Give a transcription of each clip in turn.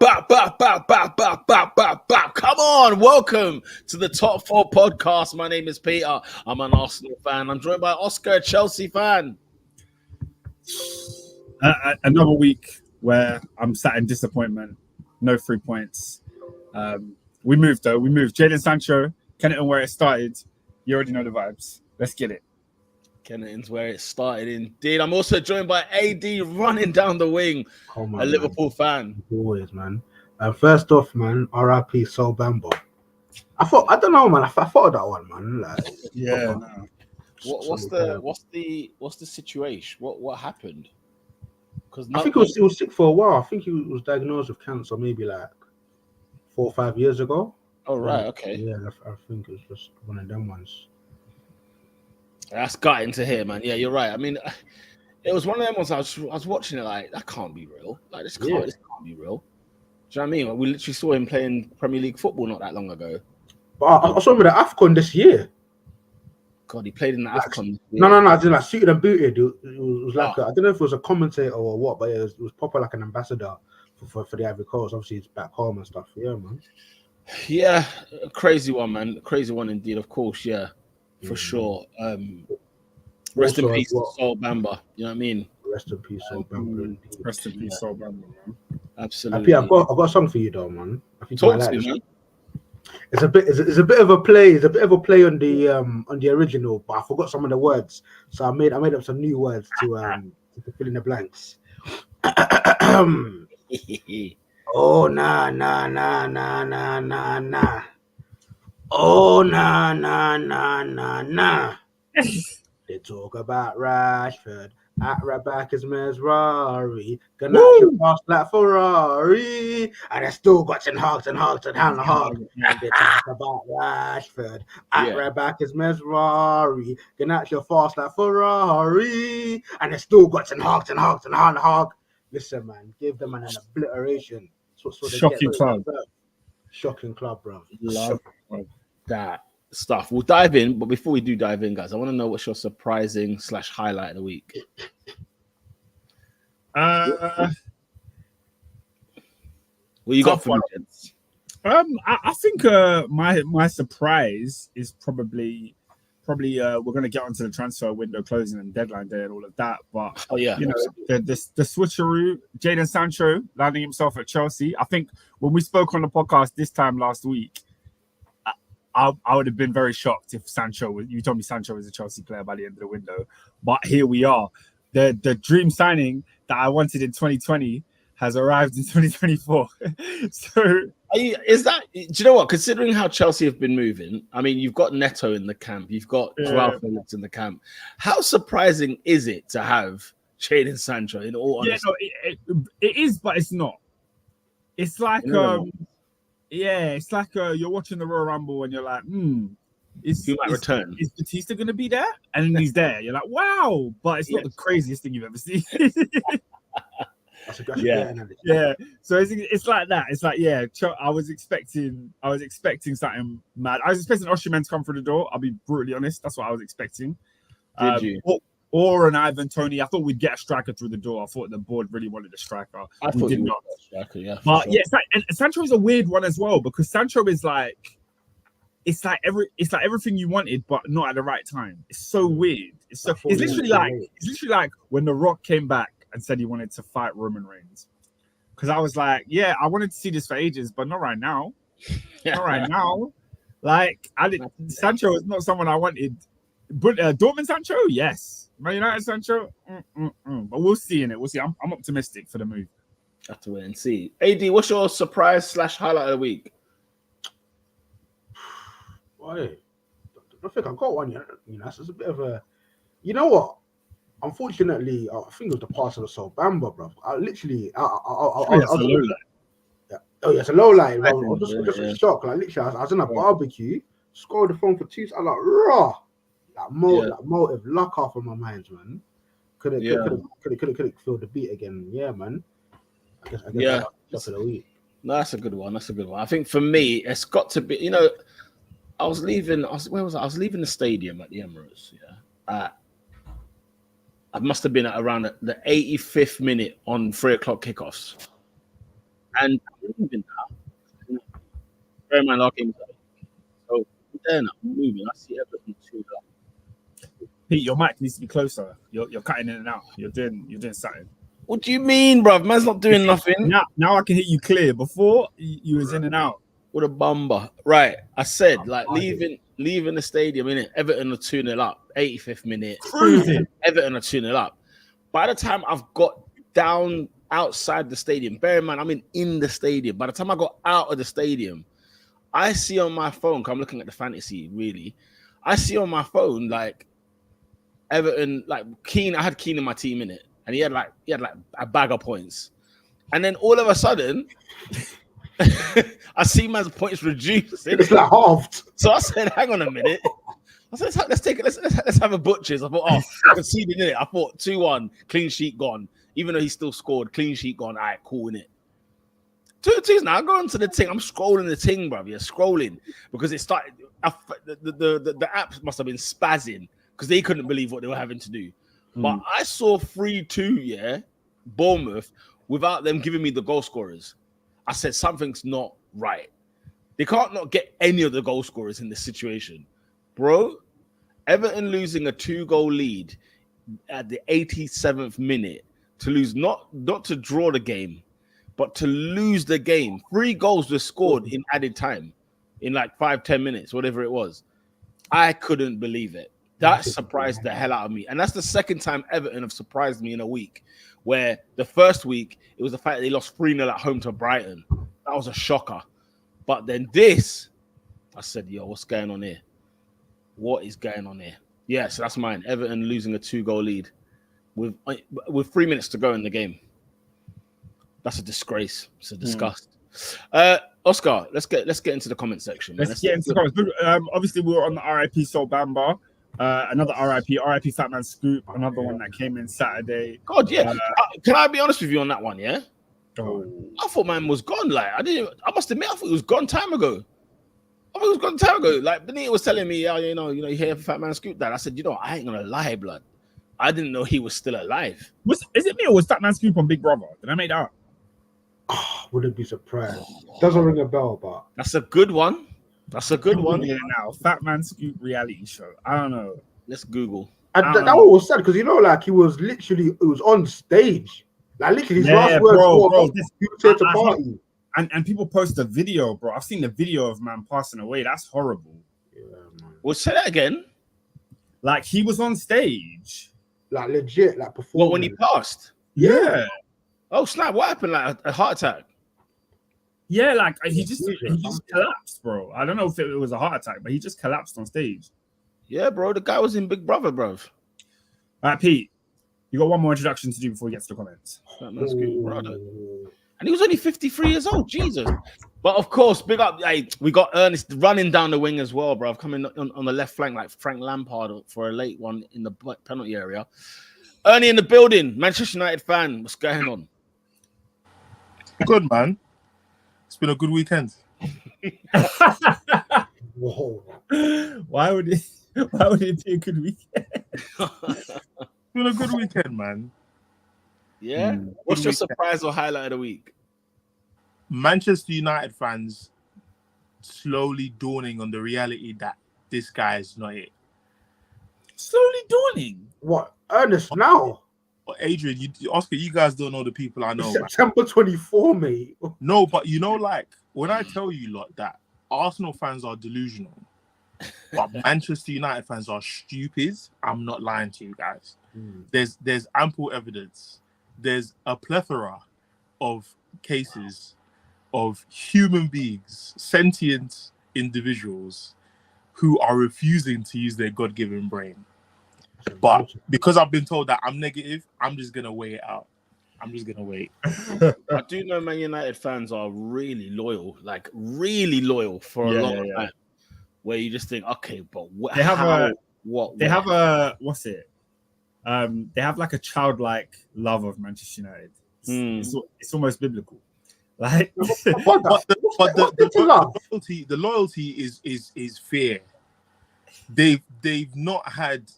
Come on, welcome to the Top 4 podcast. My name is Peter. I'm an Arsenal fan. I'm joined by Oscar, a Chelsea fan. Another week where I'm sat in disappointment. No 3 points. We moved though. We moved. Jadon Sancho, Kennington where it started. You already know the vibes. Let's get it. Kennington's where it started indeed. I'm also joined by AD running down the wing, a Liverpool fan. Always, man. First off, man, RIP Sol Bamba. I don't know, man. I thought of that one, man. Like, yeah. No. What's the situation? What happened? Because I think he was sick for a while. I think he was diagnosed with cancer maybe like 4 or 5 years ago. Oh right, okay. Yeah, I think it was just one of them ones. That's gutting to hear, man. Yeah, you're right. I mean, it was one of them ones. I was watching it like that can't be real. Like this can't be real. Do you know what I mean? Like, we literally saw him playing Premier League football not that long ago. But I saw him in the AFCON this year. God, he played in the AFCON. No. I just like suited and booted. It was like I don't know if it was a commentator or what, but it was proper like an ambassador for the Ivory Coast. Obviously, it's back home and stuff. Yeah, man. Yeah, a crazy one, man. A crazy one indeed. Of course, yeah, for sure. Rest in peace, Sol Bamba. You know what I mean? Rest in peace, Sol Bamba. Rest in peace, Sol Bamba, man. Absolutely. I've got a song for you, though, man. Talk to me, man. It's a bit of a play. It's a bit of a play on the original, but I forgot some of the words, so I made up some new words to fill in the blanks. Oh nah. Oh nah. They talk about Rashford. At right back is Mesrari. Gonna pass like Ferrari. And they still got and hogs and hog. They talk about Rashford. At right back is Mesrari. Gonna fast like Ferrari. And they still got and hogs and hog. Listen, man, give them an obliteration. Shocking club. Shocking club, bro. Love that stuff. We'll dive in, but before we do dive in, guys, I want to know what's your surprising / highlight of the week. What you got for me, gents? I think my surprise is probably we're going to get onto the transfer window closing and deadline day and all of that. But you know, the switcheroo, Jadon Sancho landing himself at Chelsea. I think when we spoke on the podcast this time last week, I would have been very shocked if you told me Sancho was a Chelsea player by the end of the window. But here we are. The dream signing that I wanted in 2020 has arrived in 2024. So do you know what? Considering how Chelsea have been moving, I mean, you've got Neto in the camp, you've got Joao Felix in the camp. How surprising is it to have Jadon Sancho? In all honesty, it is, but it's not. It's like it's like you're watching the Royal Rumble and you're like, Is Batista going to be there? And then he's there. You're like, wow, but it's not the craziest thing you've ever seen. Yeah. So it's like that. It's like, I was expecting something mad. I was expecting Osimhen to come through the door. I'll be brutally honest. That's what I was expecting. Did you? Or an Ivan Toney. I thought we'd get a striker through the door. I thought the board really wanted a striker. I thought we did not. Striker, yeah. But sure. And Sancho is a weird one as well because Sancho is like, it's like everything you wanted, but not at the right time. It's so weird. It's literally like when The Rock came back and said he wanted to fight Roman Reigns. Because I was like, I wanted to see this for ages, but not right now. Not right now. Like, Sancho is not someone I wanted. But Dortmund Sancho, yes. Man United Sancho, but we'll see in it. We'll see. I'm optimistic for the move. Have to wait and see. AD, what's your surprise / highlight of the week? I don't think I got one yet. You know, it's a bit of a. You know what? Unfortunately, I think it was the pass of the Sol Bamba, bro. It's a low light. I was just in shock. Like literally, I was in a barbecue, scored the phone for 2. I was like, raw. That motive, luck off of my mind, man. Couldn't feel the beat again. Yeah, man. I guess that's for the week. No, that's a good one. I think for me, it's got to be. You know, I was leaving the stadium at the Emirates. Yeah. I must have been at around the 85th minute on 3:00 kickoffs. And I'm moving now. Bear in mind, our game's up. So I'm there now. I'm moving. I see Everton 2 up. Pete, your mic needs to be closer. You're cutting in and out. You're doing something. What do you mean, bruv? Man's not doing nothing. Now I can hear you clear. Before you was in and out. What a bumper. Right. I said, leaving the stadium, innit? Everton are 2-0 up. 85th minute. Cruising. Everton are 2-0 up. By the time I've got down outside the stadium, bear in mind, I'm in the stadium. By the time I got out of the stadium, I see on my phone, because I'm looking at the fantasy, really. I see on my phone, like, Everton, like, Keane. I had Keane in my team, innit? And he had like a bag of points. And then all of a sudden, I see man's points reduced. It's like halved. So I said, hang on a minute. I said, let's have a butchers. I thought, I conceded in it. I thought 2-1, clean sheet gone. Even though he still scored, clean sheet gone. All right, cool, innit? 2-2 now. I go into the ting. I'm scrolling the ting, bruv. Yeah, scrolling. Because it started, the app must have been spazzing because they couldn't believe what they were having to do. But I saw 3-2, yeah, Bournemouth, without them giving me the goal scorers. I said, something's not right. They can't not get any of the goal scorers in this situation. Bro, Everton losing a 2-goal lead at the 87th minute to lose, not to draw the game, but to lose the game. 3 goals were scored in added time, in like 5-10 minutes, whatever it was. I couldn't believe it. That surprised the hell out of me. And that's the second time Everton have surprised me in a week, where the first week, it was the fact that they lost 3-0 at home to Brighton. That was a shocker. But then this, I said, yo, what's going on here? What is going on here? Yeah, so that's mine. Everton losing a 2-goal lead with 3 minutes to go in the game. That's a disgrace. It's a disgust. Oscar, let's get into the comment section. Let's get into the comments. Obviously, we were on the RIP Sol Bamba. Another RIP Fatman Scoop, another one that came in Saturday. God, yeah. Can I be honest with you on that one? Yeah. Oh. I thought man was gone. Like I must admit, I thought it was gone time ago. Like Benita was telling me, you know, you hear Fatman Scoop that. I said, I ain't gonna lie, blood. I didn't know he was still alive. Is it me or was Fatman Scoop on Big Brother? Did I make that up? Wouldn't be surprised. Doesn't ring a bell, but that's a good one. That's a good one. Now, Fatman Scoop reality show. I don't know. Let's Google. And that one was sad because like he was on stage. Like literally his last words were to party. And people post a video, bro. I've seen the video of man passing away. That's horrible. Yeah, man. Well, say that again. Like he was on stage. Like legit, like performing. Well, when he passed. Yeah. Oh snap! What happened? Like a heart attack? Yeah, like he just collapsed, bro. I don't know if it was a heart attack, but he just collapsed on stage. Yeah, bro. The guy was in Big Brother, bro. All right, Pete. You got one more introduction to do before we get to the comments. That's good, brother. And he was only 53 years old. Jesus. But of course, big up. Hey, we got Ernest running down the wing as well, bro. Coming on the left flank like Frank Lampard for a late one in the penalty area. Ernie in the building. Manchester United fan. What's going on? Good, man. It's been a good weekend. Whoa. Why would it be a good weekend? It's been a good weekend, man. Yeah. What's your surprise or highlight of the week? Manchester United fans slowly dawning on the reality that this guy is not it. Slowly dawning? What? Ernest now? Adrian, Oscar, you guys don't know the people I know. September 24, mate. No, but like when I tell you lot that Arsenal fans are delusional, but Manchester United fans are stupid, I'm not lying to you guys. There's ample evidence. There's a plethora of cases of human beings, sentient individuals who are refusing to use their God-given brain. But because I've been told that I'm negative, I'm just going to weigh it out. I'm just going to wait. I do know Man United fans are really loyal, like really loyal for a long time. Where you just think, okay, but they have they have like a childlike love of Manchester United. It's almost biblical. Like, but the loyalty is fair. They've not had.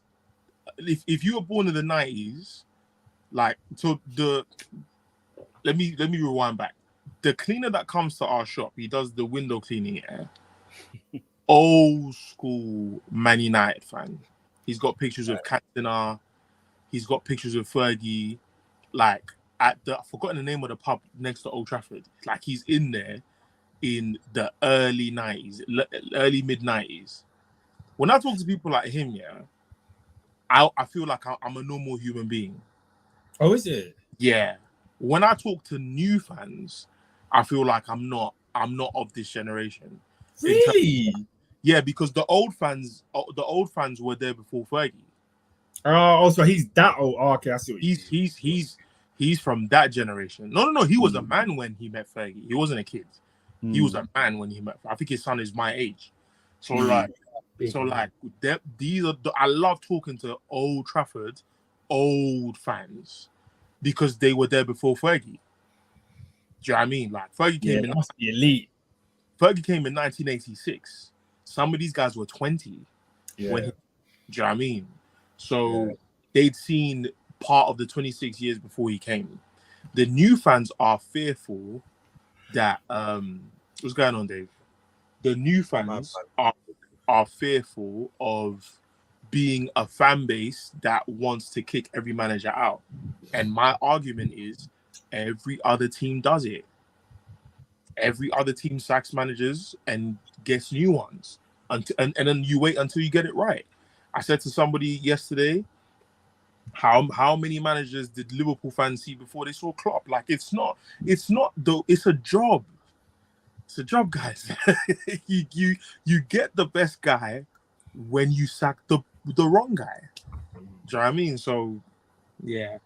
If you were born in the 90s, like let me rewind back. the cleaner that comes to our shop, he does the window cleaning. Yeah, old school Man United fan. He's got pictures of Cantona. He's got pictures of Fergie. Like I've forgotten the name of the pub next to Old Trafford. Like he's in there in the early 90s, early mid 90s. When I talk to people like him, yeah, I feel like I'm a normal human being. Oh, is it? Yeah. When I talk to new fans, I feel like I'm not of this generation. Really? Yeah, because the old fans were there before Fergie. Oh, so he's that old. Oh, okay, I see what he's from that generation. No. He was a man when he met Fergie. He wasn't a kid. He was a man when he met. I think his son is my age. So these are. I love talking to Old Trafford, old fans, because they were there before Fergie. Do you know what I mean? Like Fergie came in. Must be elite. Fergie came in 1986. Some of these guys were 20. Yeah. Do you know what I mean? So they'd seen part of the 26 years before he came. The new fans are fearful that what's going on, Dave? The new fans are fearful of being a fan base that wants to kick every manager out. And my argument is every other team does it. Every other team sacks managers and gets new ones. And then you wait until you get it right. I said to somebody yesterday, how many managers did Liverpool fans see before they saw Klopp? Like it's a job. It's a job, guys. you get the best guy when you sack the wrong guy. Do you know what I mean? So yeah.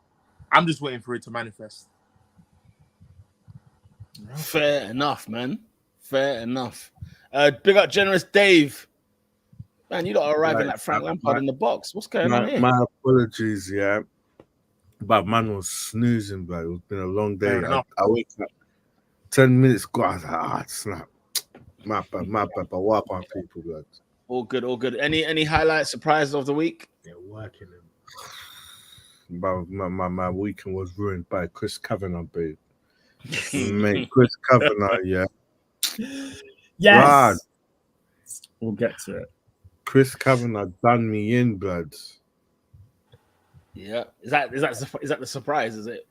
I'm just waiting for it to manifest. Fair enough, man. Fair enough. Big up generous Dave. Man, you lot are arriving like Frank Lampard in the box. What's going on here? My apologies, yeah. But man was snoozing, bro. It's been a long day. I wake up 10 minutes ago. I was like, snap. My bad. But what about people, blood? All good. Any highlights, surprises of the week? They're working. My weekend was ruined by Chris Kavanagh, babe. Mate, Chris Kavanagh, yeah. Yes. God. We'll get to it. Chris Kavanagh done me in, blood. Yeah. Is that the surprise, is it?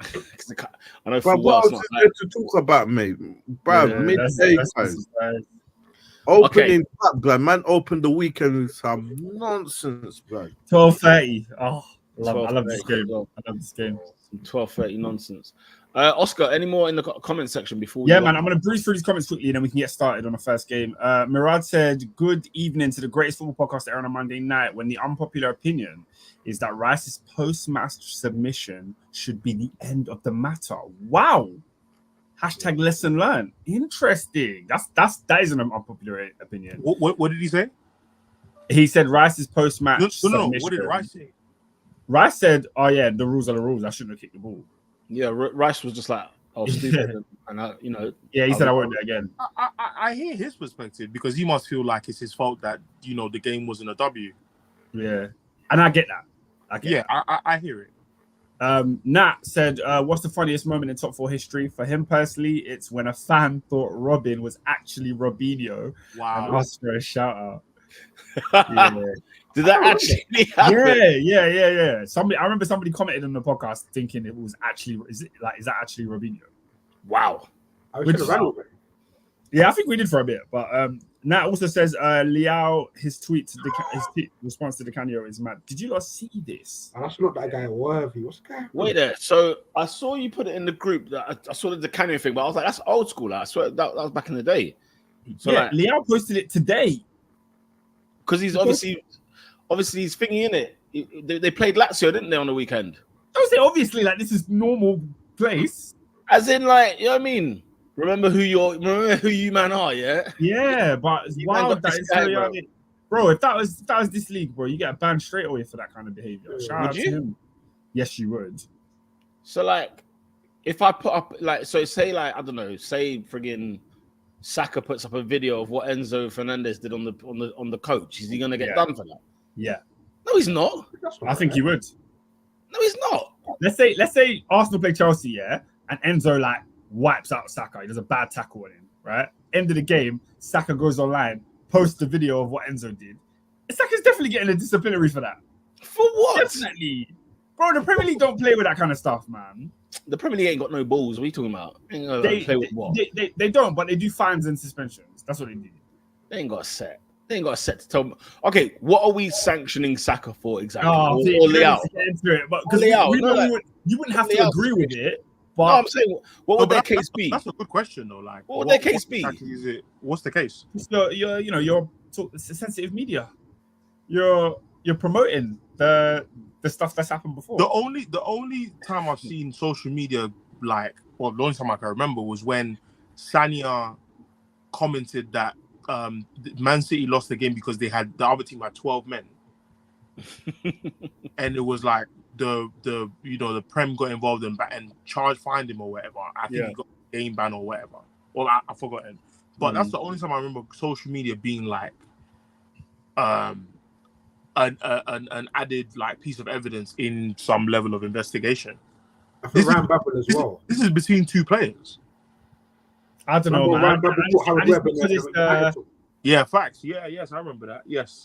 I know But what else is there to talk about, mate? Bro, midday, guys. Opening up, blood. Man opened the weekend with some nonsense, blood. 12:30. Oh, I love this game. I love this game. 12:30 nonsense. Oscar, any more in the comment section before? Yeah, man, I'm going to breeze through these comments quickly and then we can get started on the first game. Murad said, good evening to the greatest football podcast aired on a Monday night, when the unpopular opinion is that Rice's post-match submission should be the end of the matter. Wow. Hashtag lesson learned. Interesting. That is an unpopular opinion. What did he say? He said Rice's post-match No. What did Rice say? Rice said, oh yeah, the rules are the rules. I shouldn't have kicked the ball. Yeah, Rice was just like, oh, stupid. And yeah, he said I won't do it again. I hear his perspective, because he must feel like it's his fault that, the game wasn't a W. Yeah. And I get that. I hear it. Nat said, what's the funniest moment in top 4 history? For him personally, it's when a fan thought Robin was actually Robinho. Wow. And asked for a shout out. Yeah. Did that actually happen? Yeah. I remember somebody commented on the podcast thinking it was actually, is that actually Robinho? Wow. Yeah, I think we did for a bit, but Nat also says Liao, his response to the Canio is mad. Did you not see this? Oh, that's not that guy worthy. What's the guy? Wait there. So I saw you put it in the group. I saw the Canio thing, but I was like, that's old school. I swear that was back in the day. So yeah, Liao posted it today. Because he's obviously he's thingy in it. They played Lazio, didn't they, on the weekend? I would say obviously this is normal place. As in, like, you know what I mean? Remember who you man are, yeah? Yeah, but it's wild that it's guy, bro. If that was this league, bro, you get banned straight away for that kind of behavior. Shout out to him. Yes, you would. So like, if I put up say I don't know, say friggin' Saka puts up a video of what Enzo Fernandez did on the coach, is he gonna get done for that? Yeah. No, he's not. I think he would. No, he's not. Let's say Arsenal play Chelsea, yeah, and Enzo wipes out Saka. He does a bad tackle on him, right? End of the game, Saka goes online, posts the video of what Enzo did. Saka's definitely getting a disciplinary for that. For what? Definitely. Bro, the Premier League don't play with that kind of stuff, man. The Premier League ain't got no balls. What are you talking about? They don't, but they do fines and suspensions. That's what they do. They ain't got a set. They ain't got a set to tell me. Okay, what are we sanctioning Saka for exactly? Oh, or Leao? Get into it, but because you wouldn't have to agree with it. But no, I'm saying, what would their case be? That's a good question, though. Like, what would their case be? Exactly is it? What's the case? You're sensitive media. You're promoting the stuff that's happened before. The only time I've seen social media the only time I can remember was when Sanya commented that Man City lost the game because the other team had 12 men, and it was like the Prem got involved and fined him or whatever. I think he got a game ban or whatever. Well, I've forgotten, but that's the only time I remember social media being like an added piece of evidence in some level of investigation. I think Ryan Babel as well. This is between two players. I don't know, man. Yeah, facts. Yeah, yes, I remember that. Yes.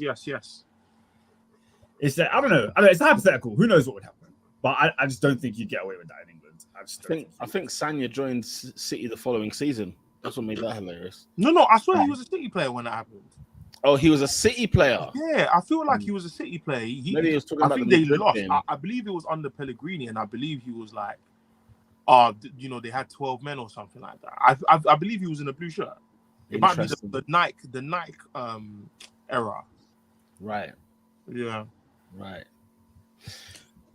It's I don't know. It's hypothetical. Who knows what would happen? But I just don't think you'd get away with that in England. I think Sanya joined City the following season. That's what made that hilarious. No, I swear he was a City player when that happened. Oh, he was a City player. Yeah, I feel like he was a City player. Maybe he was talking about they lost. I believe it was under Pellegrini, and I believe he was like, they had 12 men or something like that. I believe he was in a blue shirt. It might be the Nike era. Right. Yeah. Right.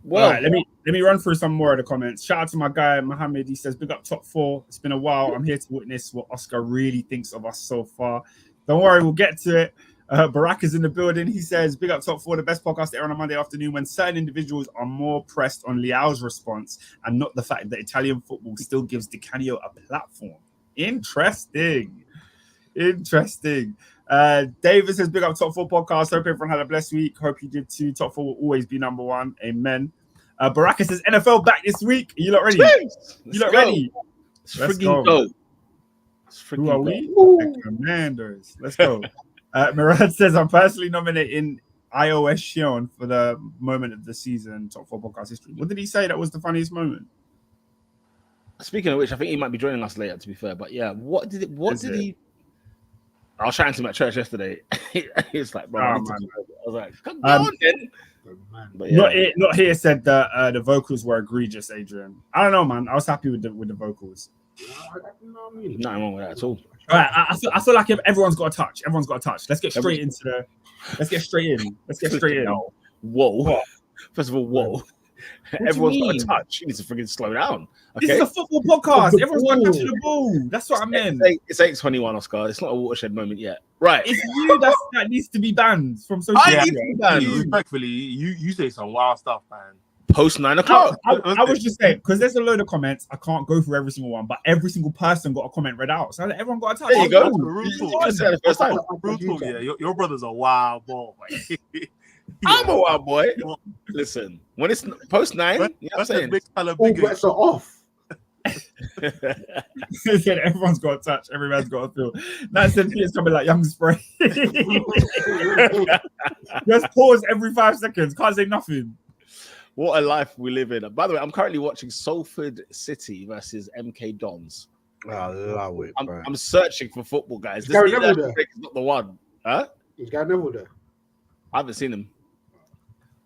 Well, right, let me run through some more of the comments. Shout out to my guy Mohammed. He says, "Big up top four. It's been a while. I'm here to witness what Oscar really thinks of us so far. Don't worry, we'll get to it." Barack is in the building. He says, "Big up top four, the best podcast there on a Monday afternoon when certain individuals are more pressed on Leao's response and not the fact that Italian football still gives Di Canio a platform." Interesting. David says, "Big up top four podcast. Hope everyone had a blessed week. Hope you did too. Top four will always be number one. Amen." Baraka says, "NFL back this week. Are you lot ready? Ready? Let's go. Who are we? The Commanders. Let's go." Murad says, "I'm personally nominating iOS Shion for the moment of the season, top four podcast history." What did he say that was the funniest moment? Speaking of which, I think he might be joining us later, to be fair. But yeah, what did he? I was chatting to him at church yesterday. He's like, "Bro, I was like, come on, then." But yeah. Not here said that the vocals were egregious, Adrian. I don't know, man. I was happy with the vocals. Nothing wrong with that at all. All right, I feel like everyone's got a touch. Let's get straight in. Let's get straight in. Whoa. What? First of all, whoa. Everyone's got a touch. You need to freaking slow down. Okay? This is a football podcast. Everyone's got to touch the ball. That's what I meant. It's 8:21, Oscar. It's not a watershed moment yet. Right. It's you that needs to be banned from social media. I need to be banned. Respectfully, you say some wild stuff, man. Post 9 o'clock. I was just saying, because there's a load of comments. I can't go through every single one, but every single person got a comment read out. So everyone got a touch. There you go. Brutal. Yeah, your brother's a wild boy. I'm a wild boy. Listen, when it's post 9, you know what I'm saying? All bets are off. Everyone's got a touch. Everyone's got a feel. That said, Peter's coming like young spray. Just pause every 5 seconds. Can't say nothing. What a life we live in. By the way, I'm currently watching Salford City versus MK Dons. I love it, bro. I'm searching for football, guys. This is not the one. Huh? Is Gary Neville there? I haven't seen them.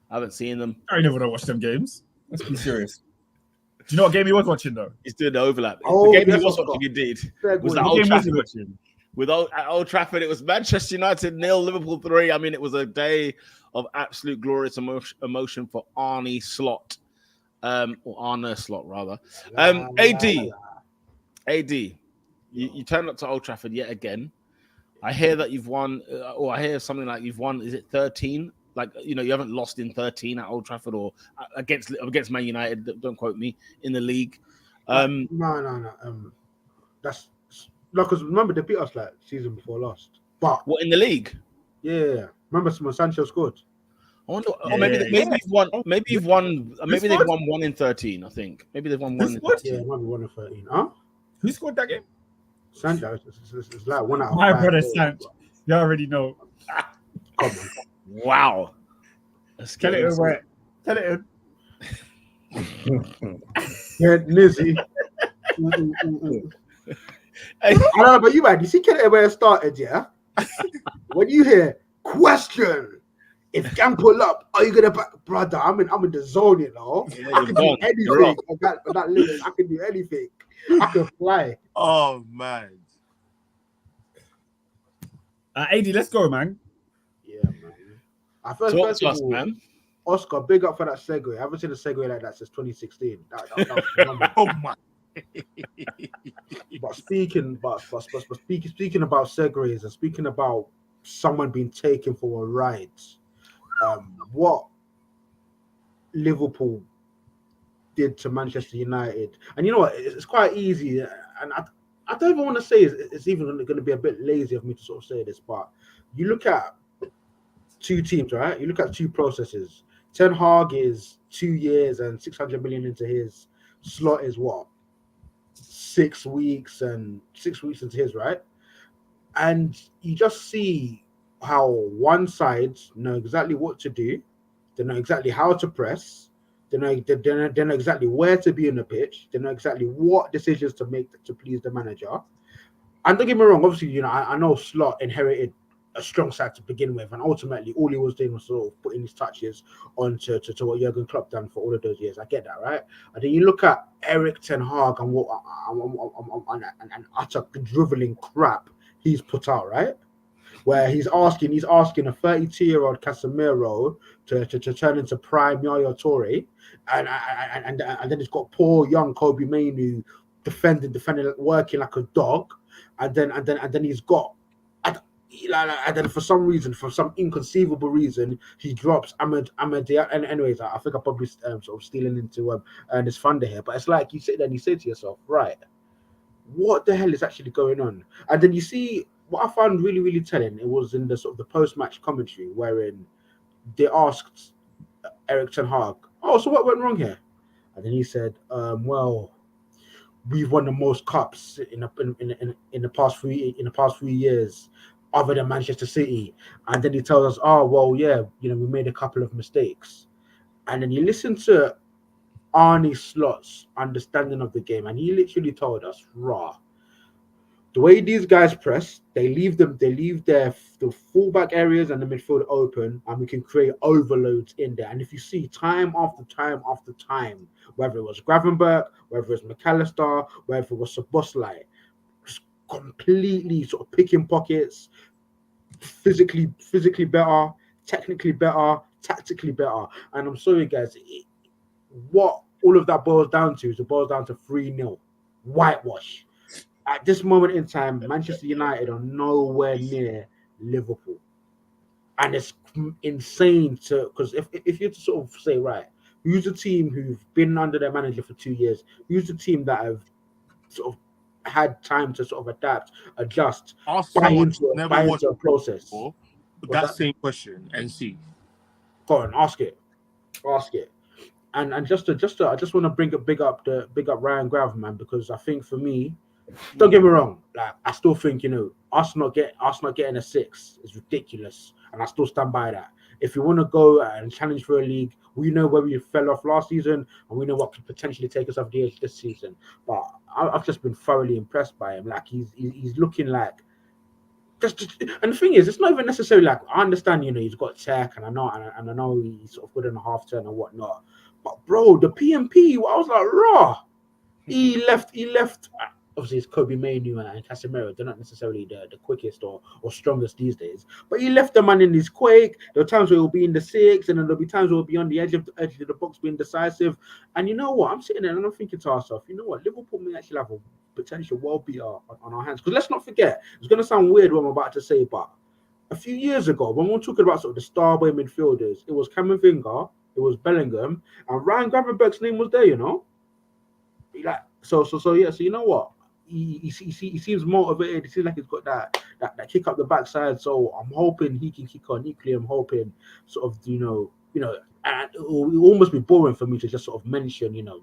I never don't watch them games. Let's be serious. Do you know what game he was watching, though? He's doing the overlap. Oh, the game he was watching, indeed. Was that Old Trafford? At Old Trafford, it was Manchester United 0, Liverpool 3. I mean, it was a day of absolute glorious emotion for Arne Slot, or Arne Slot rather. AD, you turned up to Old Trafford yet again. I hear that you've won, or I hear something like you've won. Is it 13? Like, you haven't lost in 13 at Old Trafford or against Man United. Don't quote me in the league. No. That's no, because remember they beat us like season before last. But what in the league? Yeah. Remember when Sancho scored? I wonder, maybe you've won. Maybe they've won one in 13. I think maybe they've won one. Yeah, 1 in 13. Huh? Who scored that game? Sancho. It's like 1 out of 5. My brother Sancho. You already know. Come on. Wow. Tell it where. Tell it. Yeah, Nizzy. I don't know about you, man. You see Kelly where it started, yeah? When you hear question, if gang pull up, are you gonna back, brother? I'm in the zone, you know. Yeah, I can do anything. That lyric, I can do anything. I can fly. Oh man. AD, let's go, man. Yeah, man. First of all, man. Oscar, big up for that segue. I haven't seen a segue like that since 2016. That was phenomenal. Oh my. But speaking about segues and speaking about someone being taken for a ride, what Liverpool did to Manchester United, and you know what, it's quite easy, and I don't even want to say it's even going to be a bit lazy of me to sort of say this, but you look at two teams, right? You look at two processes. Ten Hag is 2 years and 600 million into his. Slot is what? 6 weeks into his, right? And you just see how one side know exactly what to do, they know exactly how to press, they know exactly where to be in the pitch, they know exactly what decisions to make to please the manager. And don't get me wrong, obviously, you know, I know Slot inherited a strong side to begin with, and ultimately all he was doing was sort of putting his touches onto to what Jurgen Klopp done for all of those years. I get that, right? And then you look at Erik ten Hag and what and utter driveling crap he's put out, right? Where he's asking a 32-year-old Casemiro to turn into prime Yaya Toure, and then he's got poor young Kobe Mainoo defending, working like a dog, and then he's got. And then for some inconceivable reason, he drops Ahmed. And anyways, I think I'm probably sort of stealing into this thunder here. But it's like you sit there and you say to yourself, right, what the hell is actually going on? And then you see what I found really, really telling. It was in the sort of the post-match commentary wherein they asked Erik ten Hag, "Oh, so what went wrong here?" And then he said, "Well, we've won the most cups in the past 3 years." Other than Manchester City, and then he tells us, "Oh, well, yeah, you know, we made a couple of mistakes." And then you listen to Arne Slot's understanding of the game, and he literally told us, "Raw, the way these guys press, they leave the fullback areas and the midfield open, and we can create overloads in there." And if you see time after time after time, whether it was Gravenberch, whether it was McAllister, whether it was Szoboszlai, completely sort of picking pockets, physically better, technically better, tactically better. And I'm sorry, guys, what all of that boils down to is it boils down to 3-0 whitewash. At this moment in time, Manchester United are nowhere near Liverpool, and it's insane because if you're to sort of say, right, who's the team who've been under their manager for 2 years, who's the team that have sort of had time to sort of adapt, adjust, buy into a process. That same question and see. Go on, ask it. And just to I just want to big up Ryan Gravenman, because I think for me, don't get me wrong, like I still think, you know, us not getting a 6 is ridiculous, and I still stand by that. If you want to go and challenge for a league, we know where we fell off last season, and we know what could potentially take us off the edge this season. But I've just been thoroughly impressed by him. Like he's looking like and the thing is, it's not even necessarily like, I understand, you know, he's got tech, and I know he's sort of good in a half turn and whatnot. But bro, the PMP, I was like, raw. He left. Obviously, it's Kobe Mainoo and Casemiro. They're not necessarily the quickest or strongest these days. But he left the man in his quake. There were times where he'll be in the 6, and then there'll be times where he'll be on the edge of the box being decisive. And you know what? I'm sitting there and I'm thinking to ourselves, you know what? Liverpool may actually have a potential world beater on our hands. Because let's not forget, it's going to sound weird what I'm about to say, but a few years ago, when we were talking about sort of the starboy midfielders, it was Camavinga, it was Bellingham, and Ryan Gravenberch's name was there, you know? Like, so yeah, so you know what? He seems motivated. He seems like he's got that kick up the backside. So I'm hoping he can kick on. Equally, I'm hoping sort of, you know, and it will almost be boring for me to just sort of mention, you know,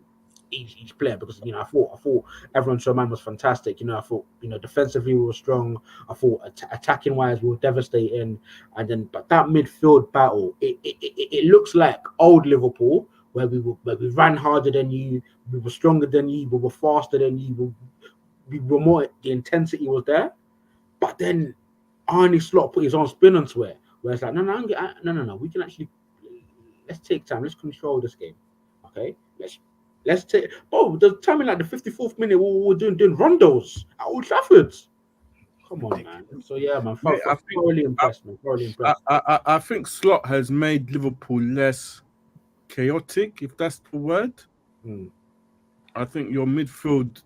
each player, because I thought everyone's man was fantastic. I thought defensively we were strong. I thought attacking wise we were devastating, but that midfield battle, it looks like old Liverpool, where we ran harder than you, we were stronger than you, we were faster than you, we were more, the intensity was there. But then Arne Slot put his own spin onto it, where it's like, no, we can actually, let's take time, let's control this game, okay? Let's take. Oh, the time in like the 54th minute, we were doing rondos at Old Trafford. Come on, man. So yeah, man, thoroughly impressed, man. Thoroughly impressed. I think Slot has made Liverpool less chaotic, if that's the word. I think your midfield,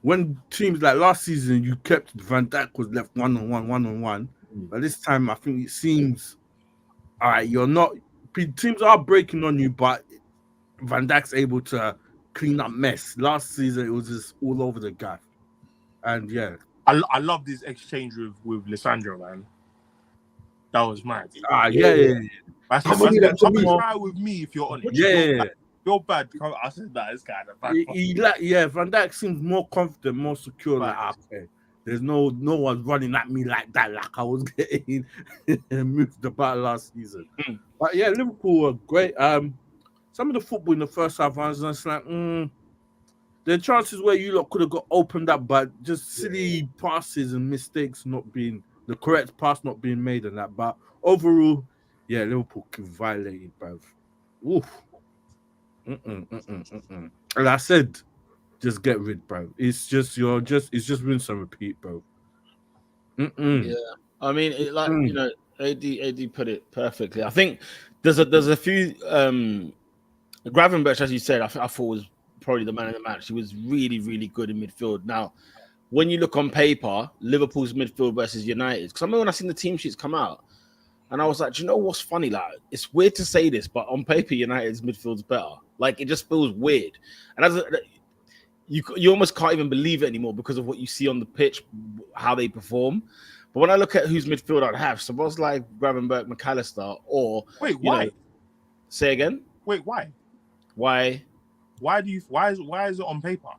when teams like last season, you kept Van Dijk was left one-on-one. But this time, I think it seems, all right, you're not, teams are breaking on you, but Van Dijk's able to clean up mess. Last season, it was just all over the gaff. And yeah. I love this exchange with Lissandro, man. That was mad. Yeah. That's try with me if you're honest. Yeah. You're bad. I said that. This guy. Van Dijk seems more confident, more secure. Like, okay, there's no one running at me like that, like I was getting moved about last season. But yeah, Liverpool were great. Some of the football in the first half, I was just like, there are chances where you lot could have got opened up, but just silly passes and mistakes the correct pass not being made and that. But overall, yeah, Liverpool violated, bruv. Oof. And I said, just get rid, bro. It's just rinse and repeat, bro. Yeah, I mean, AD put it perfectly. I think there's a few. Gravenberch, as you said, I thought was probably the man of the match. He was really, really good in midfield. Now, when you look on paper, Liverpool's midfield versus United, because I remember when I seen the team sheets come out, and I was like, do you know what's funny? Like, it's weird to say this, but on paper, United's midfield's better. Like, it just feels weird. And you almost can't even believe it anymore because of what you see on the pitch, how they perform. But when I look at whose midfield I'd have, suppose like Gravenberch, McAllister, or wait, why? Say again? Wait, why? Why is it on paper?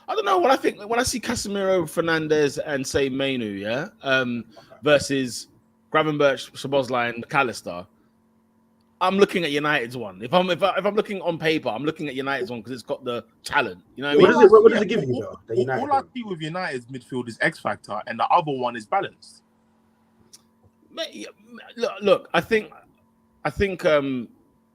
I don't know. When I see Casemiro, Fernandes, and say Mainu, versus Gravenberch, Szoboszlai, and McAllister, I'm looking at United's one. If I'm looking on paper, I'm looking at United's one because it's got the talent. You know what I mean? What does it give you though? All I see with United's midfield is X factor, and the other one is balanced. Look, I think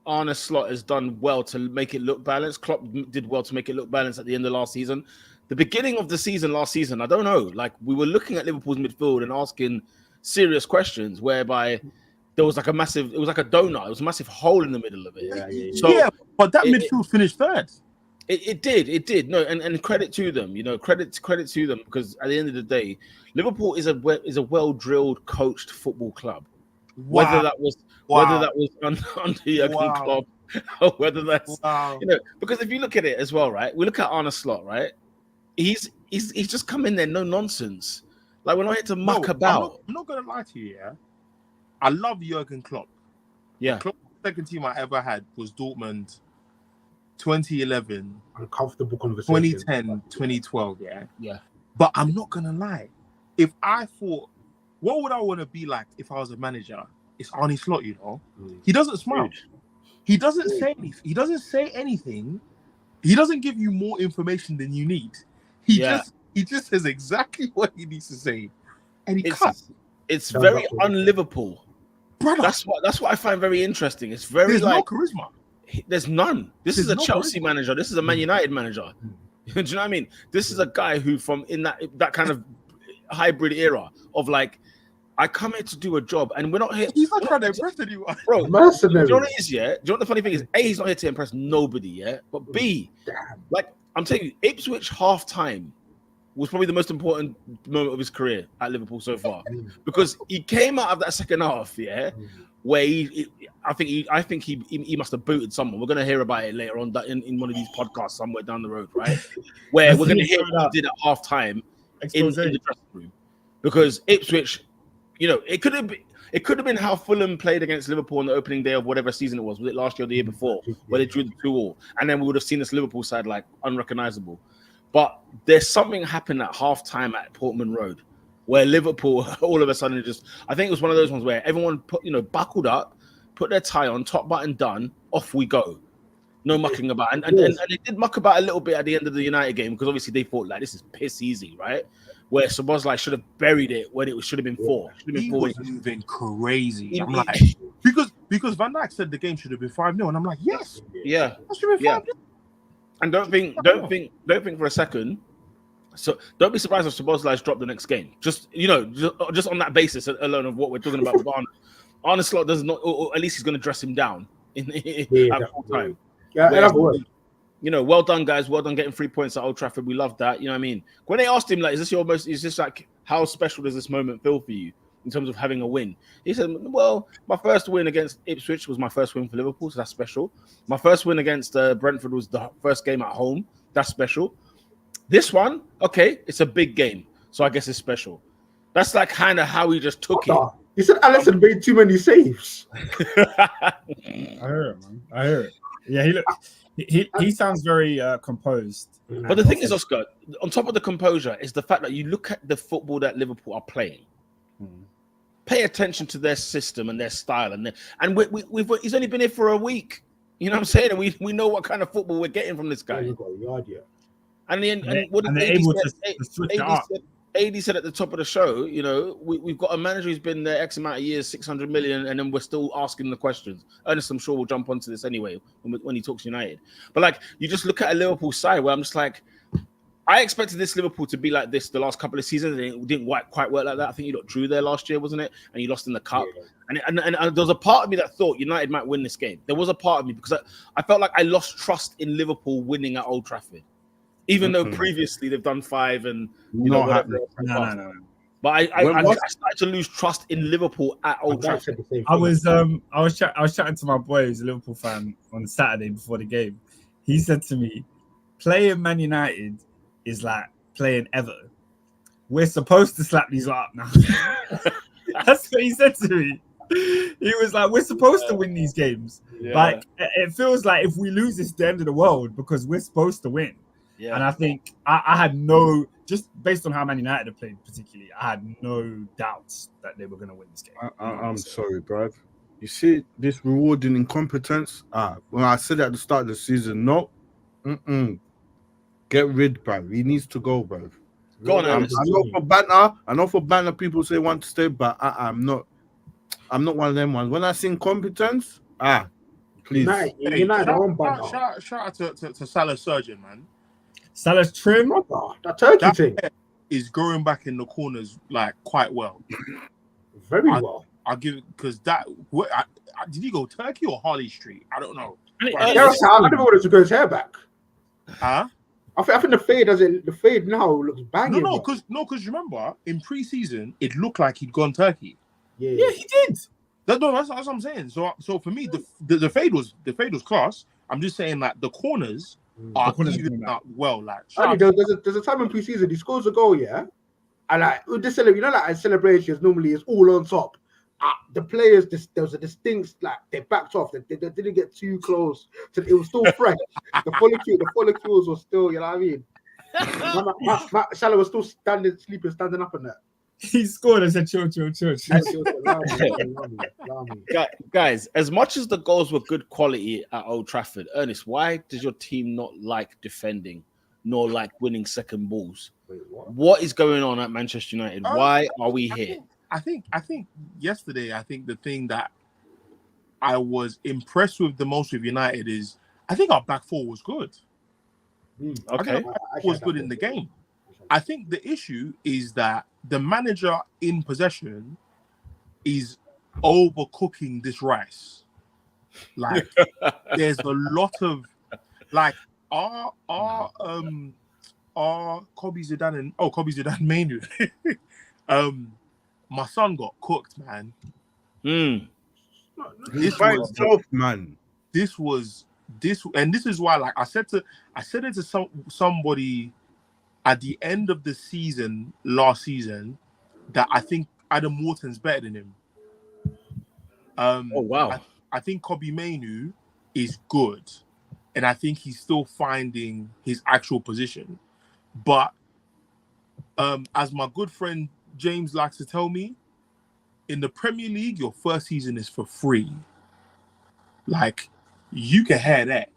Arne Slot has done well to make it look balanced. Klopp did well to make it look balanced at the end of last season. The beginning of the season last season, I don't know. Like, we were looking at Liverpool's midfield and asking serious questions, whereby there was like a massive, it was like a donut. It was a massive hole in the middle of it. So, but that midfield finished third. It did. No, and credit to them. Credit to them, because at the end of the day, Liverpool is a well-drilled, coached football club. Wow. Whether that was under Jurgen Klopp, or whether that's because if you look at it as well, right? We look at Arne Slot, right? He's just come in there, no nonsense. Like, we're not here to muck about. I'm not gonna lie to you, yeah. I love Jurgen Klopp. Yeah. Klopp's second team I ever had was Dortmund 2011. Uncomfortable conversation. 2010, 2012, yeah. Yeah. But I'm not gonna lie. If I thought, what would I want to be like if I was a manager? It's Arne Slot, He doesn't smile. He doesn't say anything. He doesn't say anything. He doesn't give you more information than you need. He just says exactly what he needs to say. And he cuts. It's very un-Liverpool. Brother. That's what I find very interesting. It's very There's no charisma. There's none. This is a Chelsea manager. This is a Man United manager. Do you know what I mean? This is a guy who, from in that kind of hybrid era of like, I come here to do a job, and we're not here. He's not trying to impress anyone, bro. Do you know what it is? Yeah. Do you know what the funny thing is? A, he's not here to impress nobody. Yeah. But B, like, I'm telling you, Ipswich half-time was probably the most important moment of his career at Liverpool so far, because he came out of that second half, where I think he must have booted someone. We're gonna hear about it later on in one of these podcasts somewhere down the road, right? Where we're gonna hear what he did at half-time in the dressing room, because Ipswich. It could have been. It could have been how Fulham played against Liverpool on the opening day of whatever season it was. Was it last year or the year before, where they drew the 2-2, and then we would have seen this Liverpool side like unrecognizable. But there's something happened at halftime at Portman Road, where Liverpool all of a sudden I think it was one of those ones where everyone buckled up, put their tie on, top button done, off we go. No mucking about. And they did muck about a little bit at the end of the United game because obviously they thought like this is piss easy, right? Where Szoboszlai should have buried it when it should have been 4. He was moving crazy. I'm like, because Van Dijk said the game should have been 5-0, and I'm like, yes, yeah, that should have been 5-0. And don't think for a second. So don't be surprised if Szoboszlai's dropped the next game. Just on that basis alone of what we're talking about with Arne Slot does not, or at least he's going to dress him down at full time. Yeah, well done, guys. Well done getting 3 points at Old Trafford. We love that. You know what I mean? When they asked him, like, is this like, how special does this moment feel for you in terms of having a win? He said, well, my first win against Ipswich was my first win for Liverpool, so that's special. My first win against Brentford was the first game at home. That's special. This one, okay, it's a big game, so I guess it's special. That's like kind of how he just took it. He said Alisson made too many saves. I hear it, man. I hear it. Yeah, he sounds very composed. But the thing is, Oscar, on top of the composure, is the fact that you look at the football that Liverpool are playing. Pay attention to their system and their style, and he's only been here for a week. You know what I'm saying? And we know what kind of football we're getting from this guy. He's got a yard yet. And what AD said at the top of the show, we've got a manager who's been there X amount of years, 600 million, and then we're still asking the questions. Ernest, I'm sure, will jump onto this anyway when he talks United. But like, you just look at a Liverpool side where I'm just like, I expected this Liverpool to be like this the last couple of seasons, and it didn't quite work like that. I think you got drew there last year, wasn't it? And you lost in the cup. Yeah. And there was a part of me that thought United might win this game. There was a part of me because I felt like I lost trust in Liverpool winning at Old Trafford. Even though previously they've done 5 and no. But I started to lose trust in Liverpool at Old Trafford. I was chatting to my boy who's a Liverpool fan on Saturday before the game. He said to me, playing Man United is like playing Everton. We're supposed to slap these up now. That's what he said to me. He was like, we're supposed to win these games. Yeah. Like, it feels like if we lose, it's the end of the world because we're supposed to win. Yeah. And I think I had just based on how Man United have played particularly, I had no doubts that they were going to win this game. I'm sorry, bruv. You see this rewarding incompetence? When I said at the start of the season, no. Get rid, bruv. He needs to go, bruv. Go on, I know for banter people say want to stay, but I'm not one of them ones. When I see incompetence, please. Shout out to Salah's surgeon, man. Salah's trim. That turkey thing is growing back in the corners like quite well. Very well. I'll give it because that. Did he go Turkey or Harley Street? I don't know. I never wanted to grow his hair back. Huh? I think the fade now looks banging. No, because remember in pre-season it looked like he'd gone Turkey. Yeah, he did. That's what I'm saying. So for me, the fade was class. I'm just saying that the corners are even up well. Like there's a time in pre-season he scores a goal, yeah, and like with this, like celebrations normally is all on top. The players, there was a distinct like they backed off. They didn't get too close. It was still fresh. the follicles were still, you know what I mean. Salah was still standing up in that. He scored and said, chill. Guys, as much as the goals were good quality at Old Trafford, Ernest, why does your team not like defending nor like winning second balls? Wait, what is going on at Manchester United? Why are we here? I think yesterday, the thing that I was impressed with the most with United is I think our back four was good. Okay. Was good in the game. I think the issue is that the manager in possession is overcooking this rice. Like there's a lot of like our Kobe Zidane Manu. My son got cooked, man. This by itself, man. This is why, like I said it to somebody at the end of the season last season that I think Adam Wharton's better than him. Oh wow! I think Kobe Mainu is good, and I think he's still finding his actual position. But as my good friend James likes to tell me, in the Premier League, your first season is for free. Like, you can have that.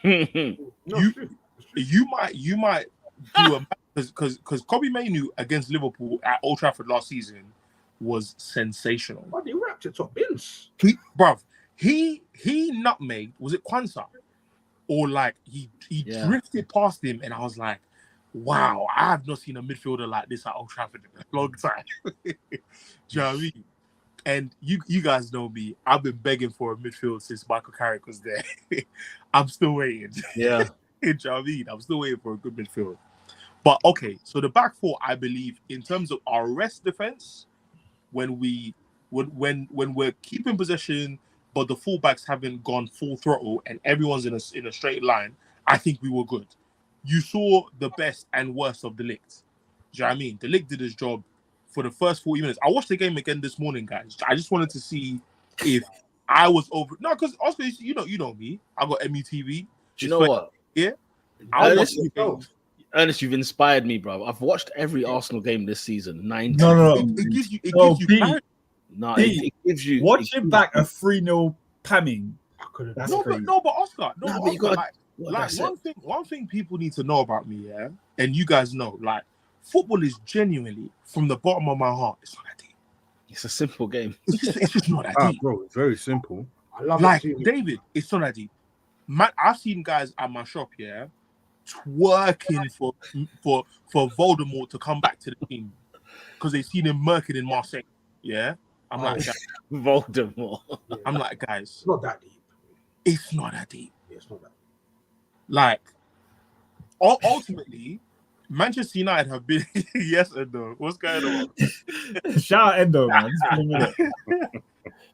You might do a because Kobe Mainu against Liverpool at Old Trafford last season was sensational. Why they wrapped it top bins? He nutmegged, was it Kwanzaa? Or like he drifted past him, and I was like, wow, I have not seen a midfielder like this at Old Trafford in a long time. Do you know what I mean? And you guys know me. I've been begging for a midfield since Michael Carrick was there. I'm still waiting. Yeah. Do you know what I mean? I'm still waiting for a good midfield. But okay, so the back four, I believe, in terms of our rest defense, when we're keeping possession, but the fullbacks haven't gone full throttle and everyone's in a straight line, I think we were good. You saw the best and worst of De Ligt. Do you know what I mean? De Ligt did his job for the first 40 minutes. I watched the game again this morning, guys. I just wanted to see if I was over. No, because Oscar, you know me. I got MUTV. Do you know what? Yeah. Ernest, you've inspired me, bro. I've watched every Arsenal game this season. 19. No. It gives you. No, it gives you. Watching back a 3-0 pamming. But Oscar, but you got one thing people need to know about me, yeah, and you guys know, like, football is genuinely, from the bottom of my heart, it's not that deep. It's a simple game. It's just not that deep, bro. It's very simple. I love like it. David. It's not that deep. Man, I've seen guys at my shop, yeah, twerking for Voldemort to come back to the team because they've seen him murking in Marseille. Yeah, I'm like, guys, Voldemort. I'm like, guys, It's not that deep. It's not that deep. Yeah, it's not that deep. Like, ultimately, Manchester United have been yes and no. What's going on? Shout out Endo, man.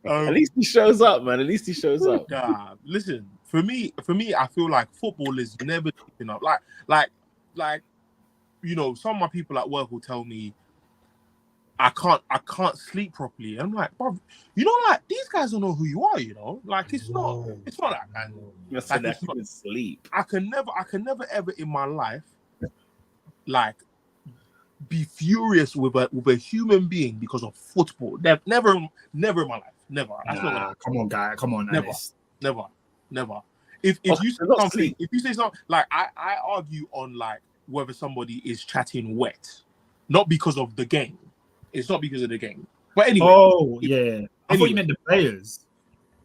At least he shows up, man. At least he shows up. Nah, listen. For me, I feel like football is never deep enough. Like, you know, some of my people at work will tell me I can't sleep properly. I'm like, bro, you know, like, these guys don't know who you are, you know? Like, it's not that, man. Like, sleep. I can never ever in my life, like, be furious with a human being because of football. Never in my life. Never. That's not come on, guy. Come on, never. If you say something, like, I argue on, like, whether somebody is chatting wet, not because of the game. It's not because of the game. But anyway. Oh, yeah. I thought you meant the players.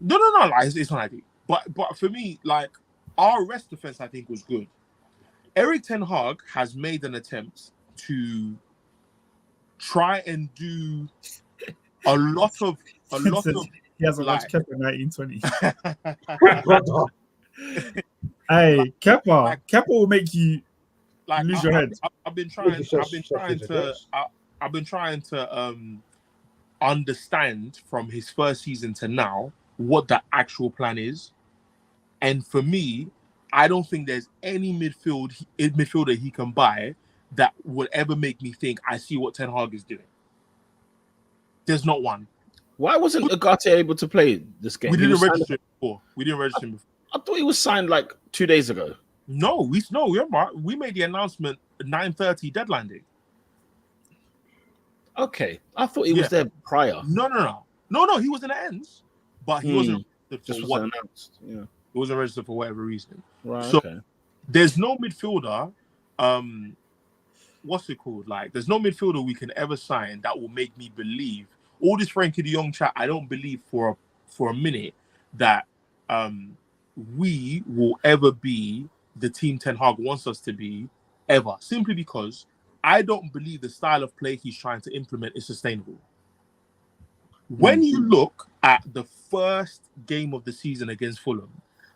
No. Like, it's not like that. But for me, like, our rest defense, I think, was good. Erik ten Hag has made an attempt to try and do a lot of. He hasn't watched Kepa 1920. Hey, Kepa will make you lose your head. I've been trying to understand from his first season to now what the actual plan is, and for me, I don't think there's any midfielder he can buy that would ever make me think I see what Ten Hag is doing. There's not one. Why wasn't Ugarte able to play this game? We didn't register him before. I thought he was signed like 2 days ago. No, we made the announcement 9:30 deadline day. Okay, I thought he was there prior. No. He was in the ends, but he wasn't registered for announced. Yeah, he wasn't registered for whatever reason. Right. So okay. There's no midfielder. What's it called? Like, there's no midfielder we can ever sign that will make me believe all this Frankie De Jong chat. I don't believe for a minute that we will ever be the team Ten Hag wants us to be, ever. Simply because I don't believe the style of play he's trying to implement is sustainable. When you look at the first game of the season against Fulham,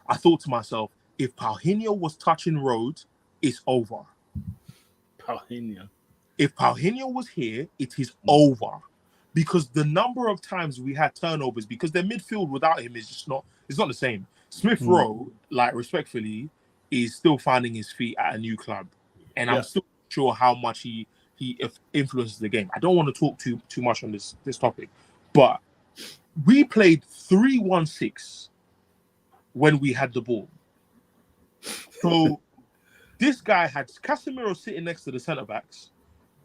I thought to myself, if Paulinho was touching Rhodes, it's over. If Paulinho was here, it is over. Because the number of times we had turnovers, because their midfield without him is just not the same. Smith Rowe, like, respectfully, is still finding his feet at a new club. And I'm still not sure how much he influences the game. I don't want to talk too much on this topic. But we played 3-1-6 when we had the ball. So this guy had Casemiro sitting next to the centre backs,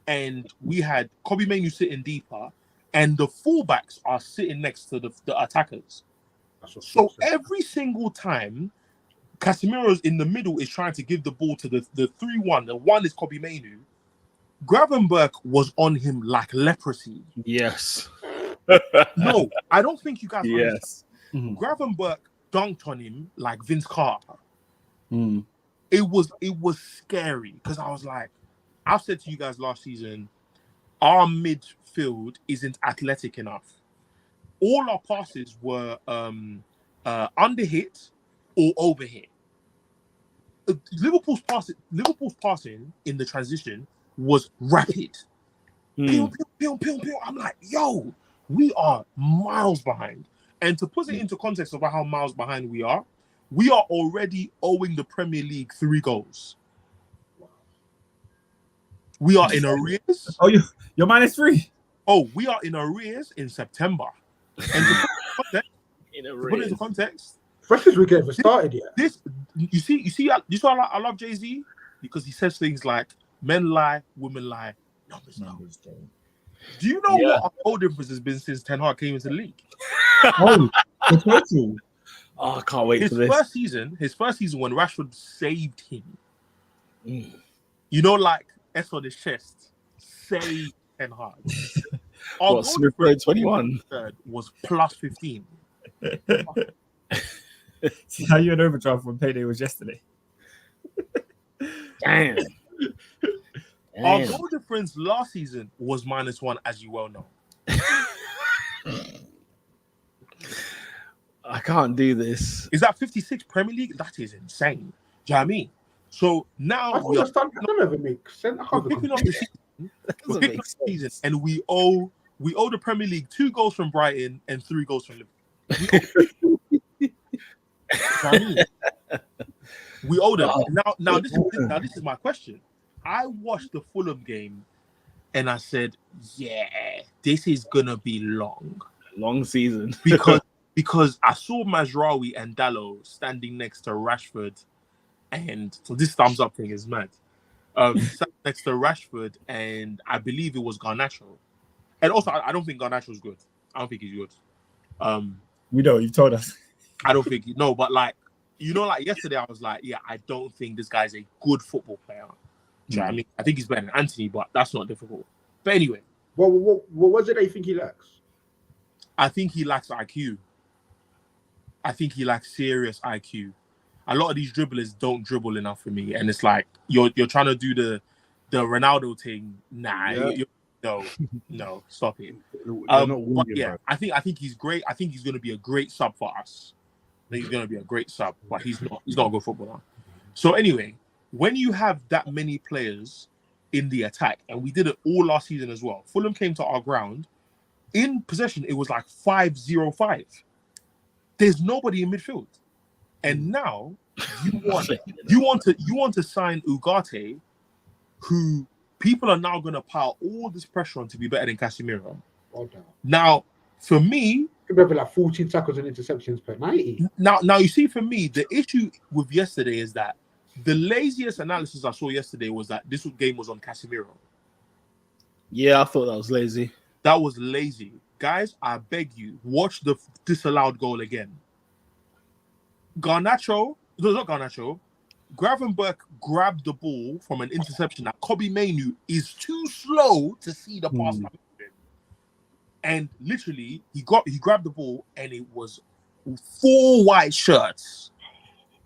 and we had Kobbie Mainoo sitting deeper, and the fullbacks are sitting next to the attackers. So every single time Casemiro's in the middle is trying to give the ball to the 3-1, the one is Kobbie Mainoo, Gravenberch was on him like leprosy. Yes. No, I don't think you guys Yes. understand. Gravenberch dunked on him like Vince Carter. Mm. It was scary because I was like, I've said to you guys last season, our midfield isn't athletic enough. All our passes were underhit or overhit. Liverpool's passing in the transition was rapid. Pew, pew, pew, pew, pew. I'm like, yo, we are miles behind. And to put it into context about how miles behind we are already owing the Premier League 3 goals. We are in arrears. Oh, you're -3. Oh, we are in arrears in September. And to put it into context, Freshers we get started yet. You see why I love Jay-Z? Because he says things like men lie, women lie, numbers don't. Do you know what our goal difference has been since Ten Hag came into the league? Oh, the total. Oh, I can't wait for this. His first season when Rashford saved him. You know, like S on his chest, save Ten Hag. Our goal difference 21 was +15. See how you in overdraft when payday was yesterday. Damn. Our goal difference last season was -1, as you well know. I can't do this. Is that 56 Premier League? That is insane. Do you know what I mean? So now we're picking up the season, and we owe the Premier League 2 goals from Brighton and 3 goals from Liverpool. We owe them. Now this is my question. I watched the Fulham game and I said, yeah, this is gonna be long season. because I saw Mazraoui and Dalot standing next to Rashford, and so this thumbs up thing is mad. Standing next to Rashford, and I believe it was Garnacho. And also I don't think Garnacho's good. I don't think he's good. We know, you've told us. I don't think but like, you know, like yesterday I was like, yeah, I don't think this guy's a good football player. Do you know what I mean? I think he's better than Anthony, but that's not difficult. But anyway. What is it that you think he lacks? I think he lacks IQ. I think he lacks serious IQ. A lot of these dribblers don't dribble enough for me. And it's like, you're trying to do the Ronaldo thing. Nah, no, stop it. But yeah, I think he's great. I think he's going to be a great sub for us. I think he's going to be a great sub, but he's not a good footballer. So anyway, when you have that many players in the attack, and we did it all last season as well, Fulham came to our ground. In possession, it was like 5-0-5. There's nobody in midfield. And now you want to sign Ugarte, who people are now going to pile all this pressure on to be better than Casemiro. Now, for me, maybe like 14 tackles and interceptions per 90. Now you see, for me, the issue with yesterday is that the laziest analysis I saw yesterday was that this game was on Casemiro. Yeah, I thought that was lazy. That was lazy. Guys, I beg you, watch the disallowed goal again. Gravenberch grabbed the ball from an interception that Kobbie Mainoo is too slow to see the pass. And literally, he grabbed the ball, and it was 4 white shirts.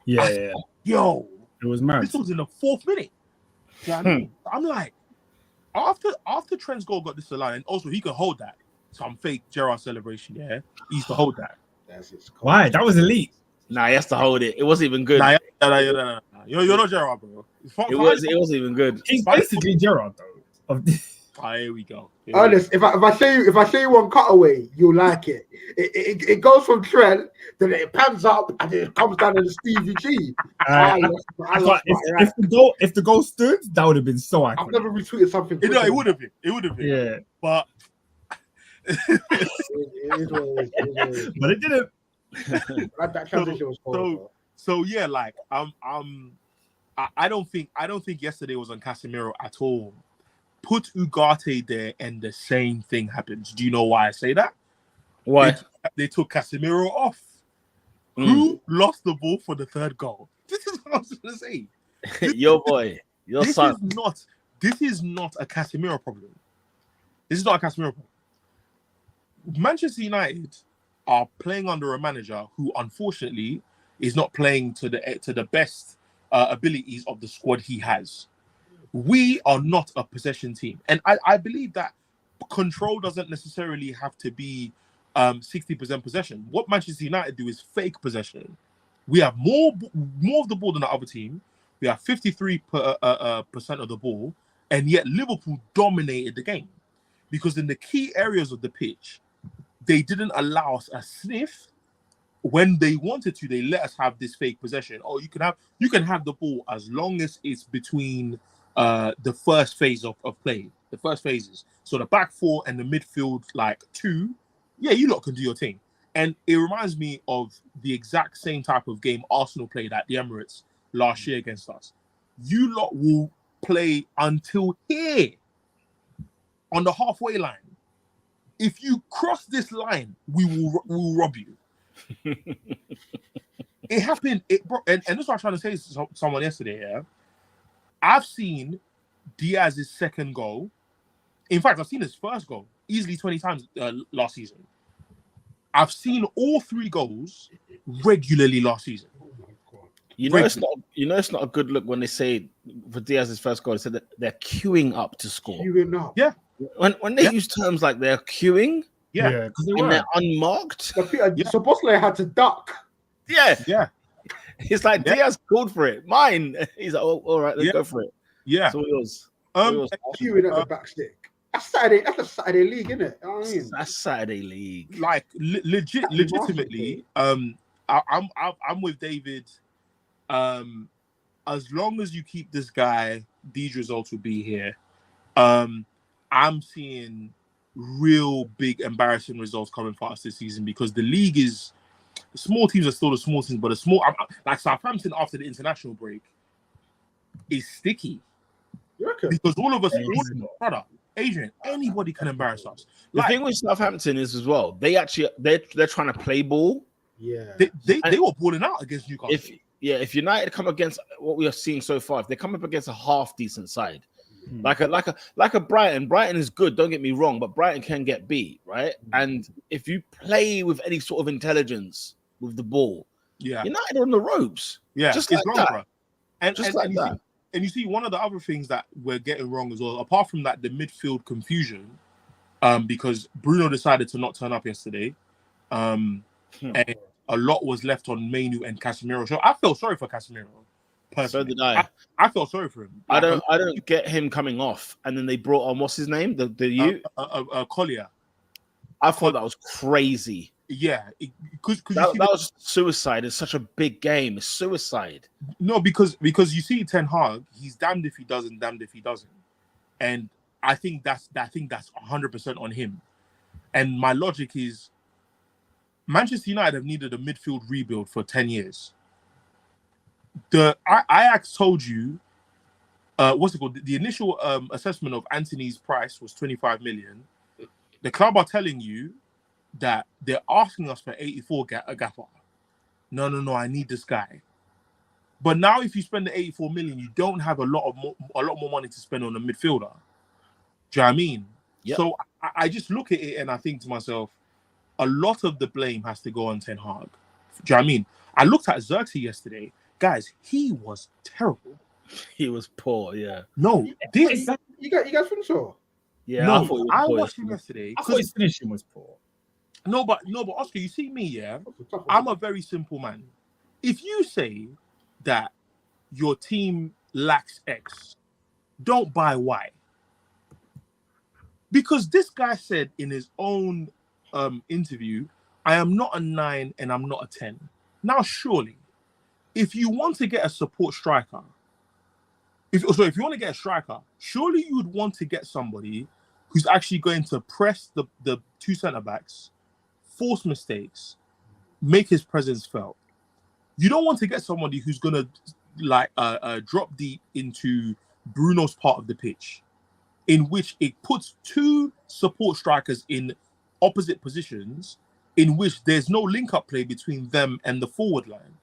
Yeah. Yo, it was mad. This was in the 4th minute. You know what I mean? I'm like, after Trent's goal got disallowed, and also he could hold that. Some fake Gerrard celebration, yeah. He used to hold that. Why? That was elite. Nah, he has to hold it. It wasn't even good. Nah. You're not Gerrard, bro. It wasn't even good. He's basically Gerrard, though. Here we go. Honest, if I show you one cutaway, you'll like it. It goes from Trent, then it pans up, and then it comes down to the Stevie G. If the goal stood, that would have been so iconic. I've never retweeted something. It would have been. Yeah. But It is what it is. But it didn't. That transition was horrible. So yeah, like I don't think yesterday was on Casemiro at all. Put Ugarte there and the same thing happens. Do you know why I say that? Why? They took Casemiro off. Who lost the ball for the third goal? This is what I was going to say. Your boy, your son. This is not a Casemiro problem. This is not a Casemiro problem. Manchester United are playing under a manager who, unfortunately, is not playing to the best abilities of the squad he has. We are not a possession team, and I believe that control doesn't necessarily have to be 60% possession. What Manchester United do is fake possession. We have more of the ball than the other team. We have 53% of the ball, and yet Liverpool dominated the game because in the key areas of the pitch, they didn't allow us a sniff. When they wanted to, they let us have this fake possession. Oh, you can have the ball as long as it's between the first phase of play, the first phases. So the back four and the midfield, like two, yeah, you lot can do your thing. And it reminds me of the exact same type of game Arsenal played at the Emirates last year against us. You lot will play until here on the halfway line. If you cross this line, we will rob you. It happened, and this is what I'm trying to say to someone yesterday. Yeah, I've seen Diaz's second goal. In fact, I've seen his first goal easily 20 times last season. I've seen all three goals regularly last season. You know, it's not a good look when they say for Diaz's first goal. They said that they're queuing up to score. Queuing up. Yeah. When they use terms like they're queuing, Yeah, because they're unmarked. So Bosler had to duck. Yeah. It's like Diaz called for it. Mine. He's like, oh, all right, let's go for it. Yeah. So it was. Queuing at the back stick. That's Saturday. That's a Saturday league, isn't it? You know what I mean? That's Saturday league. Like legitimately. I'm with David. As long as you keep this guy, these results will be here. I'm seeing real big embarrassing results coming for us this season because the league is small teams are still the small teams, but a small like Southampton after the international break is sticky. Because all of us, brother, Adrian, anybody can embarrass us. The thing with Southampton is as well, they're trying to play ball. Yeah, they were balling out against Newcastle. If United come against what we are seeing so far, if they come up against a half decent side, like a Brighton is good. Don't get me wrong, but Brighton can get beat, right? And if you play with any sort of intelligence with the ball, United are on the ropes. Yeah, just it's like long, that. bro. And you see, one of the other things that we're getting wrong as well, apart from that, the midfield confusion, because Bruno decided to not turn up yesterday, and a lot was left on Mainu and Casemiro. So I felt sorry for Casemiro. Personally. So did I. I felt sorry for him. I don't get him coming off, and then they brought on what's his name, Collier. I thought that was crazy. Yeah, because that was suicide. It's such a big game. It's suicide. No, because you see Ten Hag, he's damned if he does and damned if he doesn't, and I think that's 100% on him. And my logic is, Manchester United have needed a midfield rebuild for 10 years. Ajax told you, what's it called? The initial assessment of Anthony's price was 25 million. The club are telling you that they're asking us for 84 Gaffer. No, I need this guy. But now if you spend the 84 million, you don't have a lot more money to spend on a midfielder. Do you know what I mean? Yep. So I just look at it and I think to myself, a lot of the blame has to go on Ten Hag. Do you know what I mean? I looked at Xerxes yesterday. Guys, he was terrible. He was poor, yeah. No, you guys think so? Yeah, no, I watched him yesterday. I thought his finishing was poor. No, but Oscar, you see me, yeah? I'm a very simple man. If you say that your team lacks X, don't buy Y. Because this guy said in his own interview, I am not a 9 and I'm not a 10. Now, surely, if you want to get a support striker, if you want to get a striker, surely you would want to get somebody who's actually going to press the two centre backs, force mistakes, make his presence felt. You don't want to get somebody who's gonna drop deep into Bruno's part of the pitch, in which it puts two support strikers in opposite positions, in which there's no link-up play between them and the forward line.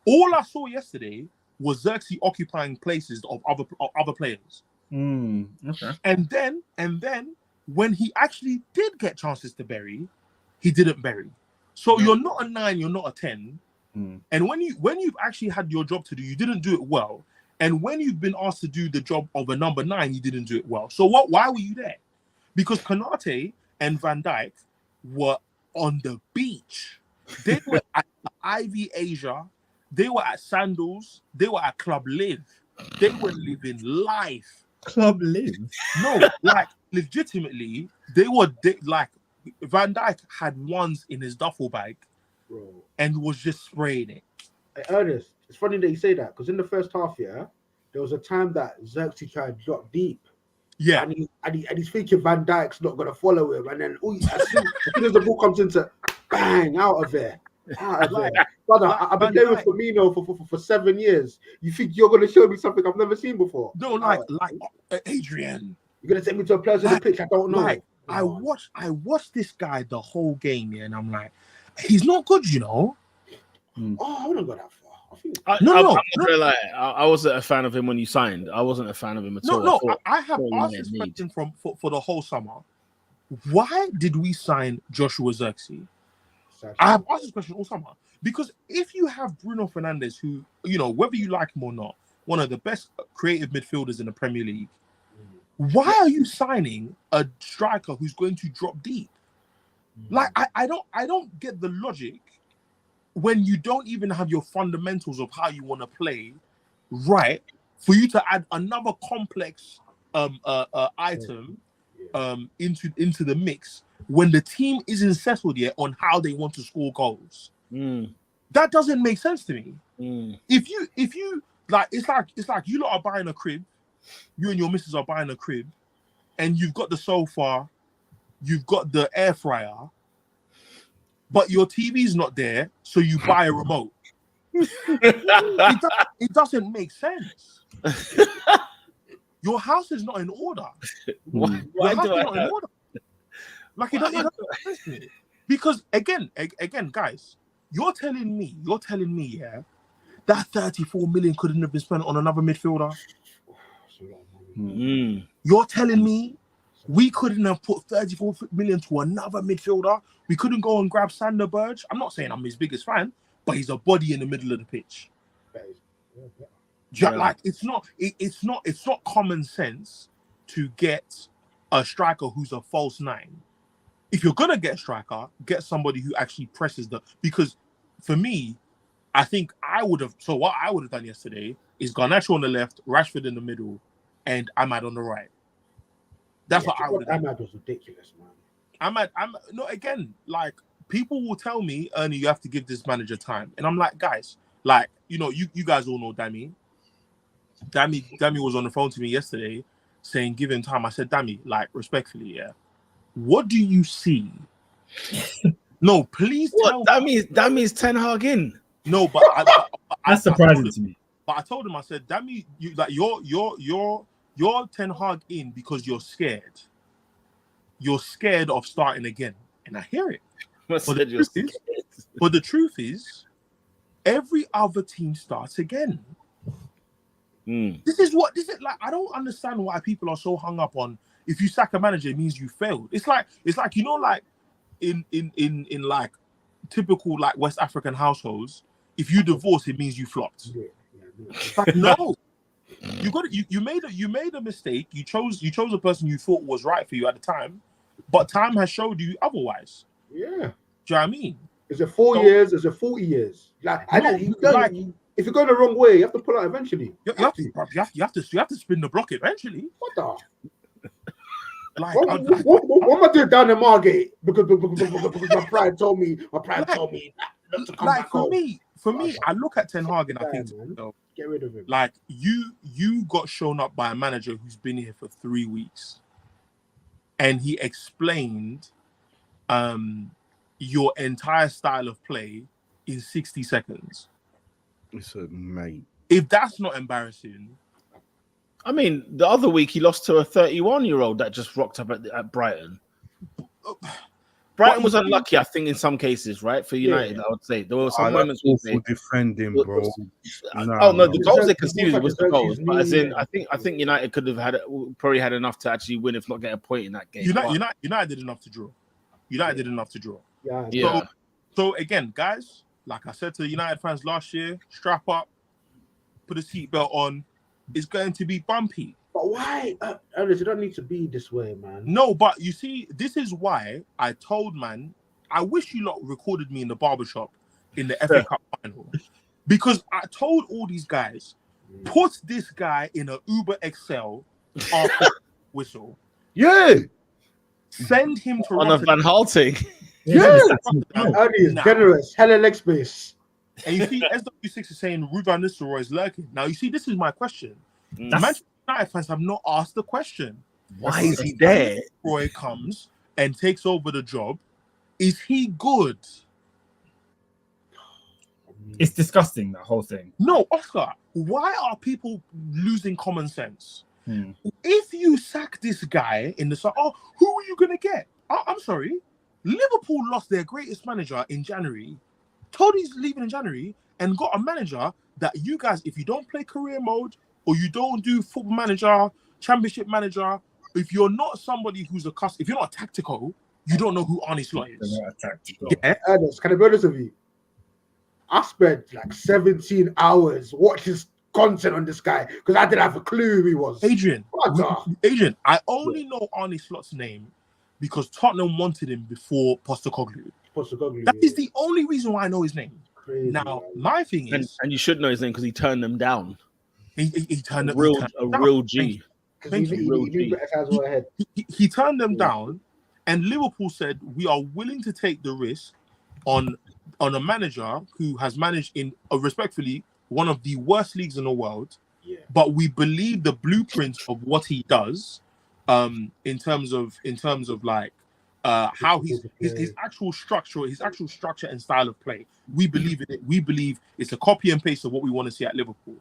All I saw yesterday was Xerxes occupying places of other players. Okay. And then when he actually did get chances to bury, he didn't bury. So you're not a 9, you're not a 10. And when you've actually had your job to do, you didn't do it well. And when you've been asked to do the job of a number 9, you didn't do it well. So why were you there? Because Konate and Van Dijk were on the beach. They were at Ivy Asia. They were at Sandals. They were at Club Live. They were living life. Club Live? No, like legitimately, Van Dijk had ones in his duffel bag, bro, and was just spraying it. Hey, Ernest, it's funny that you say that because in the first half, there was a time that Xerxes tried to drop deep. Yeah, and he's thinking Van Dijk's not gonna follow him, and then as soon as the ball comes into, bang, out of there. Brother, I've been playing with Firmino for 7 years. You think you're gonna show me something I've never seen before? No, Adrian, you're gonna take me to a place on the pitch I don't know. I watched this guy the whole game, and I'm like, he's not good, you know. Oh, I wouldn't go that far. I'm not gonna lie. I wasn't a fan of him when you signed. I wasn't a fan of him at all. I have asked this question for the whole summer. Why did we sign Joshua Xerxes? I have asked this question all summer because if you have Bruno Fernandes, who, you know, whether you like him or not, one of the best creative midfielders in the Premier League, why are you signing a striker who's going to drop deep? Like, I don't get the logic when you don't even have your fundamentals of how you want to play right for you to add another complex item into the mix when the team isn't settled yet on how they want to score goals. That doesn't make sense to me. If you like, it's like you lot are buying a crib, you and your missus are buying a crib, and you've got the sofa, you've got the air fryer, but your TV's not there, so you buy a remote. It doesn't make sense. Your house is not in order. Why do I not in order? Like, it doesn't make sense to me. Because again, guys, you're telling me, that 34 million couldn't have been spent on another midfielder. You're telling me we couldn't have put 34 million to another midfielder. We couldn't go and grab Sander Berge. I'm not saying I'm his biggest fan, but he's a body in the middle of the pitch. Like, it's not common sense to get a striker who's a false 9. If you're gonna get a striker, get somebody who actually presses because for me, I think what I would have done yesterday is Garnacho on the left, Rashford in the middle, and Ahmad on the right. That's what I would have done. Ahmad was ridiculous, man. Again, like, people will tell me, Ernie, you have to give this manager time. And I'm like, guys, like, you know, you guys all know Dami. Dami was on the phone to me yesterday saying, give him time. I said, Dami, like, respectfully, what do you see? No, please tell me. Dami's Ten Hag in. No, but that's surprising to me. But I told him, I said, Dami, you're Ten Hag in because you're scared. You're scared of starting again. And I hear it. But the truth is, every other team starts again. This is like, I don't understand why people are so hung up on if you sack a manager, it means you failed. It's like, you know, like in like typical like West African households, if you divorce, it means you flopped. It's like, no. You made a mistake. You chose a person you thought was right for you at the time, but time has showed you otherwise. Yeah. Do you know what I mean? Is it 4 years? Is it 40 years? Like, if you go the wrong way, you have to pull out eventually. You have to spin the block eventually. What the? Like, what am I doing down in Margate? Because my pride told me not to come back home. For me, I look at Ten Hag and I think to myself, get rid of him. Like, you got shown up by a manager who's been here for 3 weeks. and he explained your entire style of play in 60 seconds. Listen, mate. If that's not embarrassing. I mean, the other week he lost to a 31-year-old that just rocked up at Brighton. Brighton was unlucky, I think, in some cases, right? For United, I would say there were some moments we defending, bro. The goals they conceded was the goals. But as in, I think United could have probably had enough to actually win, if not get a point in that game. United did enough to draw. Did enough to draw. Yeah. So again, guys, like I said to the United fans last year, strap up, put a seatbelt on. It's going to be bumpy. But why? Ernest, you don't need to be this way, man. No, but you see, this is why I told man, I wish you lot recorded me in the barbershop in the FA Cup final. Because I told all these guys, put this guy in an Uber XL after whistle. Yeah. Send him to on a Van Halting. Yeah. Ernest, generous, hella leg space. And you see, SW6 is saying Ruud van Nistelrooy is lurking. Now, you see, this is my question. Manchester United fans have not asked the question. Why is he there? Roy comes and takes over the job. Is he good? It's disgusting, that whole thing. No, Oscar, why are people losing common sense? If you sack this guy in the summer, who are you going to get? I'm sorry. Liverpool lost their greatest manager in January. Tony's leaving in January and got a manager that you guys, if you don't play career mode or you don't do football manager, championship manager, if you're not somebody who's if you're not tactical, you don't know who Arne Slot is. Yeah. Ernest, can I be honest with you? I spent like 17 hours watching content on this guy because I didn't have a clue who he was. Adrian, I only know Arne Slot's name because Tottenham wanted him before Postecoglou. That is the only reason why I know his name. Crazy, now, my thing is, and you should know his name because he turned them down. He turned a real G. He turned them down, and Liverpool said we are willing to take the risk on a manager who has managed in respectfully one of the worst leagues in the world. Yeah. But we believe the blueprint of what he does, in terms of like. How his actual structure and style of play. We believe in it. We believe it's a copy and paste of what we want to see at Liverpool.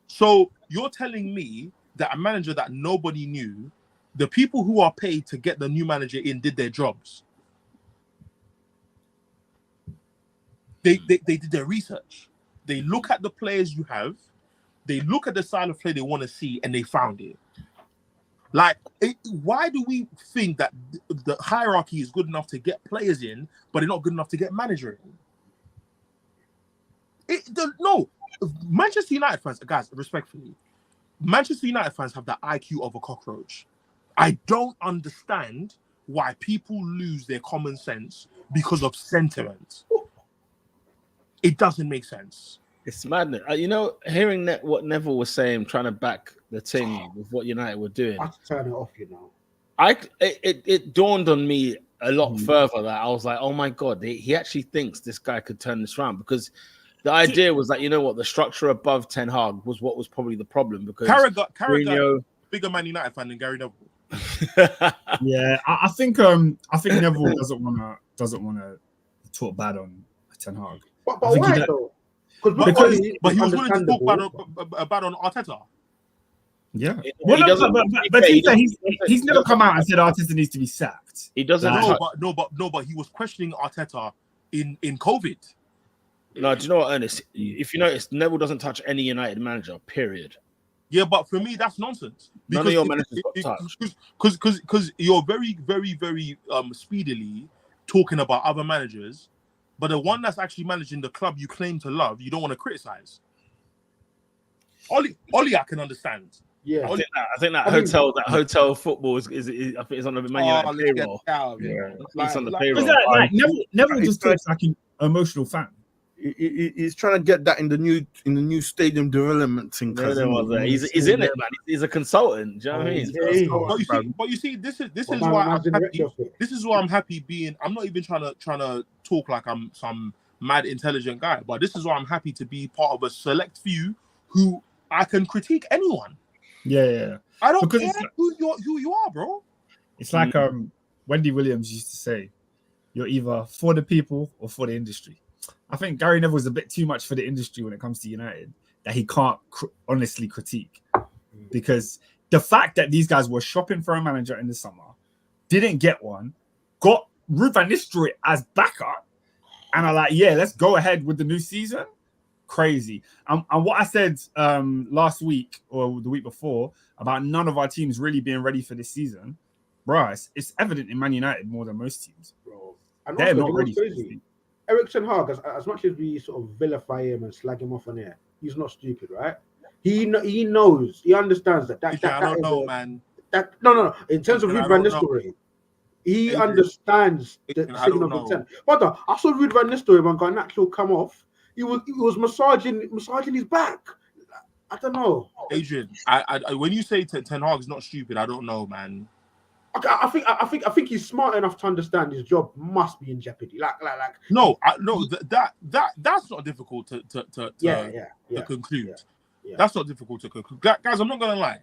So you're telling me that a manager that nobody knew, the people who are paid to get the new manager in did their jobs. They did their research. They look at the players you have. They look at the style of play they want to see, and they found it. Like, why do we think that the hierarchy is good enough to get players in, but they're not good enough to get manager in? No, Manchester United fans, guys, respectfully, Manchester United fans have the IQ of a cockroach. I don't understand why people lose their common sense because of sentiment. It doesn't make sense. It's madness. Hearing what Neville was saying, trying to back the team with what United were doing. I have to turn it off, you know. It dawned on me a lot further that I was like, oh my God, he actually thinks this guy could turn this around, because the idea was that, you know what, the structure above Ten Hag was what was probably the problem, because Carragher, bigger Man United fan than Gary Neville. Yeah, I think Neville doesn't want to talk bad on Ten Hag. But why though? But he was willing to talk bad on Arteta. Yeah. But he's never come out and said Arteta needs to be sacked. He doesn't. But he was questioning Arteta in COVID. No, do you know what, Ernest? If you notice, Neville doesn't touch any United manager, period. Yeah, but for me, that's nonsense. None of your managers got touched. Because you're very, very, very speedily talking about other managers, but the one that's actually managing the club you claim to love, you don't want to criticize. Oli, I can understand. Yeah, I think that hotel football is I think it's on the Man United payroll. It's on the payroll. Neville just talks like an emotional fan. He's trying to get that in the new stadium development thing. He's in it, man. He's a consultant. Do you know what I mean? But you see, this is why I'm happy. This is why I'm happy being. I'm not even trying to talk like I'm some mad intelligent guy, but this is why I'm happy to be part of a select few who I can critique anyone. Yeah. I don't care who you are, bro. It's like Wendy Williams used to say, you're either for the people or for the industry. I think Gary Neville's a bit too much for the industry when it comes to United that he can't honestly critique. Because the fact that these guys were shopping for a manager in the summer, didn't get one, got Ruud van Nistelrooy as backup, and are like, yeah, let's go ahead with the new season. Crazy. And what I said last week or the week before about none of our teams really being ready for this season, bruh, it's evident in Man United more than most teams. Bro. And they're also, not ready. Erik ten Hag, as much as we sort of vilify him and slag him off on air, he's not stupid, right? He knows, he understands that. I don't know, man. No. In terms of Ruud van Nistelrooy, he understands the signal of intent. But I saw Ruud van Nistelrooy when Garnacho come off. He was massaging his back. I don't know, Adrian. I when you say Ten Hag's not stupid, I don't know, man. I think he's smart enough to understand his job must be in jeopardy. That's not difficult to conclude. Yeah. That's not difficult to conclude, guys. I'm not gonna lie.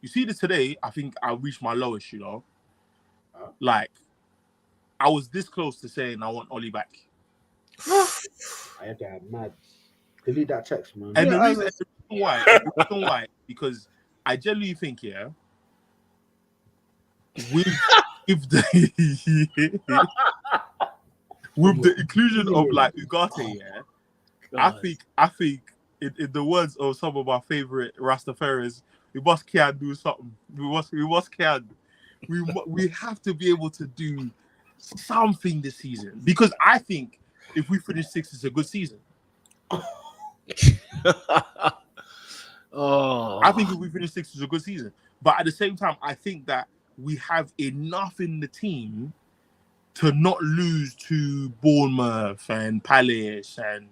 You see this today. I think I reached my lowest. Like I was this close to saying I want Oli back. I had to have mad. Delete that text, man. And the reason why, because I genuinely think, with the inclusion of like Ugarte, I think in the words of some of our favorite Rastafaris, we must can do something. We have to be able to do something this season, because I think if we finish 6th, it's a good season. I think if we finish 6th, it's a good season. But at the same time, I think that we have enough in the team to not lose to Bournemouth and Palace and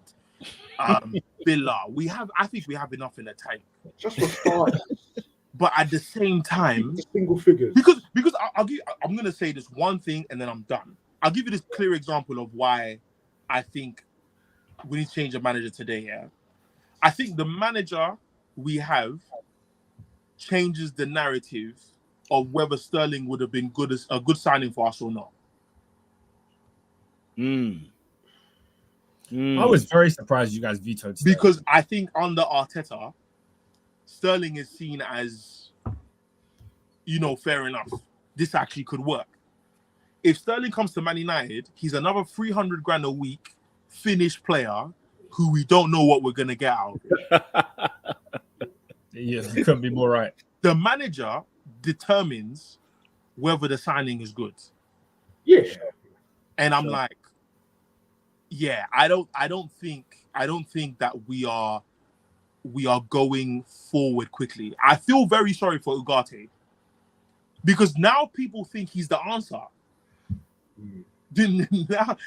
Villa. I think we have enough in the tank. Just for starters. But at the same time, single figures. Because I'm going to say this one thing and then I'm done. I'll give you this clear example of why I think we need to change the manager today. I think the manager we have changes the narrative of whether Sterling would have been a good signing for us or not. I was very surprised you guys vetoed Sterling. Because I think under Arteta, Sterling is seen as, fair enough. This actually could work. If Sterling comes to Man United, he's another 300 grand a week Finnish player who we don't know what we're going to get out of it. Yes, you couldn't be more right. The manager determines whether the signing is good. Yeah. And I'm like, I don't think that we are going forward quickly. I feel very sorry for Ugarte because now people think he's the answer.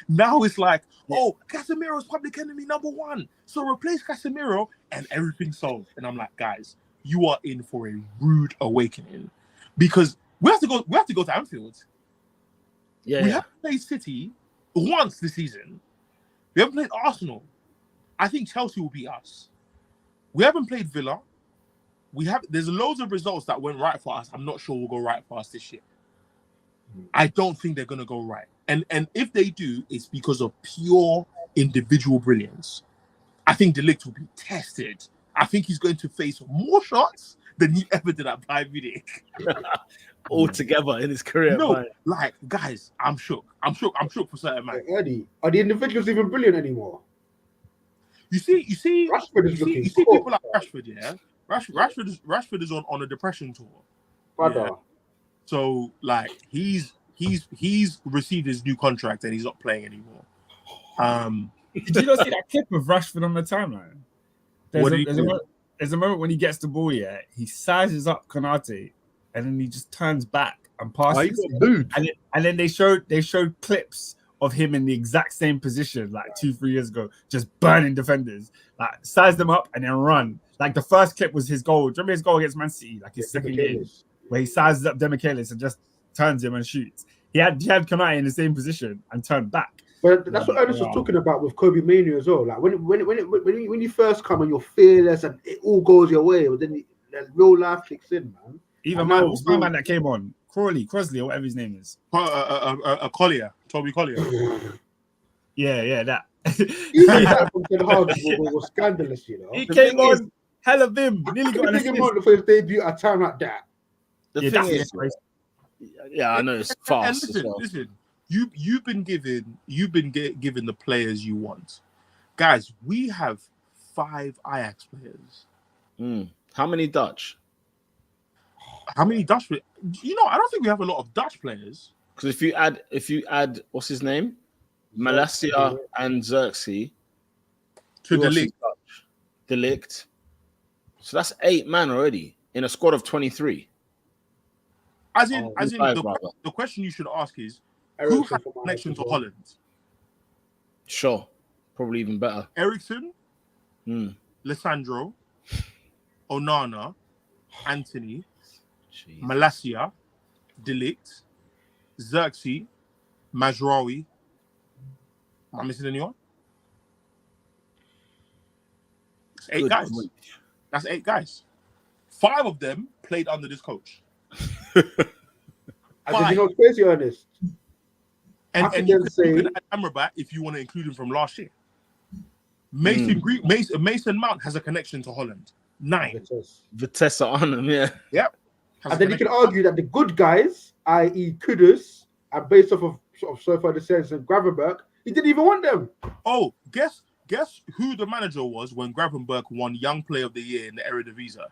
Now it's like, Casemiro's public enemy number 1. So replace Casemiro and everything's solved. And I'm like, guys, you are in for a rude awakening because we have to go to Anfield. We haven't played City once this season. We haven't played Arsenal. I think Chelsea will beat us. We haven't played Villa. There's loads of results that went right for us. I'm not sure will go right for us this year. I don't think they're going to go right. And if they do, it's because of pure individual brilliance. I think De Ligt will be tested. I think he's going to face more shots than he ever did at Bayern Munich. Altogether in his career. No, like, guys, I'm shook. I'm shook for certain, man. Eddie, are the individuals even brilliant anymore? You see, Rashford is looking. You see people like Rashford, yeah. Rashford is on a depression tour. Brother. Yeah? So like he's received his new contract and he's not playing anymore. Did you not see that clip of Rashford on the timeline? There's a moment when he gets the ball, he sizes up Konate and then he just turns back and passes. And then they showed clips of him in the exact same position like 2-3 years ago, just burning defenders, like size them up and then run. Like the first clip was his goal. Do you remember his goal against Man City, like his second game, where he sizes up Demichelis and just turns him and shoots? He had Konate in the same position and turned back. But that's what Ernest was talking about with Kobe Mania as well. Like when you first come and you're fearless and it all goes your way, but then the real life kicks in, man. Even man that came on, Crosley, or whatever his name is. Collier, Toby Collier. Yeah, that. From Ten Hag was scandalous, you know. He came on, hell of him, nearly got an assist. Him on for his debut at a time like that. The thing is, yeah, I know it's fast. And listen, you've been given the players you want, guys. We have 5 Ajax players. How many Dutch? How many Dutch? You know, I don't think we have a lot of Dutch players. Because if you add what's his name, Malacia and Xerxes to De Ligt, so that's 8 man already in a squad of 23. As in, the question you should ask is, who has a connection to Holland? Sure, probably even better. Eriksen, Lissandro, Onana, Anthony, Malacia, De Ligt, Xerxes, Mazraoui. Am I missing anyone? It's 8 guys. That's 8 guys. 5 of them played under this coach. I think you know, crazy honest. And you can add Amrabat if you want to include him from last year. Mason Mount has a connection to Holland. 9. Vitesse on him, yeah. Yep. And then you can argue that the good guys, i.e. Kudus, are based off of sort of so far the sense and Gravenberch, he didn't even want them. Oh, guess who the manager was when Gravenberch won Young Player of the Year in the Eredivisie?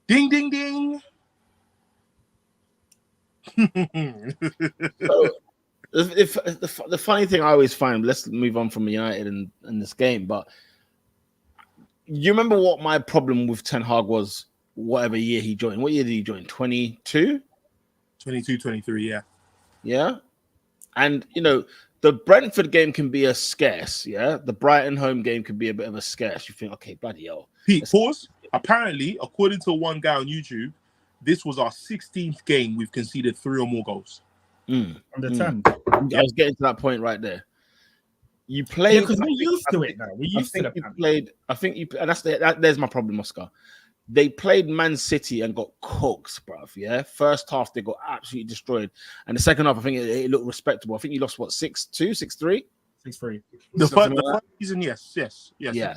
Ding, ding, ding. So, the funny thing I always find, let's move on from United in this game, but you remember what my problem with Ten Hag was whatever year he joined? What year did he join? 22? 22, 23, yeah. Yeah? And, you know, the Brentford game can be a scarce, yeah? The Brighton home game can be a bit of a scarce. You think, okay, bloody hell. Pete, pause. Apparently, according to one guy on YouTube, this was our 16th game we've conceded 3 or more goals. Under 10. I was getting to that point right there. You played because we're used to it now. We're used to it. There's my problem, Oscar. They played Man City and got cooked, bruv. Yeah, first half they got absolutely destroyed, and the second half I think it looked respectable. I think you lost what 6-2, 6-3, 6-3. The first season, yes, yeah. 6-3.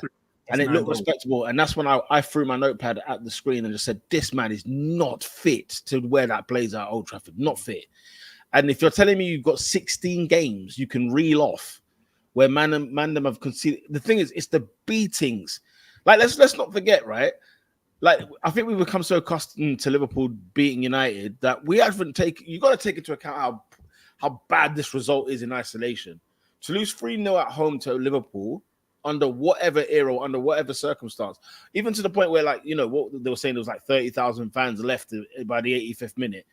And it looked respectable, and that's when I threw my notepad at the screen and just said, "This man is not fit to wear that blazer at Old Trafford. Not fit." And if you're telling me you've got 16 games you can reel off where man them have conceded, the thing is, it's the beatings. Like let's not forget, right? Like I think we've become so accustomed to Liverpool beating United that we haven't taken. You got to take into account how bad this result is in isolation. To lose 3-0 at home to Liverpool under whatever era, under whatever circumstance, even to the point where, like, you know, what they were saying, there was like 30,000 fans left by the 85th minute.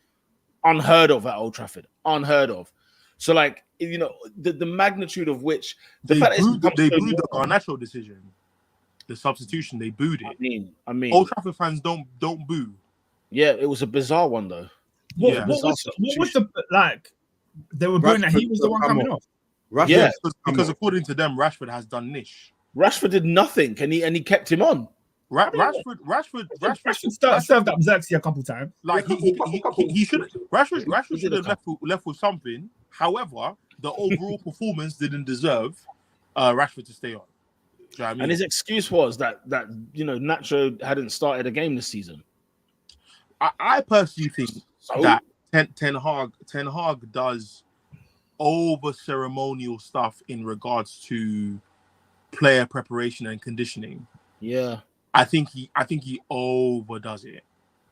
Unheard of at Old Trafford. Unheard of. So, like, you know, the magnitude of which they booed the Garnacho decision, the substitution. They booed it. I mean, Old Trafford fans don't boo. Yeah, it was a bizarre one though. What was the like? They were booing that he was the one coming off. Yeah, because according to them, Rashford has done niche. Rashford did nothing, and he kept him on. Rashford served up Xerxes a couple times. Like he should. Rashford should have left with something. However, the overall performance didn't deserve Rashford to stay on. Do you know what I mean? And his excuse was that you know Nacho hadn't started a game this season. I personally think that Ten Hag does over ceremonial stuff in regards to player preparation and conditioning. Yeah. I think he overdoes it.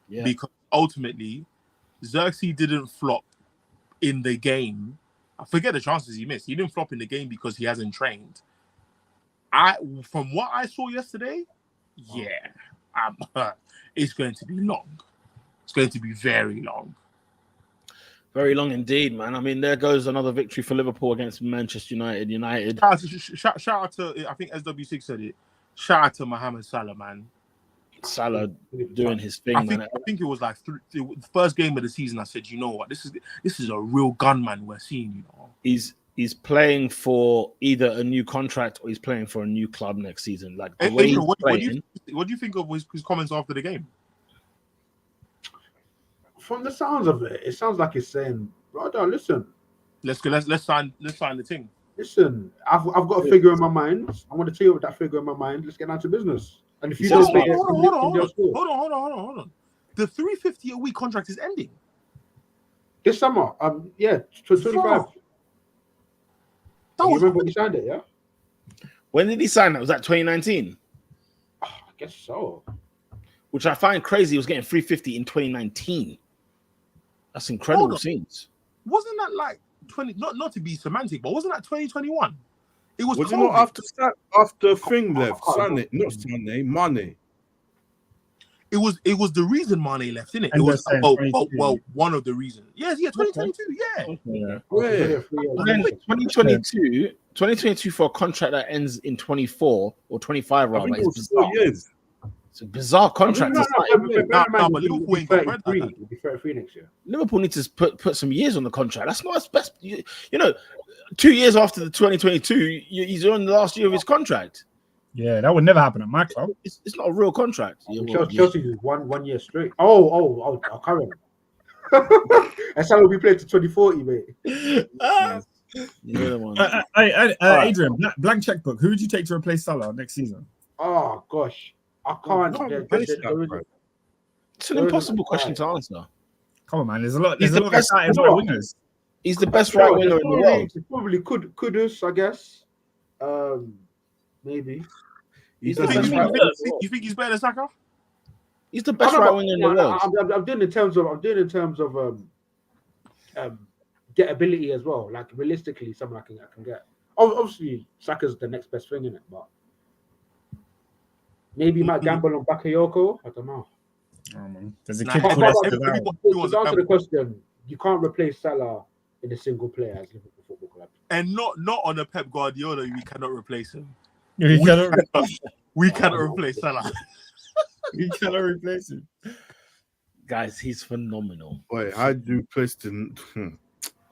Yeah. Because ultimately, Xerxes didn't flop in the game. I forget the chances he missed. He didn't flop in the game because he hasn't trained. From what I saw yesterday, it's going to be long. It's going to be very long. Very long indeed, man. I mean, there goes another victory for Liverpool against Manchester United. Shout out to, I think SW6 said it. Shout out to Mohamed Salah, man. Salah doing his thing, man. I think it was like the first game of the season. I said, you know what, this is a real gunman we're seeing. You know, he's playing for either a new contract or he's playing for a new club next season. Like the way what do you think of his comments after the game? from the sounds of it, it sounds like it's saying, brother, listen. Let's go. Let's sign the thing. Listen, I've got a figure in my mind. I want to tell you with that figure in my mind. Let's get down to business. And if you don't pay it, hold on. The 350 a week contract is ending this summer. Yeah, 25. You remember when he signed it? Yeah. When did he sign that? Was that 2019? I guess so. Which I find crazy. He was getting 350 in 2019. That's incredible scenes. Wasn't that like 20? Not to be semantic, but wasn't that 2021? It was. Was it not after Thing left? Mane. It was the reason Mane left, innit? It was one of the reasons. Yeah, 2022. Yeah. Then 2022 for a contract that ends in 24 or 25 rather. It's 4 years. It's a bizarre contract. But Liverpool will be 33 next year. Liverpool needs to put some years on the contract. That's not his best. You know, 2 years after the 2022, he's on the last year of his contract. Yeah, that would never happen at my club. It's not a real contract. Chelsea is 1 year straight. Oh, Karen. That's how we played to 2040, mate. Adrian, blank checkbook. Who would you take to replace Salah next season? Oh gosh, I can't. It's an impossible question to answer. Come on, man. There's a lot of exciting wingers. He's the best right winger in the world. Probably Kudus, I guess. Maybe. You think he's better than Saka? He's the best right winger in the world. I'm doing in terms of gettability as well. Like realistically, someone I can get. Obviously, Saka's the next best thing in it, but maybe might gamble on Bakayoko. I don't know. There's a kid to answer the question, you can't replace Salah in a single player as Liverpool Football Club. And not on a Pep Guardiola, we cannot replace him. We cannot replace Salah. We cannot replace him. Guys, he's phenomenal. Wait, how do you place the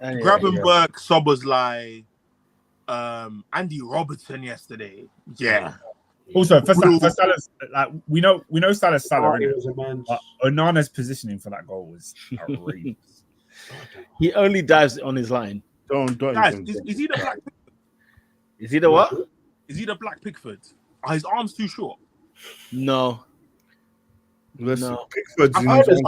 Gravenberg, Szoboszlai, Andy Robertson yesterday? Yeah. Also, for Salah's, like we know Salah's Salah, but Onana's positioning for that goal was outrageous. He only dives on his line. Don't. Guys, is he the black? Is he the what? Is he the Black Pickford? Are his arms too short? No. Listen, Pickford's in his own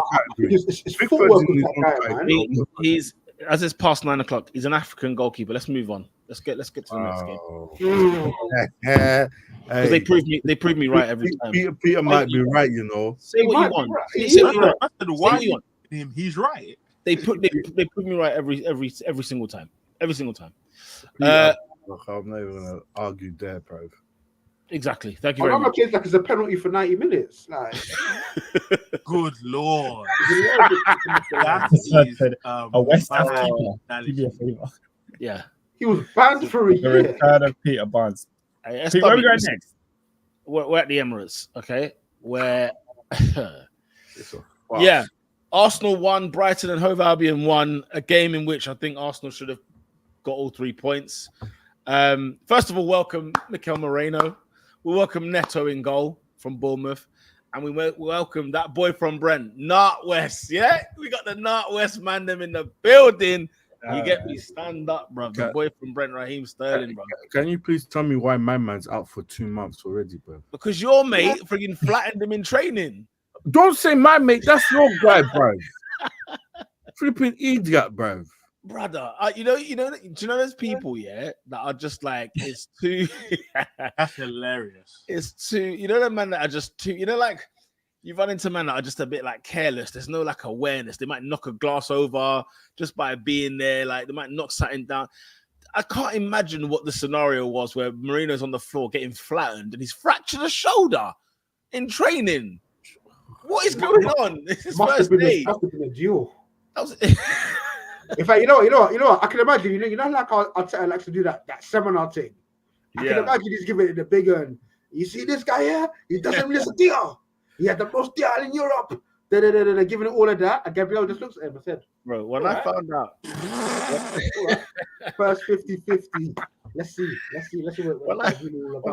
category. He's as it's past 9 o'clock. He's an African goalkeeper. Let's move on. Let's get to the next game. Because they prove me right every time. Peter might be right, you know. Say what you want. Say what you want. He's right. They prove me right every single time. Every single time. I'm not even gonna argue there, bro. Exactly. Thank you very much. Like it's a penalty for 90 minutes. Like, good lord. A West Ham keeper. Yeah. He was banned for a year. The return of Peter Barnes. Where are we going next? We're at the Emirates, okay? Where yeah. Arsenal won, Brighton and Hove Albion won, a game in which I think Arsenal should have got all 3 points. First of all, welcome Mikel Moreno. We welcome Neto in goal from Bournemouth. And we welcome that boy from Brent, Nart West. Yeah, we got the Nart West man them in the building. You get me, stand up, bro. The boy from Brent, Raheem Sterling, bro. Can you please tell me why my man's out for 2 months already, bro? Because your mate friggin' flattened him in training. Don't say my mate. That's your guy, bro. Flipping idiot, bro. Brother, do you know those people, that are just like, it's too... That's hilarious. It's too... You know the men that are just too... You know, like, you run into men that are just a bit, like, careless. There's no, like, awareness. They might knock a glass over just by being there. Like, they might knock something down. I can't imagine what the scenario was where Marino's on the floor getting flattened and he's fractured a shoulder in training. What is going on? This is first day. Must have been a duel. That was... In fact, you know what? I can imagine. You know, like I like to do that seminar thing. I can imagine he's giving it the big one. You see this guy here? He doesn't miss a deal. He had the most deal in Europe. Giving it all of that, and Gabriel just looks at him and said, "Bro, when I found out first 50-50 Let's see When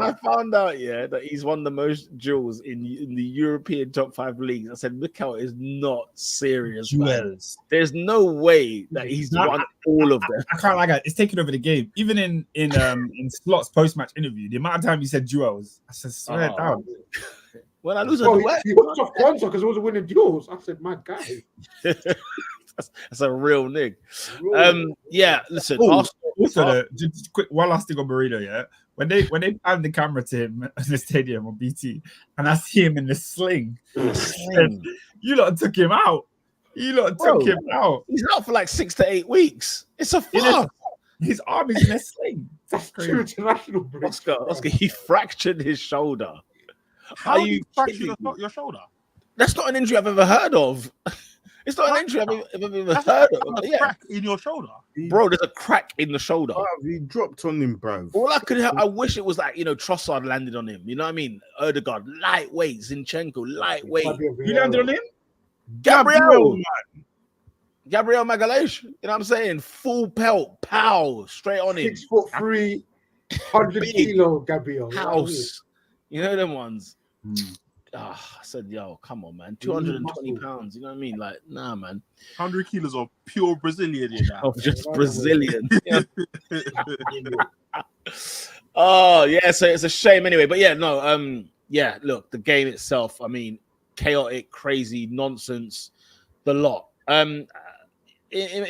I found out, that he's won the most duels in the European top 5 leagues, I said, Mikel is not serious. Duels. There's no way that he's won all of them. I can't like it. It's taking over the game. Even in Slot's post-match interview, the amount of time he said duels, I said, swear down. When I lose a duel, he hooked off Kwanzaa because he was winning duels. I said, my guy. That's a real nig. Listen. Also, just quick one last thing on Mourinho. Yeah, when they found the camera to him at the stadium on BT, and I see him in the sling. You lot took him out. He's out for like 6 to 8 weeks. It's a farce. His arm is in a sling. That's true international. Oscar, he fractured his shoulder. How you fractured your shoulder? That's not an injury I've ever heard of. It's not an injury I've ever heard of. A crack in your shoulder, bro. There's a crack in the shoulder. He dropped on him, bro. All I wish it was like Trossard landed on him. You know what I mean? Odegaard, lightweight. Zinchenko, lightweight. You landed on him? Gabriel Magalhaes. You know what I'm saying? Full pelt, pow, straight on him. 6'3", 100 kilo, Gabriel. House. You know them ones. I said, yo, come on, man. 220 pounds. You know what I mean? Like, nah, man. 100 kilos of pure Brazilian, just Brazilian. Oh, yeah. So it's a shame anyway. But look, the game itself, I mean, chaotic, crazy, nonsense, the lot. In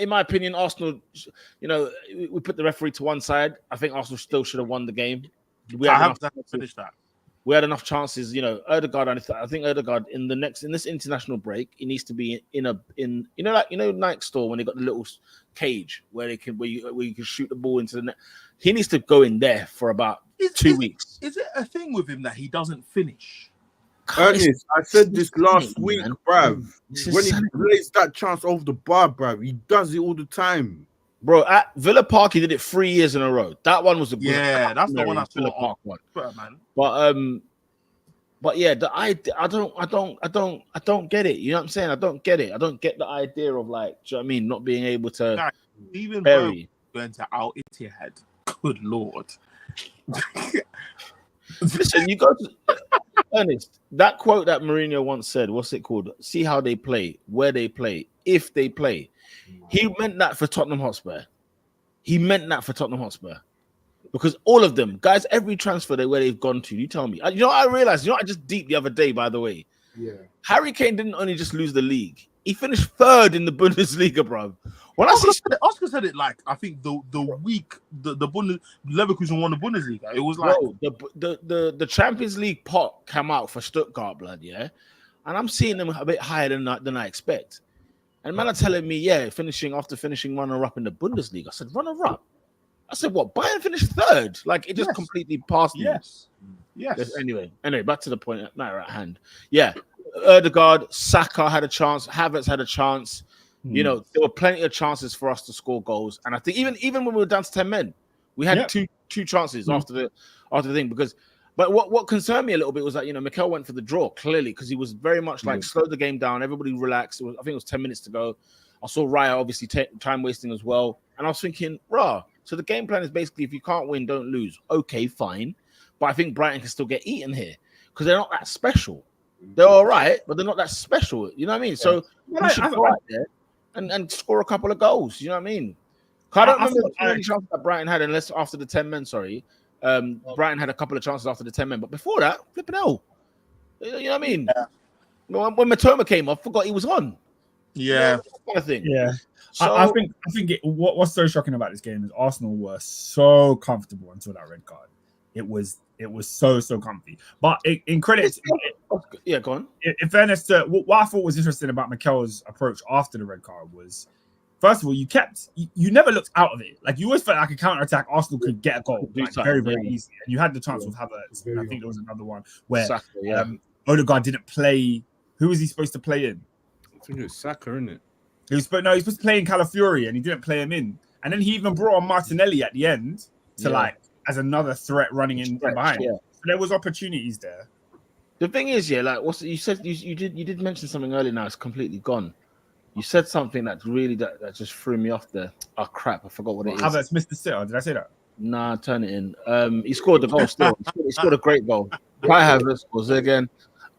my opinion, Arsenal, we put the referee to one side. I think Arsenal still should have won the game. I have to finish that. We had enough chances, Odegaard. I think Odegaard in this international break, he needs to be in Nike store when they got the little cage where you can shoot the ball into the net. He needs to go in there for about 2 weeks. Is it a thing with him that he doesn't finish? Ernest, I said this last week, bruv. When he plays that chance off the bar, bruv, he does it all the time. Bro, at Villa Park, he did it 3 years in a row. That one was that's the one I saw. Villa Park one, man. But yeah, I don't get it. You know what I'm saying? I don't get it. I don't get the idea of like, do you know what I mean? Not being able to even bury. Going to out Etihad. Good lord. Listen, you go to Ernest. That quote that Mourinho once said. What's it called? See how they play, where they play, if they play. He meant that for Tottenham Hotspur. Because all of them, guys, every transfer where they've gone to, you tell me. I realized, I just deeped the other day, by the way. Yeah. Harry Kane didn't only just lose the league. He finished third in the Bundesliga, bro. When Oscar said it like, I think the week the Leverkusen won the Bundesliga. It was like... Bro, the Champions League pot came out for Stuttgart, blood, yeah? And I'm seeing them a bit higher than I expect. And man are telling me, after finishing runner-up in the Bundesliga. I said, runner-up? I said, what? Bayern finished third? Like, it just completely passed me. Yes. Anyway, back to the point matter at hand. Yeah, Odegaard, Saka had a chance. Havertz had a chance. There were plenty of chances for us to score goals. And I think even when we were down to 10 men, we had two chances after the thing. But what concerned me a little bit was that, Mikel went for the draw, clearly, because he was very much like, slow the game down. Everybody relaxed. I think it was 10 minutes to go. I saw Raya obviously time wasting as well. And I was thinking, so the game plan is basically, if you can't win, don't lose. Okay, fine. But I think Brighton can still get eaten here because they're not that special. They're all right, but they're not that special. You know what I mean? So we should go out there and score a couple of goals. You know what I mean? I don't remember how many chances that Brighton had, unless after the 10 men, Brighton had a couple of chances after the 10 men. But before that, flipping hell. You know what I mean? Yeah. When Matoma came off, I forgot he was on. Yeah. That kind of thing. Yeah. So, I think what's so shocking about this game is Arsenal were so comfortable until that red card. It was so comfy. But in credit, go on. In fairness to what I thought was interesting about Mikel's approach after the red card was, first of all, you never looked out of it. Like, you always felt like a counter attack, Arsenal could get a goal very, very easy. And you had the chance with Havertz. I think there was another one where Odegaard didn't play. Who was he supposed to play in? I think it was Saka, isn't it? He was supposed to play in Calafiori, and he didn't play him in. And then he even brought on Martinelli at the end to as another threat running in behind. Yeah. So there was opportunities there. The thing is, what you said, you did mention something earlier. Now it's completely gone. You said something that really that just threw me off there. Oh crap! I forgot what it is. Havertz missed the sitter. Did I say that? Nah, turn it in. He scored the goal still. He scored a great goal. Kai Havertz scores again.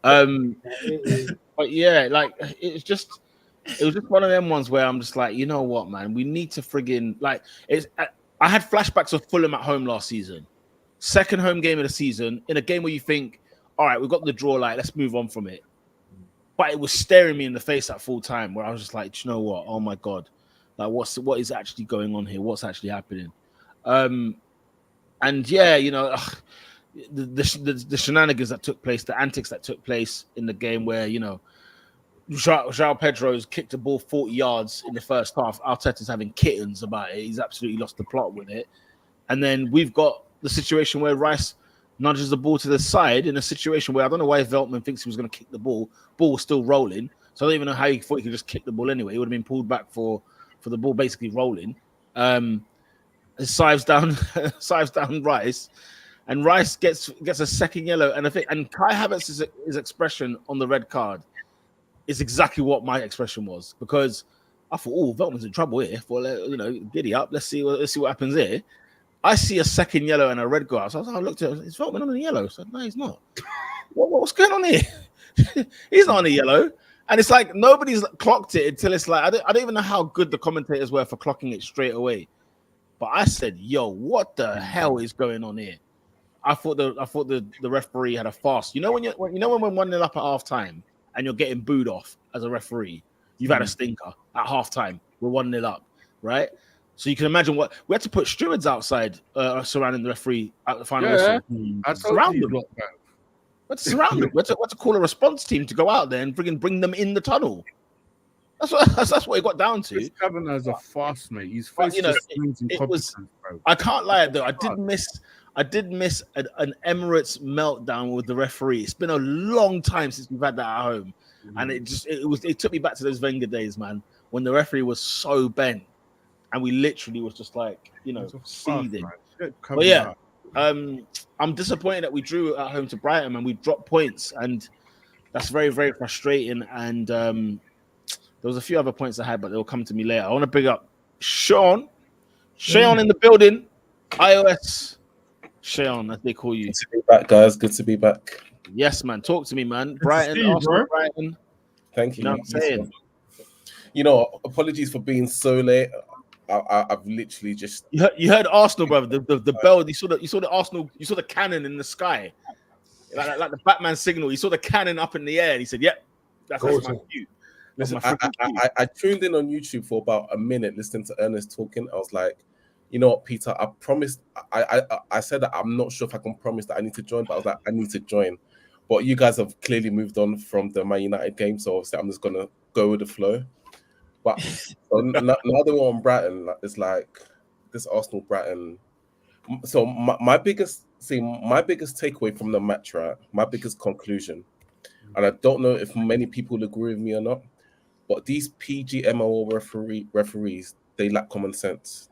But yeah, like it was just one of them ones where I'm just like, you know what, man, we need to friggin' like it's. I had flashbacks of Fulham at home last season, second home game of the season, in a game where you think, all right, we've got the draw, like let's move on from it. But it was staring me in the face at full time, where I was just like, you know what? Oh my god, like what is actually going on here? What's actually happening? And yeah, you know, the shenanigans that took place, the antics that took place in the game, where you know, João Pedro's kicked the ball 40 yards in the first half. Arteta's having kittens about it. He's absolutely lost the plot with it. And then we've got the situation where Rice nudges the ball to the side in a situation where I don't know why Veltman thinks he was going to kick the ball. Ball was still rolling. So I don't even know how he thought he could just kick the ball anyway. He would have been pulled back for the ball basically rolling. Sives down Rice. And Rice gets a second yellow. And Kai Havertz's expression on the red card is exactly what my expression was, because I thought, oh, Veltman's in trouble here. Well, you know, giddy up. Let's see what happens here. I see a second yellow and a red card. So I looked at it. Is Veltman on the yellow? I said, no, he's not. What's going on here? He's not on the yellow. And it's like nobody's clocked it until it's like, I don't even know how good the commentators were for clocking it straight away. But I said, yo, what the hell is going on here? I thought the referee had a fast. You know when we're 1-0 up at half time and you're getting booed off as a referee, you've had a stinker at half time. We're 1-0 up, right? So you can imagine what we had to put stewards outside surrounding the referee at the final whistle. Surround them. We had to surround them. We had to call a response team to go out there and bring them in the tunnel. That's what it got down to. This Cavanagh is a fast, mate. He's faced I can't lie though. I did miss an Emirates meltdown with the referee. It's been a long time since we've had that at home, and it took me back to those Wenger days, man, when the referee was so bent, and we literally was just like, you know, seething. But yeah, I'm disappointed that we drew at home to Brighton and we dropped points, and that's very, very frustrating. And there was a few other points I had, but they'll come to me later. I want to big up Sean in the building, iOS. Sean, as they call you. Good to be back, guys. Good to be back. Yes, man. Talk to me, man. Brighton, Brighton. Thank you. You know what I'm saying? You know, apologies for being so late. I've literally just. You heard Arsenal, brother. The bell. You saw the Arsenal. You saw the cannon in the sky, like the Batman signal. You saw the cannon up in the air, and he said, "Yep, that's my cue." Listen, I tuned in on YouTube for about a minute listening to Ernest talking. I was like, you know what, Peter, I promised. I said that I'm not sure if I can promise that I need to join, but I was like, I need to join. But you guys have clearly moved on from the Man United game, so obviously I'm just gonna go with the flow. But now that we're on Brighton, it's like this Arsenal Brighton. So my biggest takeaway from the match, right? My biggest conclusion, and I don't know if many people agree with me or not, but these PGMOL referees, they lack common sense.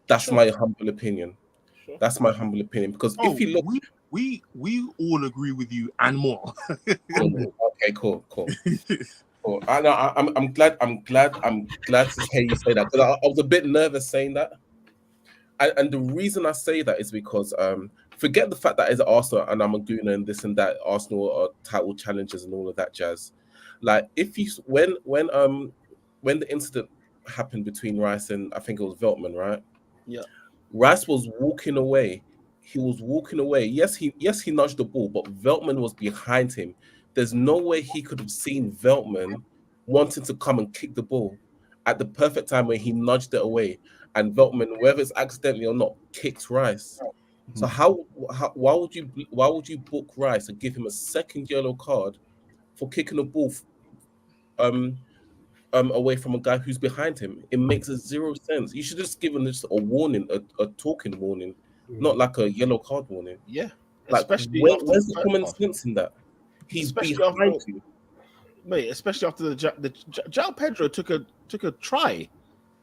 That's my humble opinion. Sure. That's my humble opinion, because if you look, we all agree with you and more. Okay, cool. I'm glad to hear you say that, because I was a bit nervous saying that, and the reason I say that is because forget the fact that it's Arsenal and I'm a gooner and this and that, Arsenal are title challengers and all of that jazz. Like if you when the incident happened between Rice and I think it was Veltman, right? Yeah. Rice was walking away. He was walking away. Yes, he nudged the ball, but Veltman was behind him. There's no way he could have seen Veltman wanting to come and kick the ball at the perfect time when he nudged it away. And Veltman, whether it's accidentally or not, kicks Rice. Mm-hmm. So why would you book Rice and give him a second yellow card for kicking the ball away from a guy who's behind him? It makes zero sense. You should just give him just a warning, a talking warning, not like a yellow card warning. Yeah, like where's the common sense in that? He's behind you, mate. Especially after the João Pedro took a try.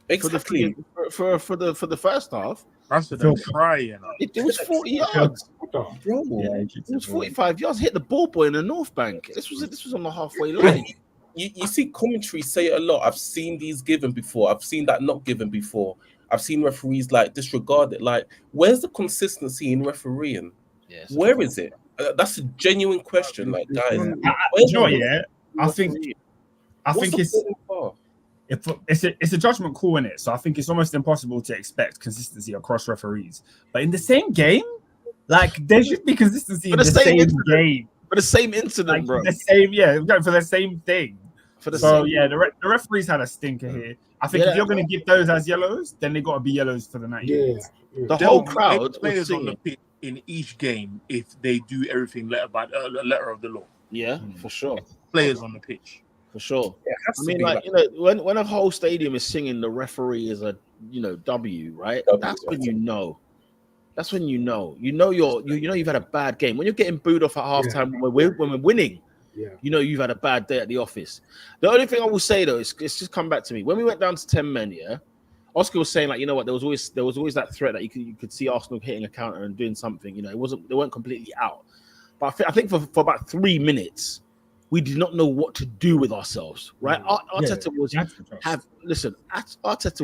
Exactly for the first half. That's a try, you know. It was 40 yards, bro. Yeah, it was 45 yards. Hit the ball boy in the North Bank. This was on the halfway line. You see commentary say it a lot. I've seen these given before. I've seen that not given before. I've seen referees like disregard it. Like, where's the consistency in refereeing? Yes. Where is it? That's a genuine question. Like, guys, I think it's a judgment call in it. So I think it's almost impossible to expect consistency across referees. But in the same game, like there should be consistency in the same game. For the same incident, bro. The same, for the same thing. The referees had a stinker here. I think if you're going to give those as yellows, then they got to be yellows for the 90 minutes. The whole crowd players on the pitch in each game if they do everything letter of the law. Yeah, for sure. Players on the pitch. For sure. Yeah, I mean, like, when a whole stadium is singing the referee is a W, right? That's when you know. That's when you've had a bad game. When you're getting booed off at halftime when we're winning, you've had a bad day at the office. The only thing I will say though is it's just come back to me. When we went down to 10 men, Oscar was saying, like, you know what, there was always that threat that you could see Arsenal hitting a counter and doing something. They weren't completely out. But I think for about 3 minutes, we did not know what to do with ourselves, right? Arteta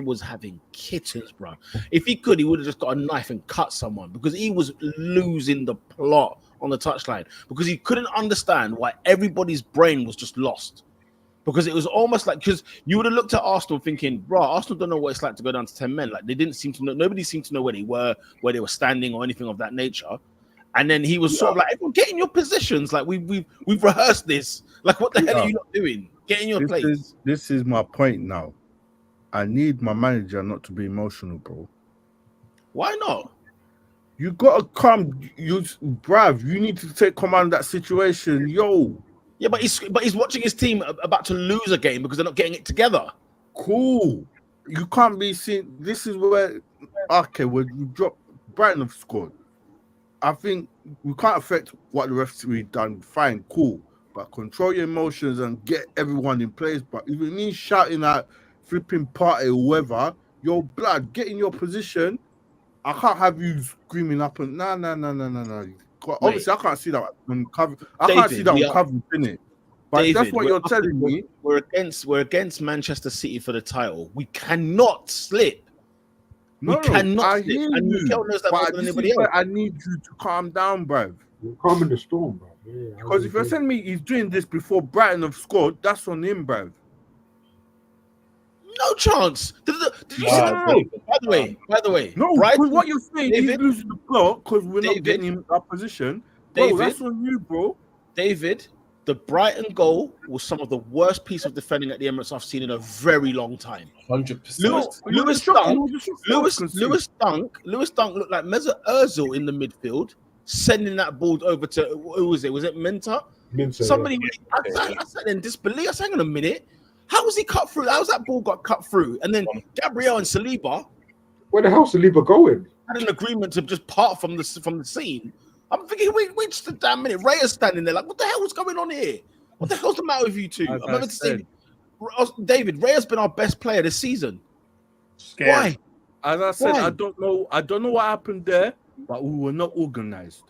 was having kittens, bro. If he could, he would have just got a knife and cut someone because he was losing the plot on the touchline because he couldn't understand why everybody's brain was just lost. Because it was almost like, because you would have looked at Arsenal thinking, bro, Arsenal don't know what it's like to go down to 10 men. Like, they didn't seem to know, nobody seemed to know where they were standing or anything of that nature. And then he was sort of like, everyone, get in your positions. Like, we've rehearsed this. Like, what the hell are you not doing? Get in your place. This is my point now. I need my manager not to be emotional, bro. Why not? You gotta come, bruv. You need to take command of that situation, yo. Yeah, but he's watching his team about to lose a game because they're not getting it together. Cool. You can't be seen. This is where when you drop, Brighton have scored. I think we can't affect what the referee done. Fine, cool, but control your emotions and get everyone in place. But if it means shouting at flipping party or whoever, your blood, get in your position. I can't have you screaming up and no. Obviously, I can't see that on cover. Can't see that on cover, innit? But David, that's what you're telling me. We're against Manchester City for the title. We cannot slip. We cannot slip. And Mikel knows that more than anybody else. I need you to calm down, bruv. You're calming the storm, bruv. Yeah, because if you're telling me he's doing this before Brighton have scored, that's on him, bruv. No chance. Did you see that? By the way. No, because what you're saying, he's losing the plot because we're not getting him that position. Bro, that's on you, bro. David, the Brighton goal was some of the worst piece of defending at the Emirates I've seen in a very long time. 100%. Lewis Dunk looked like Mesut Ozil in the midfield, sending that ball over to, who was it? Was it Minter? Somebody. Yeah. I said in disbelief. I said, hang on a minute. How was he cut through? How's that ball got cut through? And then Gabriel and Saliba. Where the hell's Saliba going? Had an agreement to just part from the scene. I'm thinking, wait just a damn minute. Raya's standing there like, what the hell was going on here? What the hell's the matter with you two? I'm never saying, David, Raya's been our best player this season. Scary. Why? As I said, I don't know what happened there, but we were not organized.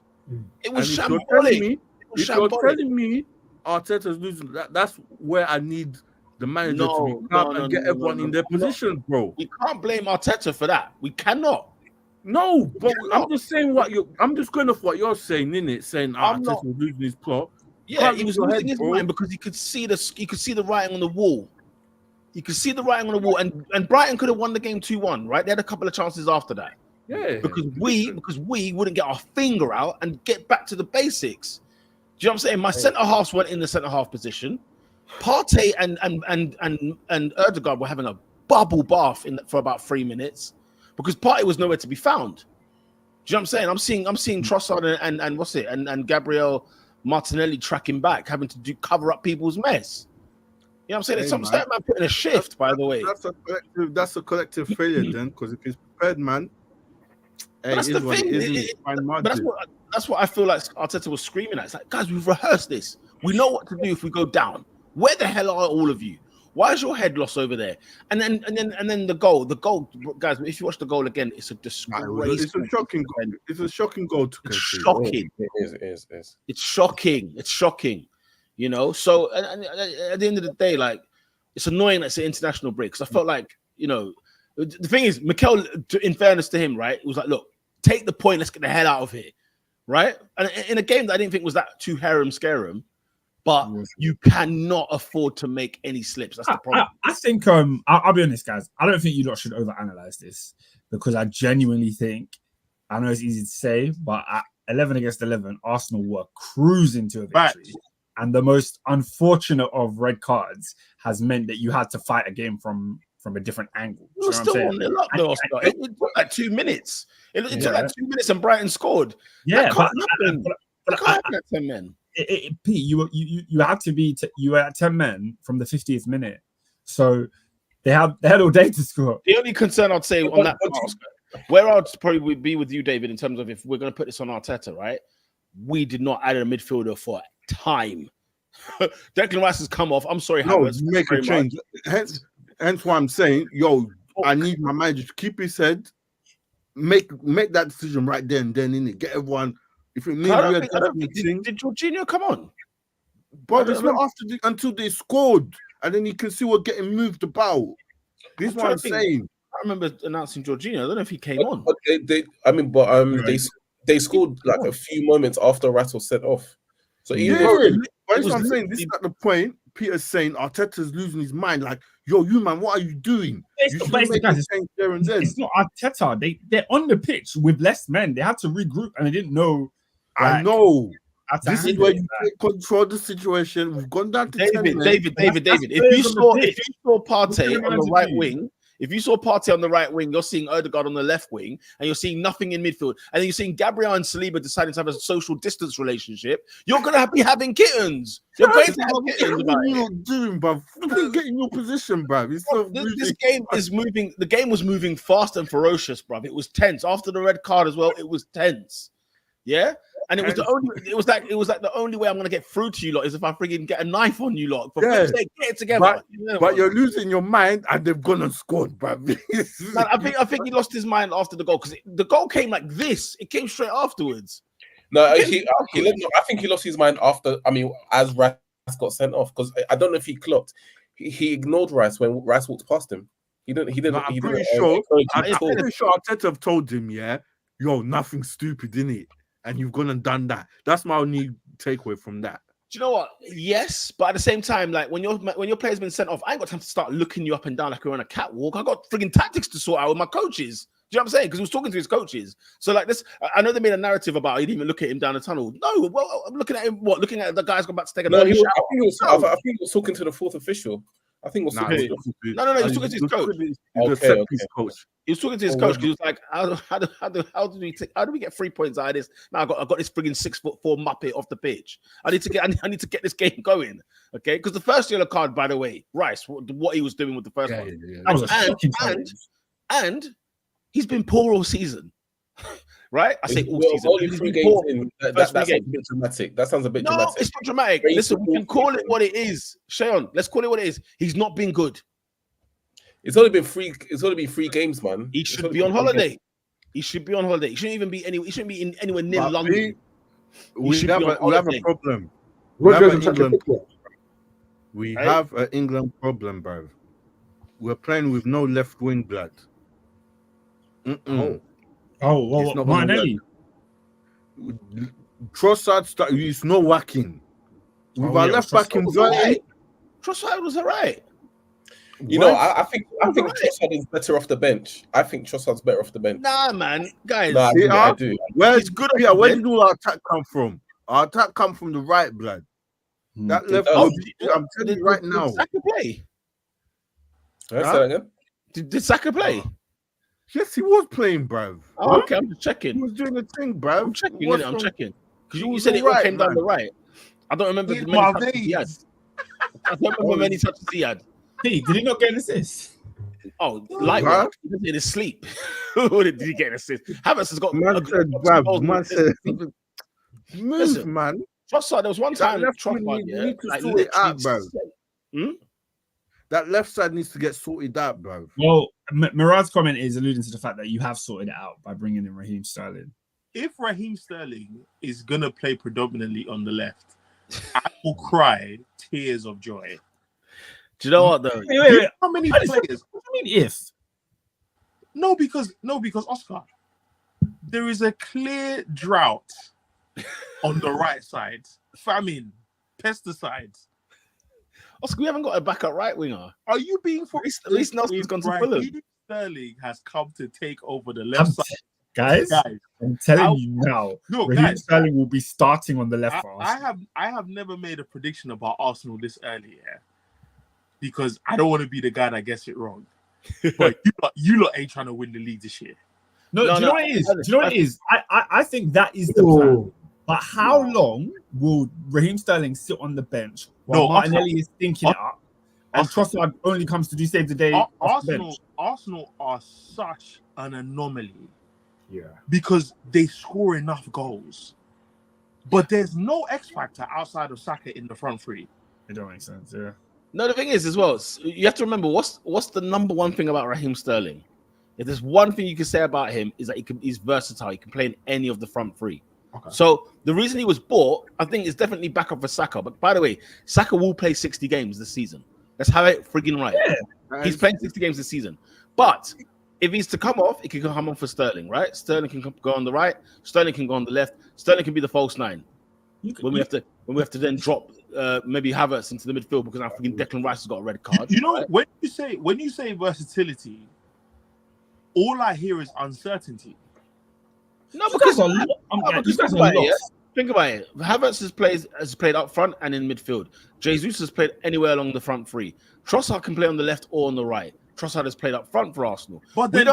It was shambolic. If you're telling me Arteta's losing, that's where I need the manager to be calm and get everyone in their positions, bro. We can't blame Arteta for that. We cannot. No, but I'm just saying I'm just going off what you're saying, innit? Saying Arteta was losing his plot. Yeah, he was losing his mind because he could see the writing on the wall. He could see the writing on the wall, and Brighton could have won the game 2-1, right? They had a couple of chances after that. Yeah. Because we wouldn't get our finger out and get back to the basics. Do you know what I'm saying? My centre halves went in the centre half position. Partey and Erdegaard were having a bubble bath for about 3 minutes because Partey was nowhere to be found. Do you know what I'm saying? I'm seeing Trossard and Gabriel Martinelli tracking back, having to cover up people's mess. You know what I'm saying? It's some man putting a shift, by the way. That's a collective failure then, because if he's prepared, man. That's the thing. That's what I feel like Arteta was screaming at. It's like, guys, we've rehearsed this. We know what to do if we go down. Where the hell are all of you? Why is your head lost over there? And then the goal, guys. If you watch the goal again, it's a disgrace. It's a shocking goal. It's a shocking goal to concede. Shocking. It is. It's shocking. It's shocking. You know. So at the end of the day, like, it's annoying that it's an international break because I felt like, you know, The thing is, Mikel, in fairness to him, right, it was like, look, take the point, let's get the hell out of here, right? And in a game that I didn't think was that too harem-scarum, but you cannot afford to make any slips. That's the problem. I think, I'll be honest, guys. I don't think you lot should overanalyze this because I genuinely think, I know it's easy to say, but at 11 against 11, Arsenal were cruising to a victory. And the most unfortunate of red cards has meant that you had to fight a game from a different angle. It was still on the luck, though, Oscar. It took like 2 minutes. It took like 2 minutes and Brighton scored. Yeah, but 10 men. Pete, you had to be you were at 10 men from the 50th minute, so they had all day to score. The only concern I'd say on that, where I'd probably be with you, David, in terms of if we're going to put this on Arteta, right? We did not add a midfielder for time. Declan Rice has come off. I'm sorry, Havertz, make a change. Hence why I'm saying, I need my manager to keep his head, make that decision right then, innit? Get everyone. If it means did Jorginho come on? But it's not until they scored, and then you can see we're getting moved about. This is what I'm saying. I remember announcing Jorginho. I don't know if he came on. But they scored like a few moments after Rice was sent off. So that's what I'm saying. This is at the point Peter's saying Arteta's losing his mind. Like, you man, what are you doing? It's not Arteta. They're on the pitch with less men. They had to regroup and they didn't know. I know. This is where you control the situation. We've gone down to David. If you saw Partey on the right wing, you're seeing Odegaard on the left wing, and you're seeing nothing in midfield, and then you're seeing Gabriel and Saliba deciding to have a social distance relationship. You're gonna be having kittens. You're going to have kittens. What are you doing, bruv? Get in your position, bruv. This game is moving. The game was moving fast and ferocious, bruv. It was tense after the red card as well. It was tense. Yeah. And it was the only way I'm gonna get through to you lot is if I freaking get a knife on you lot. Get it together. But you're losing your mind and they've gone and scored, bro. I think he lost his mind after the goal because the goal came like this. It came straight afterwards. No, I think he lost his mind after. I mean, as Rice got sent off because I don't know if he clocked. He ignored Rice when Rice walked past him. He didn't. I'm pretty sure Arteta have told him, nothing stupid, innit? And you've gone and done that. That's my only takeaway from that. Do you know what? Yes, but at the same time, like when your player's been sent off, I ain't got time to start looking you up and down like you're on a catwalk. I got frigging tactics to sort out with my coaches. Do you know what I'm saying? Because he was talking to his coaches. So like this, I know they made a narrative about he didn't even look at him down the tunnel. No, well, I'm looking at him. What? Looking at the guy's going back to take a shower. I think he was talking to the fourth official. I think it was no. He was talking to his coach. Coach. He was talking to his coach. He was like, "How do we get 3 points out of this? Now I got this frigging 6'4" muppet off the pitch. I need to get this game going, okay? Because the first yellow card, by the way, Rice, what he was doing with the first one, that was a shocking and he's been poor all season, right? I say all season. Only 3 games in. That sounds a bit dramatic. That sounds a bit dramatic. No, it's not dramatic. Listen, we can call it what it is. Shayon, let's call it what it is. He's not been good. It's only been 3 games, man. He should be on holiday. He should be on holiday. He shouldn't even be He shouldn't be anywhere near London. We have a problem. We have an England problem, bro. We're playing with no left wing blood. Martinelli. Trossard, it's no working. With our left back in Trossard was alright. I think Trossard is better off the bench. I think Trossard's better off the bench. Nah, man, guys. I do. Where's good? Yeah, where did all our attack come from? Our attack come from the right, blood. That left. I'm telling you right now. Did Saka play? Say that again. Did Saka play? Yes, he was playing, bruv. Oh, okay, I'm just checking. He was doing the thing, bruv. I'm checking. Because you said it all came down the right. I don't remember many touches he had. I don't remember many touches he had. Hey, did he not get an assist? Oh, like he did in his sleep. Did he get an assist? Havertz has got. Man said, move, man. Trossard, there was one time. Trossard need to sort it out, bro. That left side needs to get sorted out, bro. Well, Murad's comment is alluding to the fact that you have sorted it out by bringing in Raheem Sterling. If Raheem Sterling is gonna play predominantly on the left, I will cry tears of joy. Do you know what though? Wait. How many players? What do you mean if? No, because Oscar, there is a clear drought on the right side. Famine, pesticides. Oscar, we haven't got a backup right winger. Are you being for at least Nelson's gone to Fulham. Sterling has come to take over the left side. Guys, I'm telling you now, Raheem Sterling will be starting on the left for Arsenal. I have never made a prediction about Arsenal this early, because I don't want to be the guy that gets it wrong. But you lot ain't trying to win the league this year. Do you know what it is? Do you know what it is? I think that is the plan. But how long will Raheem Sterling sit on the bench while Martinelli is thinking it up, and Trossard only comes to do save the day? Arsenal are such an anomaly. Yeah. Because they score enough goals. But there's no X factor outside of Saka in the front three. It don't make sense, yeah. No, the thing is as well, you have to remember what's the number one thing about Raheem Sterling? If there's one thing you can say about him is that he's versatile. He can play in any of the front three. Okay. So the reason he was bought, I think, is definitely back up for Saka. But by the way, Saka will play 60 games this season. Let's have it frigging right. Yeah. He's playing 60 games this season. But if he's to come off, he can come on for Sterling, right? Sterling can go on the right. Sterling can go on the left. Sterling can be the false nine. When we have to then drop maybe Havertz into the midfield because I'm thinking Declan Rice has got a red card. You know, right? when you say versatility, all I hear is uncertainty. No, because think about it. Havertz has played up front and in midfield. Jesus has played anywhere along the front three. Trossard can play on the left or on the right. Trossard has played up front for Arsenal. But then,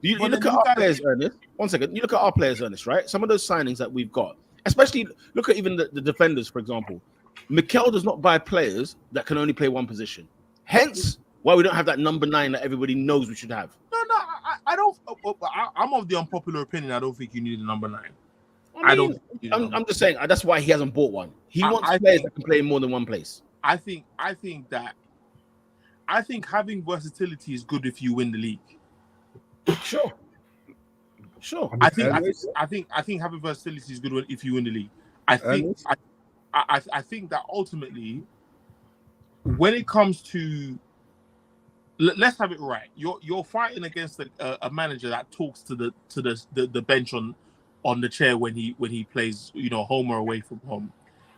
you look at our players, Ernest. 1 second. You look at our players, Ernest, right? Some of those signings that we've got, especially look at even the defenders, for example. Mikel does not buy players that can only play one position. Hence, why we don't have that number 9 that everybody knows we should have. I don't. I'm of the unpopular opinion. I don't think you need a number 9. I'm just saying that's why he hasn't bought one. He wants players that can play in more than one place. I think having versatility is good if you win the league. Sure. I think having versatility is good if you win the league. I think that ultimately, when it comes to, let's have it right. You're fighting against a manager that talks to the bench on the chair when he plays, home or away from home.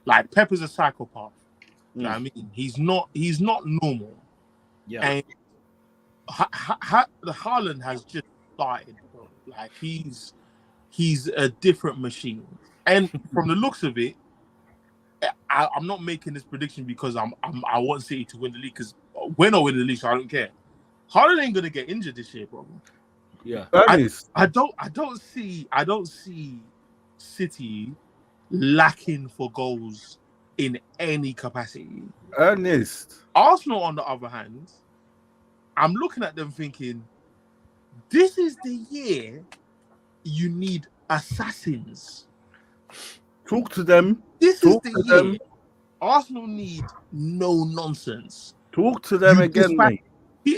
Like Pep is a psychopath. You know what I mean? He's not normal. Yeah. And the Haaland has just started, bro. Like he's a different machine. And from the looks of it, I'm not making this prediction because I want City to win the league, because we're not winning the league, so I don't care. Haaland ain't gonna get injured this year, bro. Yeah. I don't see City lacking for goals in any capacity. Ernest. Arsenal, on the other hand, I'm looking at them thinking, this is the year you need assassins. Talk to them. This is the year Arsenal need no nonsense. Talk to them again, mate.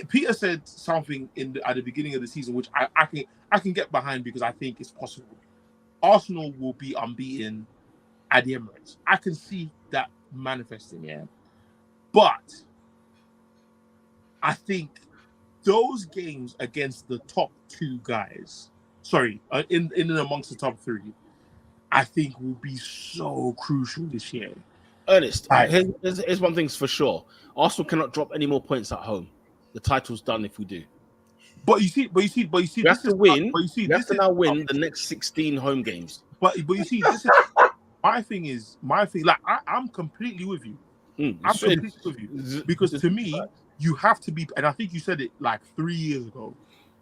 Peter said something at the beginning of the season, which I can get behind because I think it's possible. Arsenal will be unbeaten at the Emirates. I can see that manifesting, yeah. But I think those games against the top 2 guys, in and amongst the top 3, I think will be so crucial this year. Ernest, here's one thing's for sure. Arsenal cannot drop any more points at home. The title's done if we do. But you see, we have to win. We have to now win the next 16 home games. But you see, this is my thing. Like I'm completely with you. I'm completely with you, because to me, you have to be, and I think you said it like 3 years ago.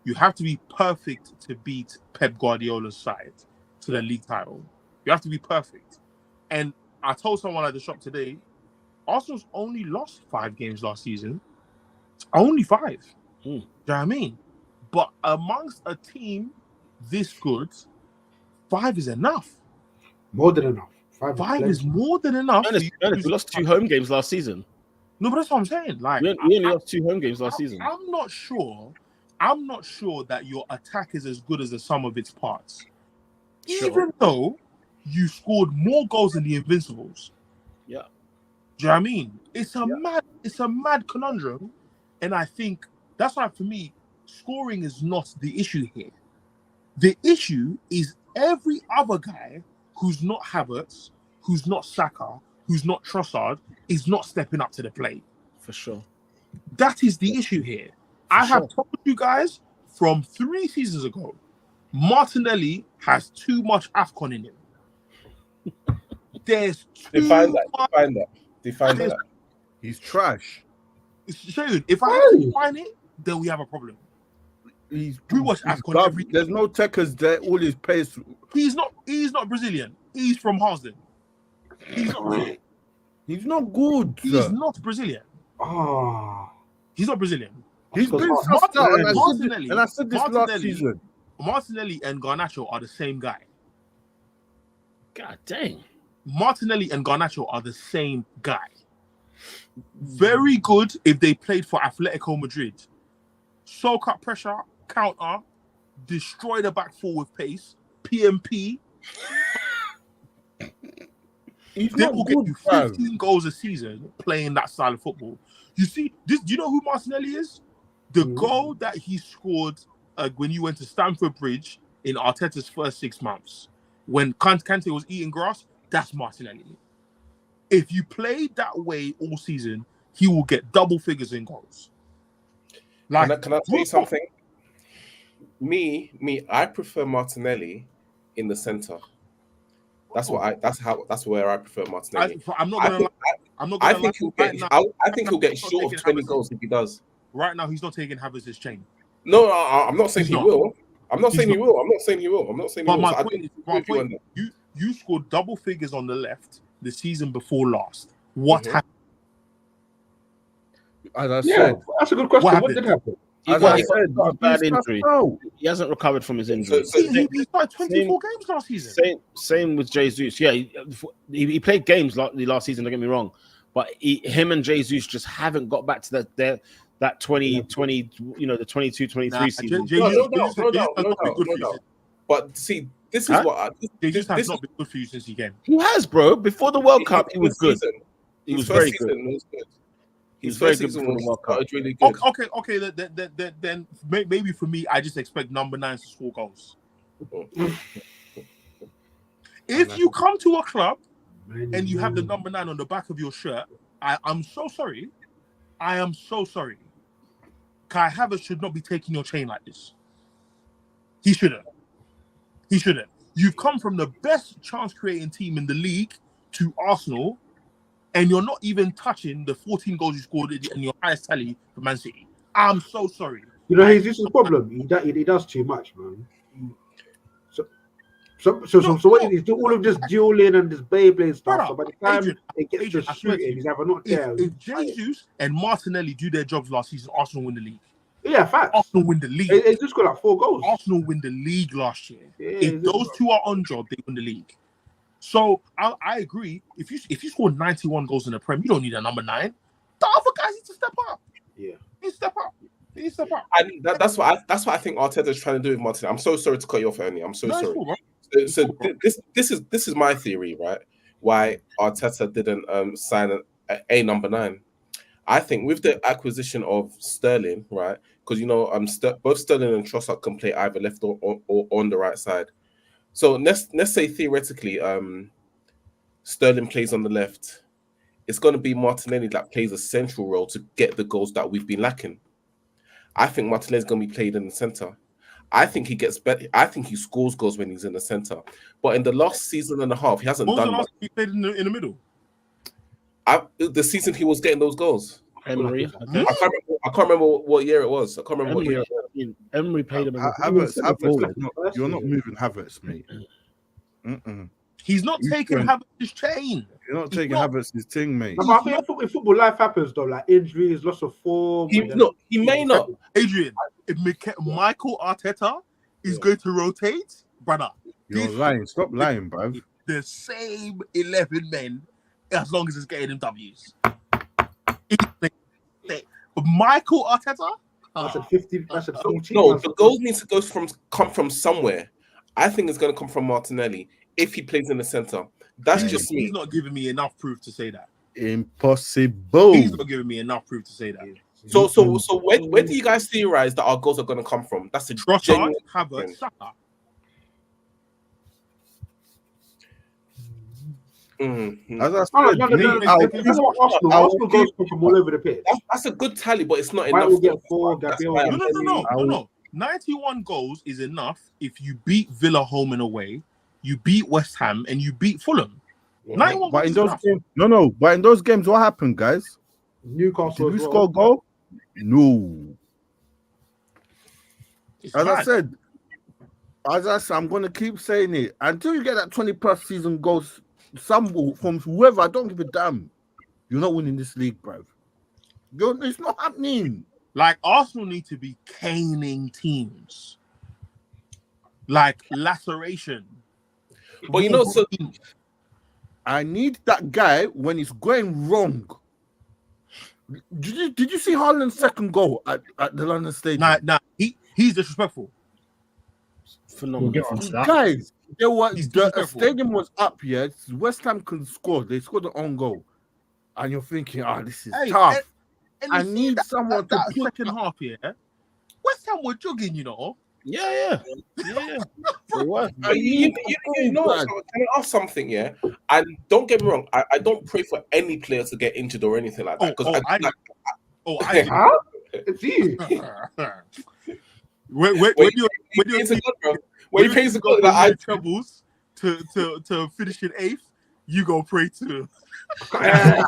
You have to be perfect to beat Pep Guardiola's side to the league title. You have to be perfect. And I told someone at the shop today, Arsenal's only lost 5 games last season. Only 5. Do you know what I mean? But amongst a team this good, 5 is enough. More than enough. 5 is more than enough. Ernest, we lost 2 home games last season. No, but that's what I'm saying. Like we only lost 2 home games last season. I'm not sure that your attack is as good as the sum of its parts. Sure. Even though you scored more goals than the Invincibles. Yeah. Do you know what I mean? It's a mad conundrum. And I think that's why, for me, scoring is not the issue here. The issue is every other guy who's not Havertz, who's not Saka, who's not Trossard, is not stepping up to the plate. For sure. That is the issue here. I have told you guys from 3 seasons ago, Martinelli has too much AFCON in him. There's too Define much. that. He's trash. Shane, if I have to define it, then we have a problem. We watch AFCON every. There's no techers there. All his pace. He's not Brazilian. He's from Harsden. He's not Brazilian. He's not good. He's not Brazilian. He's not Brazilian. He's been sussed out, and I said this last season. Martinelli and Garnacho are the same guy. God dang. Martinelli and Garnacho are the same guy. Very good if they played for Atletico Madrid. Soak up pressure, counter, destroy the back four with pace, PMP. They will get you 15 goals a season playing that style of football. You see, do you know who Martinelli is? The goal that he scored when you went to Stamford Bridge in Arteta's first 6 months, when Kante was eating grass, that's Martinelli. If you play that way all season, he will get double figures in goals. Like, can I tell you something? I prefer Martinelli in the center. That's where I prefer Martinelli. I think he'll get short of 20 goals if he does. Right now, he's not taking Havertz's chain. No, I'm not saying he will. I'm not saying he will. But my point is, you scored double figures on the left the season before last. What happened? As I said, that's a good question. What did happen? He got a bad injury. He hasn't recovered from his injury. He played 24 games last season. Same with Jesus. Yeah, he played games the last season. Don't get me wrong, but him and Jesus just haven't got back to that 2020, the 22-23 season. No. But see, this is what Jesus has not been good for you since he came. He has, bro. Before the World Cup, he was good. He was very good. He's very good before the World Cup. Really good. Okay. Then maybe for me, I just expect number 9 to score goals. If you come to a club and you have the number 9 on the back of your shirt, I'm so sorry. I am so sorry. Kai Havertz should not be taking your chain like this. He shouldn't. You've come from the best chance-creating team in the league to Arsenal, and you're not even touching the 14 goals you scored in your highest tally for Man City. I'm so sorry. You know, this is the problem. He does too much, man. So what is do all of this dueling and this Beyblade stuff? So by the time it gets to shooting, he's either not there. If Jesus and Martinelli do their jobs last season, Arsenal win the league. Yeah, facts. Arsenal win the league. They just got like 4 goals. Arsenal win the league last year. If those two are on job, they win the league. So I agree. If you score 91 goals in the Prem, you don't need a number 9. The other guys need to step up. Yeah, he step up. That's what I think Arteta is trying to do with Martinelli. I'm so sorry to cut you off, Ernie. I'm so sorry. Cool, so this is my theory, right? Why Arteta didn't sign a number 9. I think with the acquisition of Sterling, right? Because both Sterling and Trossard can play either left or on the right side. So let's say theoretically, Sterling plays on the left. It's going to be Martinelli that plays a central role to get the goals that we've been lacking. I think Martinelli's going to be played in the center. I think he gets better. I think he scores goals when he's in the center. But in the last season and a half, he hasn't done much. He played in the middle. The season he was getting those goals. Emery. I can't remember what year it was. I can't remember what year it was. Emery played him. Havertz, you're not moving Havertz, mate. He's not taking Havertz's chain. You're not taking Havertz's thing, mate. I think in football, life happens though, like injuries, loss of form. He may not. Adrian, if Michael Arteta is going to rotate, brother, you're lying. Stop lying, bro. The same 11 men, as long as it's getting them W's. Michael Arteta? I said 50. I said 14. No, the goals need to come from somewhere. I think it's going to come from Martinelli if he plays in the center. That's just He's not giving me enough proof to say that. Impossible. He's not giving me enough proof to say that. So where do you guys theorize that our goals are going to come from? That's a genuine Havertz, Saka. As I said, Arsenal goals come from all over the pitch. That's a good tally, but it's not Why enough. will get 4? No. 91 goals is enough if you beat Villa home and away, you beat West Ham, and you beat Fulham. 91 but goals in those games, but in those games, what happened, guys? Newcastle. Did we score a goal? No. As I said, I'm going to keep saying it until you get that 20+ season goals. From whoever, I don't give a damn. You're not winning this league, bruv. It's not happening. Like, Arsenal need to be caning teams. Like, laceration. But so I need that guy when it's going wrong. Did you see Haaland's second goal at the London Stadium? Nah, he's disrespectful. Phenomenal. Guys, the stadium was up, yeah. West Ham could score. They scored an own goal. And you're thinking, this is tough. And I need someone to put second half here. West Ham were jogging, Yeah. But you know, so can I ask something? Yeah, and don't get me wrong. I don't pray for any player to get injured or anything like that. When you pay the goal that troubles to finish in 8th, you go pray to. That's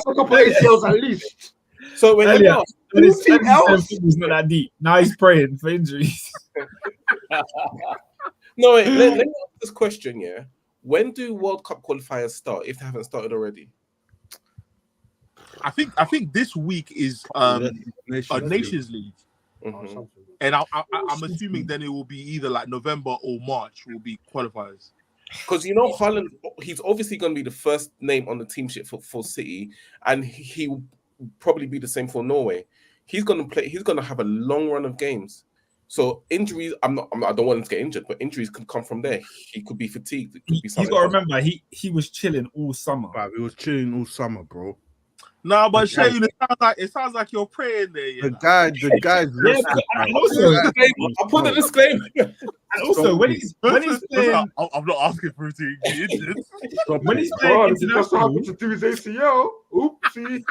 a couple of ACLs at least. So when he's not that deep. Now he's praying for injuries. No, wait, let me ask this question. Yeah, when do World Cup qualifiers start? If they haven't started already, I think this week is a Nations League, and I'm assuming then it will be either like November or March will be qualifiers. Because Haaland, he's obviously going to be the first name on the team sheet for City, and he will probably be the same for Norway. He's going to play. He's going to have a long run of games. So injuries, I don't want him to get injured, but injuries could come from there. He could be fatigued. It could be something. You got to remember, he was chilling all summer. He was chilling all summer, bro. No, but Shane, it sounds like you're praying there. The guy's. I'll put the disclaimer. And also, when he's playing, I'm not asking for him to be injured. When he's playing international, to do his ACL. Oopsie.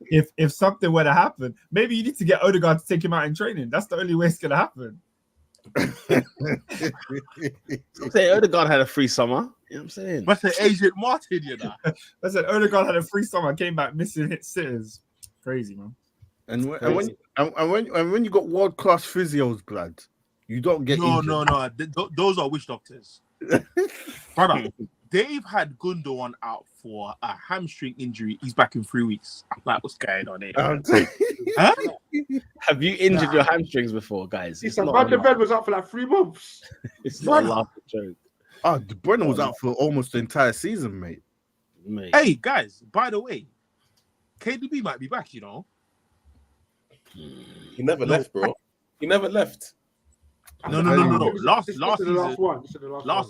If something were to happen, maybe you need to get Odegaard to take him out in training. That's the only way it's gonna happen. Say Odegaard had a free summer. You know what I'm saying? That's an Agent Martin, I said Odegaard had a free summer, came back missing hit sitters. Crazy, man. And when you got world-class physios, blood, you don't get injured. Those are witch doctors. Brother, Dave had Gundogan out for a hamstring injury. He's back in 3 weeks. I'm like, what's going on here? Huh? Have you injured your hamstrings before, guys? Van de Ven was out for like 3 months. It's not a laughing joke. De Bruyne was out for almost the entire season, mate. Hey, guys, by the way, KDB might be back, He never left, bro. He never left. No. Last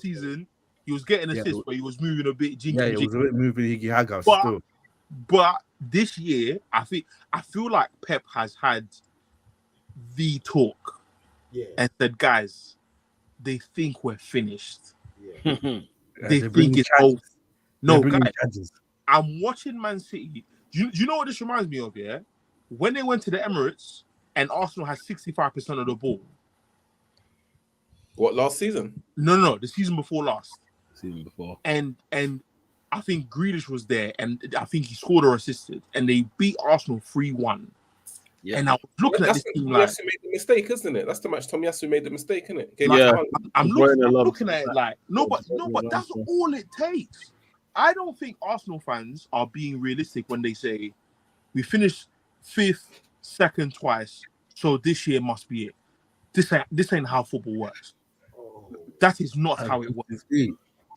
season, he was getting assists, but he was moving a bit jinky. Yeah, he was a bit moving higgy hagga still. But this year, I feel like Pep has had the talk and said, guys, they think we're finished. They think it's over. No, guys, I'm watching Man City. You know what this reminds me of, yeah? When they went to the Emirates and Arsenal had 65% of the ball. What, last season? No, the season before last. Season before. And I think Grealish was there, and I think he scored or assisted, and they beat Arsenal 3-1. Yeah. And I was looking at this team like... Tomiyasu made the mistake, isn't it? That's the match Tomiyasu made the mistake, isn't it? I'm looking at it like, no, but that's all it takes. I don't think Arsenal fans are being realistic when they say, we finished 5th, 2nd twice, so this year must be it. This ain't how football works. That is not how it works.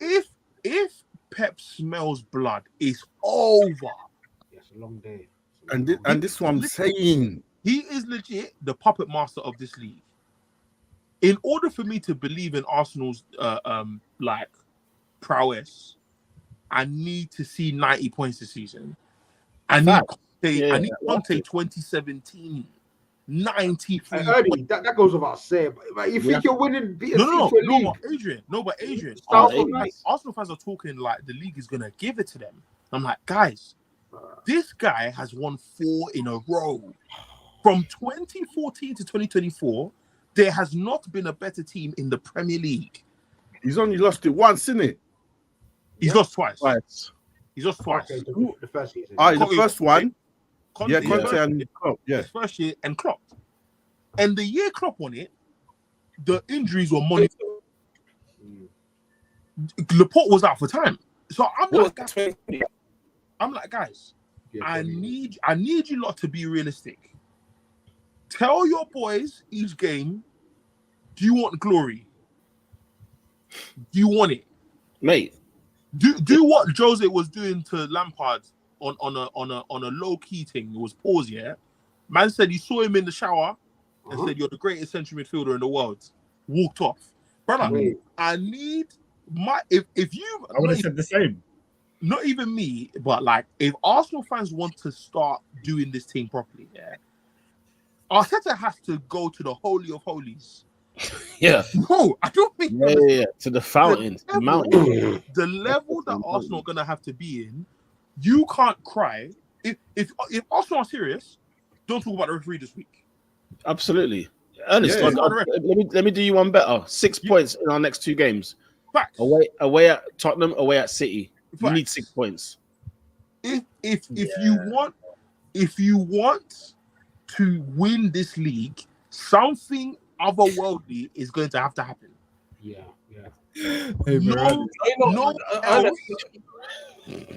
If Pep smells blood, it's over. It's a long day. And this is what I'm saying. He is legit the puppet master of this league. In order for me to believe in Arsenal's I need to see 90 points this season. I I need Conte 2017. 93. Ernie, that goes without saying. But you think you're winning? No, but Adrian. Arsenal fans are talking like the league is gonna give it to them. I'm like, guys, this guy has won 4 in a row. From 2014 to 2024, there has not been a better team in the Premier League. He's only lost it once, isn't it? He's lost twice. He's lost twice. Okay, the first season. The first one. Conte and Klopp. Yeah. His first year and Klopp. And the year Klopp won it, the injuries were money. Laporte was out for time. So I'm like, guys, I need you lot to be realistic. Tell your boys each game, do you want glory? Do you want it? Mate. Do what Jose was doing to Lampard on a low key thing. It was pause, yeah. Man said he saw him in the shower and said, "You're the greatest central midfielder in the world." Walked off, brother. I need my if you. I would have said the same. Not even me, but like if Arsenal fans want to start doing this thing properly, yeah, Arteta has to go to the holy of holies. Yeah. No, I don't think. Yeah. To the fountain, the mountain. The level that Arsenal are gonna have to be in. You can't cry. If Arsenal are serious, don't talk about the referee this week. Absolutely. Ernest, let me do you one better. 6 points in our next 2 games. Facts. Away at Tottenham, away at City. Facts. You need 6 points. If you want to win this league, something otherworldly is going to have to happen. Yeah.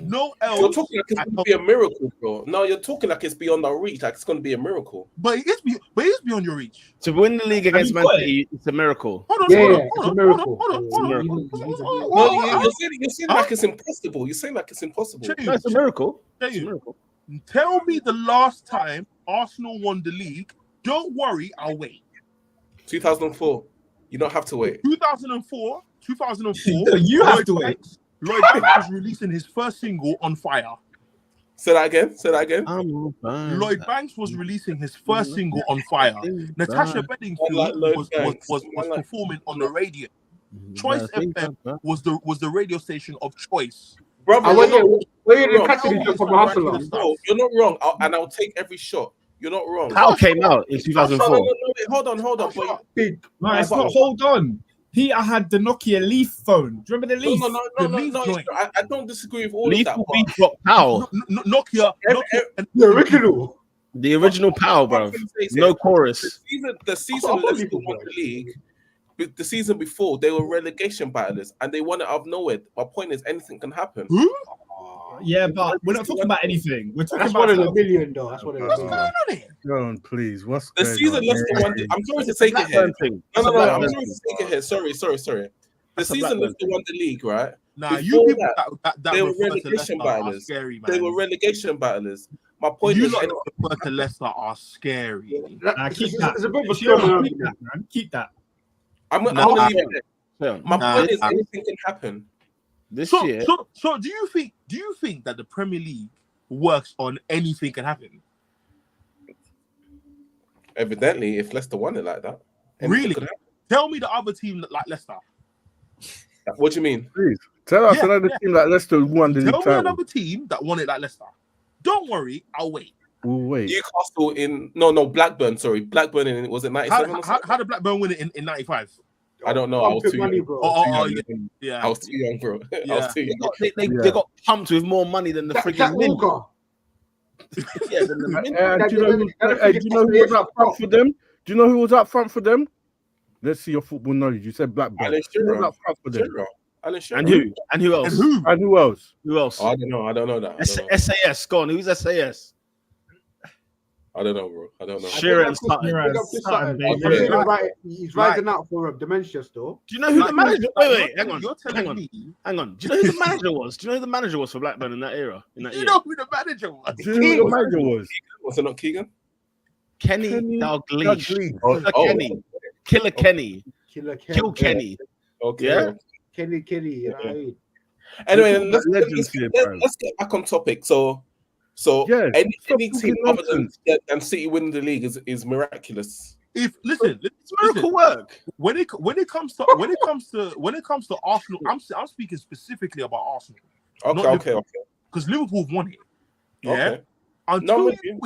No else. You're talking like it's going to be a miracle, bro. No, you're talking like it's beyond our reach. Like it's going to be a miracle. But it is beyond your reach. To win the league against Man City, it's a miracle. Hold on. It's a miracle. No, you're saying like it's impossible. You're saying like it's impossible. No, it's a miracle. Tell me the last time Arsenal won the league. Don't worry, I'll wait. 2004. You don't have to wait. 2004. You have to wait. Lloyd Banks was releasing his first single on fire. Say that again. Lloyd Banks was releasing his first single on fire. Natasha Bedingfield was performing on the radio. Choice FM was the radio station of choice. Brother, you're not wrong. I'll take every shot. You're not wrong. How came out in 2004? No, hold on. No, it's not. Hold on. I had the Nokia Leaf phone. Do you remember the Leaf? No. I don't disagree with all Leaf of that. Leaf got PAL. Nokia, the original. The original PAL, bro. No chorus. The season Liverpool won the league. The season before, they were relegation battlers and they won it out of nowhere. My point is, anything can happen. Yeah, but we're not talking about anything. We're talking about 1 in a million, though. That's what it is. What's going on here? Go on, please. What's the season Leicester won? I'm sorry to take it here. No. I'm sorry to take it here. Sorry. The season Leicester won the league, right? Nah, you people that they were relegation battlers. Scary, man. They were relegation battlers. My point is, refer to Leicester are scary. Keep that. It's a bit of a strong man. Keep that. I'm gonna leave it there. My point is, anything can happen. This year. So do you think that the Premier League works on anything can happen? Evidently, if Leicester won it like that. Really? Tell me the other team like Leicester. What do you mean? Please tell us another team like Leicester won the league. Tell me another team that won it like Leicester. Don't worry, I'll wait. We'll wait. Newcastle in Blackburn. Sorry, Blackburn in was it 97? How did Blackburn win it in 95? I don't know. I was too young. Yeah. I was too young, bro. Yeah. I was too young. They got pumped with more money than the freaking Mint. Yeah, than the Mint. Do you know who was up front for them? Do you know who was up front for them? Let's see your football knowledge. You said Blackburn. Alan Shearer. Up front for them. And who else? Who else? Oh, I don't know that. SAS. Go on. Who's SAS? I don't know, bro. I don't know. Shearer and He's riding out for dementia still. Do you know who the manager? Wait, hang on. Do you know who the manager was? Do you know who the manager was for Blackburn in that era? You know who the manager was? Do you know who the manager was? Was it not Keegan? Kenny Dalglish. Kenny. Killer Kenny. Kill Kenny. Okay. Yeah. Kenny. Anyway, let's get back on topic. So, So Yeah, any team other than City winning the league is miraculous. If listen, miracle work. When it comes to Arsenal, I'm speaking specifically about Arsenal. Okay. Because Liverpool won it. Yeah. Okay. Until you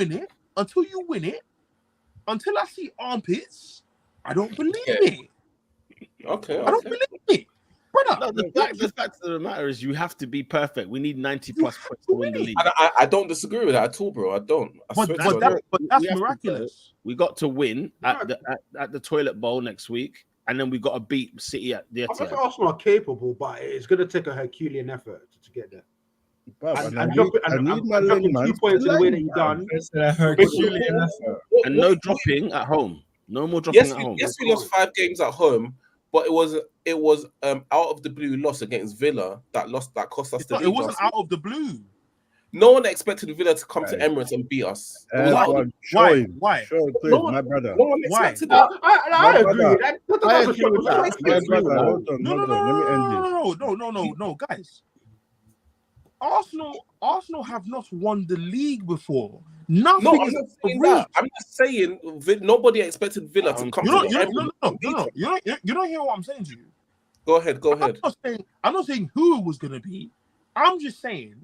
win it, until I see armpits, I don't believe it. Okay. I don't believe it. Brother, No, the fact of the matter is you have to be perfect. We need 90+ points to win the league. I don't disagree with that at all, bro. I don't. But that's miraculous. We got to win at the toilet bowl next week, and then we got to beat City at the Etihad. I think Arsenal are capable, but it's going to take a Herculean effort to get there. And dropping 2 points in the way that you've done. It's a Herculean effort. And no dropping at home. No more dropping at home. Yes, we lost 5 games at home, but it was out of the blue loss against Villa that cost us the league. It wasn't out of the blue. No one expected Villa to come to Emirates and beat us. Why? Show please, my brother. No one expected that. I agree. I agree with that. My brother, hold on. Let me end this. No, guys. Arsenal have not won the league before. Nothing. No, I'm not saying that. I'm just saying nobody expected Villa to come. You don't hear what I'm saying to you. Go ahead. I'm not saying who it was going to be. I'm just saying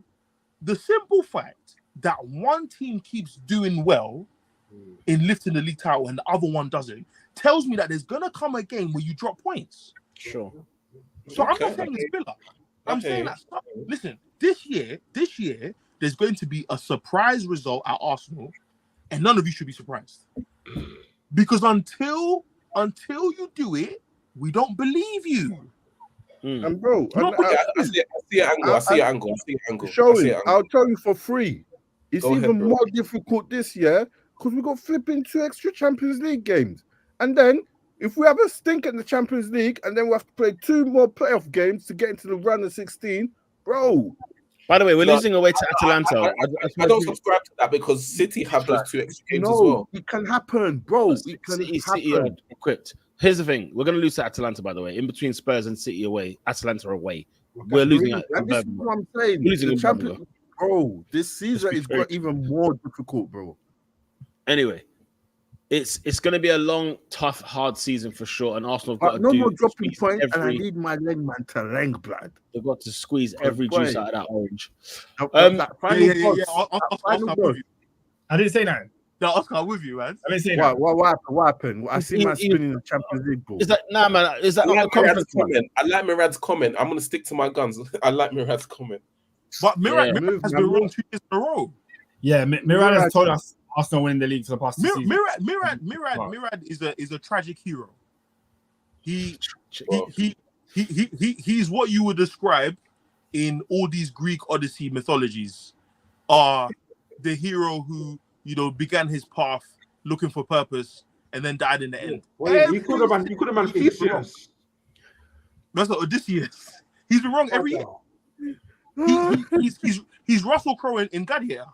the simple fact that one team keeps doing well in lifting the league title and the other one doesn't tells me that there's going to come a game where you drop points. Sure. So I'm not saying it's Villa. I'm saying that. Listen, this year, there's going to be a surprise result at Arsenal, and none of you should be surprised. Because until you do it, we don't believe you. And bro, I see an angle. I'll tell you for free. It's more difficult this year because we got flipping 2 extra Champions League games. And then if we have a stink in the Champions League and then we have to play 2 more playoff games to get into the round of 16, bro. By the way, we're losing away to Atalanta. I don't subscribe to that because City have those 2 extra games as well. It can happen, bro. It can happen. City are equipped. Here's the thing: we're going to lose to Atalanta. By the way, in between Spurs and City away, Atalanta away. We're losing. This is what I'm saying. Losing Champions, bro. This season is got even more difficult, bro. Anyway, it's going to be a long, tough, hard season for sure. And Arsenal have got no more dropping points, and I need my leg man to leg blood. They've got to squeeze every juice out of that orange. I didn't say that. No, Oscar, I'm with you, man. I didn't say that. What happened? I see man spinning the Champions League ball. Is that man? Is that not a comment? I like Murad's comment. I'm going to stick to my guns. I like Murad's comment. But Murad has been wrong 2 years in a row. Yeah, Murad has told us Arsenal win the league for the past 2 seasons. Murad is a tragic hero. He's what you would describe in all these Greek Odyssey mythologies. The hero who began his path looking for purpose and then died in the end. You could have been Theseus. That's not Odysseus. He's been wrong every year. He's Russell Crowe in Gladiator.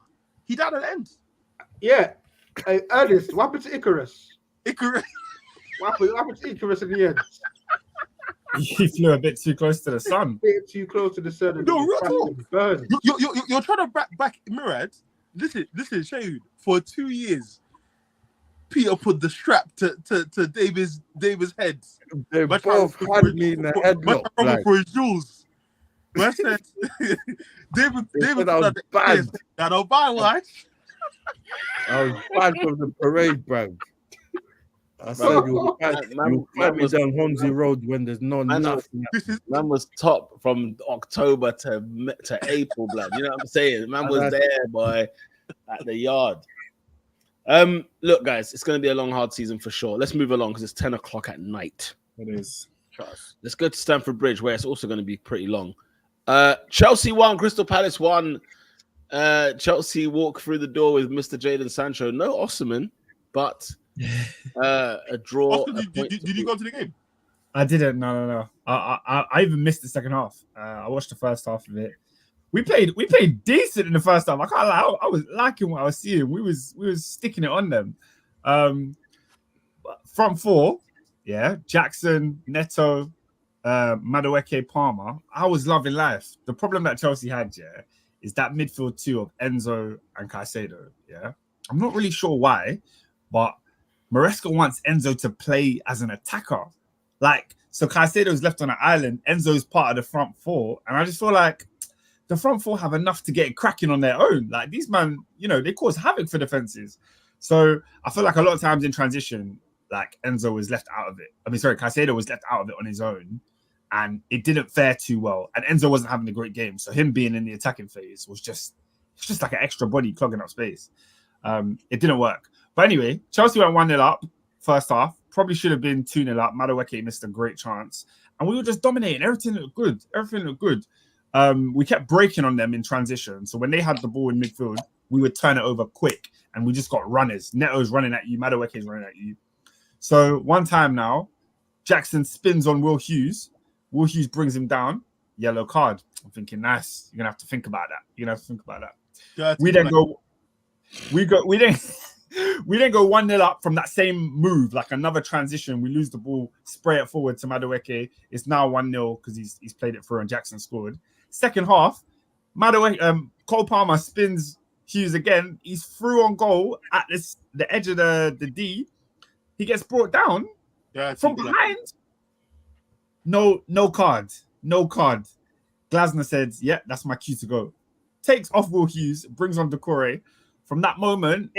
He died at the end. Yeah. Hey, Ernest, what happened to Icarus? Icarus. What happened to Icarus in the end? He flew a bit too close to the sun. A bit too close to the sun. No, you're trying to back Murad. Listen, Shane. For 2 years, Peter put the strap to David's head. They both had me in the headlock. For his jewels. I said, David was bad. That don't buy one. I was bad from the parade, bro. I said you fight me down Hornsey Road when there's nothing. Man was top from October to April, blood. You know what I'm saying? Man was there, boy, at the yard. Look, guys, it's going to be a long, hard season for sure. Let's move along because it's 10 o'clock at night. It is. Let's go to Stamford Bridge, where it's also going to be pretty long. Chelsea won, Crystal Palace won. Chelsea walk through the door with Mr. Jadon Sancho. No Osimhen, but a draw. Oscar, did you go to the game? I didn't. No. I even missed the second half. I watched the first half of it. We played decent in the first half. I can't lie. I was liking what I was seeing. We was sticking it on them. Front four, yeah. Jackson, Neto, Madueke, Palmer. I was loving life. The problem that Chelsea had, yeah, is that midfield two of Enzo and Caicedo. Yeah, I'm not really sure why, but Maresca wants Enzo to play as an attacker. Like, so Caicedo's left on an island, Enzo's part of the front four, and I just feel like the front four have enough to get it cracking on their own. Like, these men, you know, they cause havoc for defenses. So I feel like a lot of times in transition, like Enzo was left out of it. Caicedo was left out of it on his own, and it didn't fare too well. And Enzo wasn't having a great game, so him being in the attacking phase was just like an extra body clogging up space. It didn't work. But anyway, Chelsea went 1-0 up first half. Probably should have been 2-0 up. Madueke missed a great chance. And we were just dominating. Everything looked good. We kept breaking on them in transition. So when they had the ball in midfield, we would turn it over quick. And we just got runners. Neto's running at you. Madueke's running at you. So one time now, Jackson spins on Will Hughes. Will Hughes brings him down. Yellow card. I'm thinking, nice. You're going to have to think about that. We then go 1-0 up from that same move, like another transition. We lose the ball, spray it forward to Madueke. It's now 1-0 because he's played it through and Jackson scored. Second half, Cole Palmer spins Hughes again. He's through on goal at the edge of the D. He gets brought down from behind. No card. Glasner said, yeah, that's my cue to go. Takes off Will Hughes, brings on Decore. From that moment,